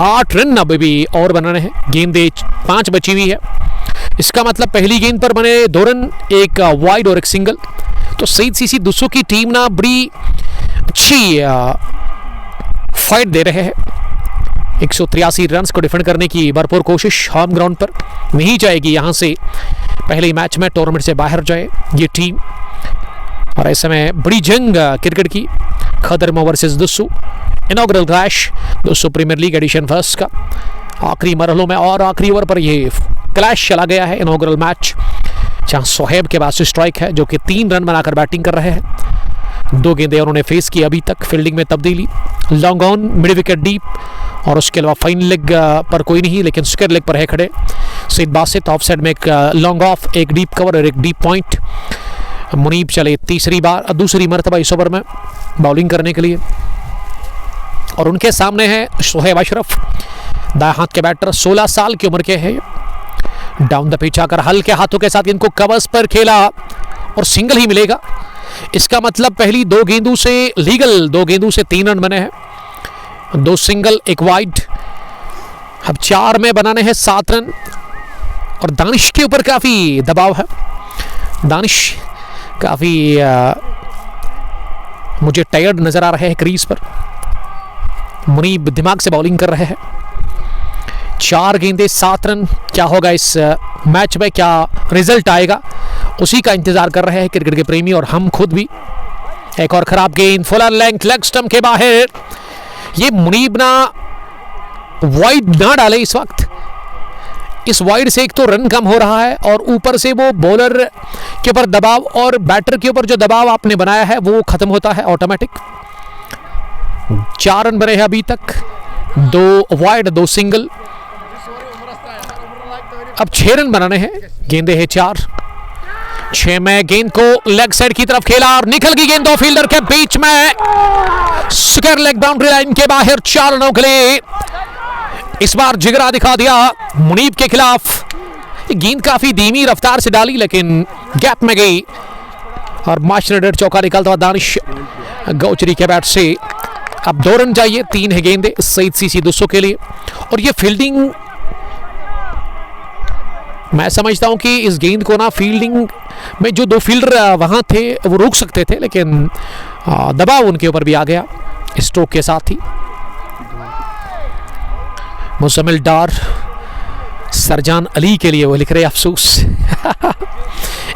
8 रन अभी भी और बनाने हैं। गेंदे 5 बची हुई है। इसका मतलब पहली गेंद पर बने 2 रन, 1 वाइड और 1 सिंगल। तो सईद सीसी दुस्सो की टीम ना बड़ी अच्छी फाइट दे रहे हैं। 183 रन को डिफेंड करने की भरपूर कोशिश होम ग्राउंड पर नहीं जाएगी। यहाँ से पहले मैच में टूर्नामेंट से बाहर जाए ये टीम। और ऐसे में बड़ी जंग क्रिकेट की, Khadarmo versus Dussu, inaugural clash Dussu premier league edition first का आखिरी मरहलों में। और आखिरी ओवर पर ये क्लैश चला गया है इनॉग्रल मैच, जहां सोहेब के पास स्ट्राइक है जो कि 3 रन बनाकर बैटिंग कर रहे हैं। 2 गेंदें उन्होंने फेस की अभी तक। फील्डिंग में तब्दीली, long on, mid wicket deep, और उसके अलावा फाइन लेग पर कोई नहीं, लेकिन स्क्वायर लेग पर है खड़े सईद बासित। ऑफ साइड में एक लॉन्ग ऑफ, एक डीप कवर और एक डीप पॉइंट। मुनीब चले दूसरी मरतबा इस ओवर में बॉलिंग करने के लिए, और उनके सामने है शोहेब अशरफ, दाएं हाथ के बैटर, 16 साल की उम्र के हैं। डाउन द पिच आकर हल्के हाथों के साथ इनको कवर्स पर खेला और सिंगल ही मिलेगा। इसका मतलब पहली 2 गेंदों से लीगल 2 गेंदों से 3 रन बने हैं, 2 सिंगल 1 वाइड। अब 4 में बनाने हैं 7 रन, और दानिश के ऊपर काफ़ी दबाव है। दानिश काफ़ी मुझे टायर्ड नज़र आ रहे हैं क्रीज पर। मुनीब दिमाग से बॉलिंग कर रहे हैं। 4 गेंदे 7 रन, क्या होगा इस मैच में, क्या रिजल्ट आएगा, उसी का इंतजार कर रहे हैं क्रिकेट के प्रेमी और हम खुद भी। एक और खराब गेंद, फुलर लेंथ, लेग स्टंप के बाहर। ये मुनीब ना वाइड ना डाले इस वक्त। इस वाइड से एक तो रन कम हो रहा है, और ऊपर से वो बॉलर के ऊपर दबाव और बैटर के ऊपर जो दबाव आपने बनाया है वो खत्म होता है ऑटोमेटिक। 4 रन बने हैं अभी तक, 2 वाइड 2 सिंगल। अब 6 रन बनाने हैं, गेंदे हैं 4। 6 में गेंद को लेग साइड की तरफ खेला और निकल गई गेंद 2 फील्डर के बीच में, स्क्वायर लेग बाउंड्री लाइन के बाहर। 4 रनों के लिए इस बार जिगरा दिखा दिया मुनीब के खिलाफ। गेंद काफी धीमी रफ्तार से डाली, लेकिन गैप में गई और मास्टर चौका निकालता हुआ दानिश गौचरी के बैट से। अब 2 रन चाहिए, 3 है गेंदे सईद सीसी 200 के लिए। और ये फील्डिंग, मैं समझता हूं कि इस गेंद को ना फील्डिंग में जो 2 फील्डर वहां थे वो रोक सकते थे, लेकिन दबाव उनके ऊपर भी आ गया स्ट्रोक के साथ ही। मुजम्मिल डार सरजान अली के लिए वो लिख रहे अफसोस।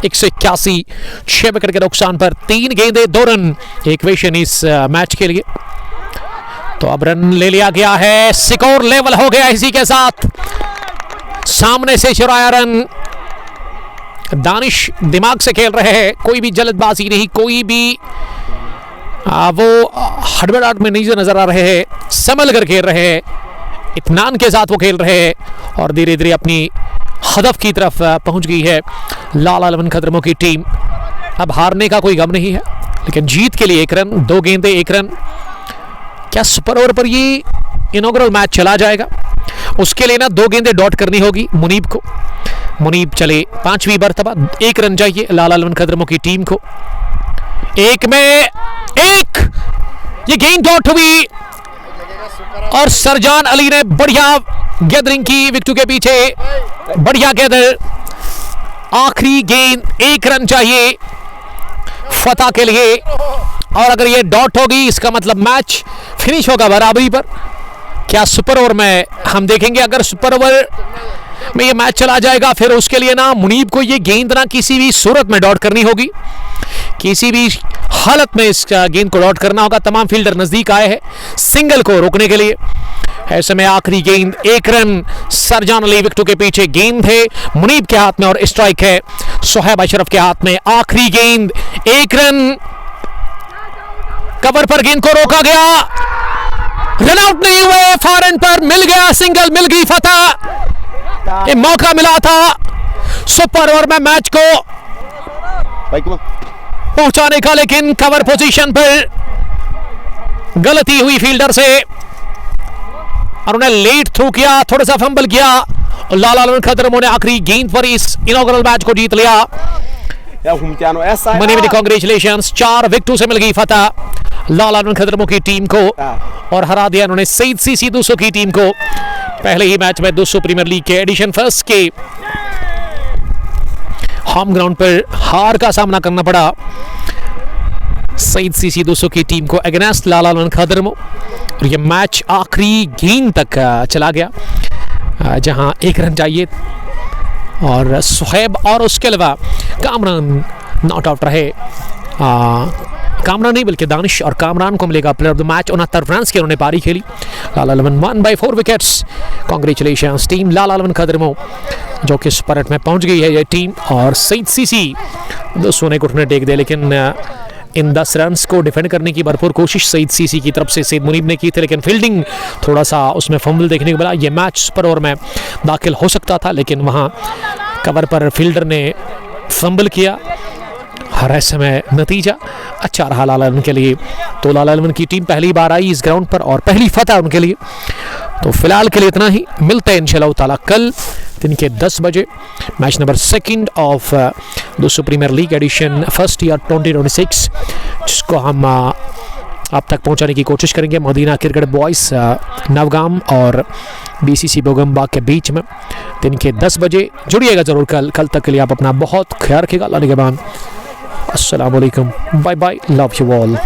181, 6 विकेट के नुकसान पर 3 गेंदे 2 रन इक्वेशन इस मैच के लिए। तो अब रन ले लिया गया है, स्कोर लेवल हो गया इसी के साथ। सामने से चुराया रन, दानिश दिमाग से खेल रहे हैं, कोई भी जल्दबाजी नहीं, कोई भी वो हड़बड़ाहट में नहीं नजर आ रहे हैं, संभल कर खेल रहे हैं, इत्मीनान के साथ वो खेल रहे हैं, और धीरे धीरे अपनी हदफ की तरफ पहुंच गई है लाला लवन खदरमों की टीम। अब हारने का कोई गम नहीं है, लेकिन जीत के लिए 1 रन, 2 गेंदे 1 रन। क्या सुपर ओवर पर ये इनॉग्रल मैच चला जाएगा? उसके लिए ना 2 गेंदे डॉट करनी होगी मुनीब को। मुनीब चले 5वीं मरतबा, 1 रन चाहिए लाला लवन खदरमों की टीम को। 1 में 1, ये गेंद डॉट हुई और सरजान अली ने बढ़िया गैदरिंग की विकेट के पीछे, बढ़िया गैदर। आखिरी गेंद, 1 रन चाहिए फतह के लिए, और अगर ये डॉट होगी इसका मतलब मैच फिनिश होगा बराबरी पर। क्या सुपर ओवर में हम देखेंगे, अगर सुपर ओवर में ये मैच चला जाएगा फिर उसके लिए ना मुनीब को ये गेंद ना किसी भी सूरत में डॉट करनी होगी, किसी भी हालत में इस गेंद को डॉट करना होगा। तमाम फील्डर नजदीक आए हैं सिंगल को रोकने के लिए। ऐसे में आखिरी गेंद, 1 रन, सरजान अली विकेट के पीछे, गेंद है मुनीब के हाथ में और स्ट्राइक है शोहेब अशरफ के हाथ में। आखिरी गेंद, 1 रन, कवर पर गेंद को रोका गया, रन आउट नहीं हुए, फार एंड पर मिल गया सिंगल, मिल गई फतह। ये मौका मिला था सुपर ओवर में मैच को पहुंचाने का, लेकिन कवर पोजीशन पर गलती हुई फील्डर से और उन्हें लेट थ्रू किया, थोड़ा सा फंबल किया, और लाला लवन खदरमों ने आखिरी गेंद पर इस इनॉग्रल मैच को जीत लिया। मनी कांग्रेचुलेशंस, 4 विकेटों से मिल गई फतह लाला लवन खदरमों की टीम को, और हरा दिया उन्होंने सईद सीसी 200 की टीम को। पहले ही मैच में 200 प्रीमियर लीग के एडिशन फर्स्ट के होम ग्राउंड पर हार का सामना करना पड़ा सईद सीसी 200 की टीम को अगेंस्ट लाला लवन खदरमों, और ये मैच आखिरी गेंद तक चला गया, जहां 1 रन चाहिए, और सुहेब और उसके अलावा कामरान नॉट आउट रहे। कामरान नहीं बल्कि दानिश और कामरान को मिलेगा player of the match. 69 run की उन्होंने पारी खेली। लाला लवन 1/4 विकेट्स। कांग्रेचुलेशंस टीम लाला लवन खदरमों, जो कि स्परट में पहुंच गई है ये टीम। और सईद सीसी दोस्तों ने घुटने टेक दिए, लेकिन इन 10 रन्स को डिफेंड करने की भरपूर कोशिश सईद सीसी की तरफ से सईद मुनीब ने की थी, लेकिन फील्डिंग थोड़ा सा उसमें फंबल देखने को मिला। ये मैच सुपर ओवर में दाखिल हो सकता था, लेकिन वहाँ कवर पर फील्डर ने फंबल किया। हर ऐसे में नतीजा अच्छा रहा लाल एलवन के लिए। तो लाल एलवन की टीम पहली बार आई इस ग्राउंड पर और पहली फतह उनके लिए। तो फिलहाल के लिए इतना ही, मिलते हैं इंशाअल्लाह ताला कल दिन के 10 बजे मैच नंबर 2 ऑफ दोस्तों premier league edition first year 2026, जिसको हम आप तक पहुंचाने की कोशिश करेंगे मदीना क्रिकेट बॉयज़ नवगाम और बीसीसी बोगमबाग के बीच में दिन के 10 बजे। जुड़िएगा ज़रूर कल तक के लिए आप अपना बहुत ख्याल रखिएगा। अल्लाह निगहबान। अस्सलाम वालेकुम, bye bye, love you all.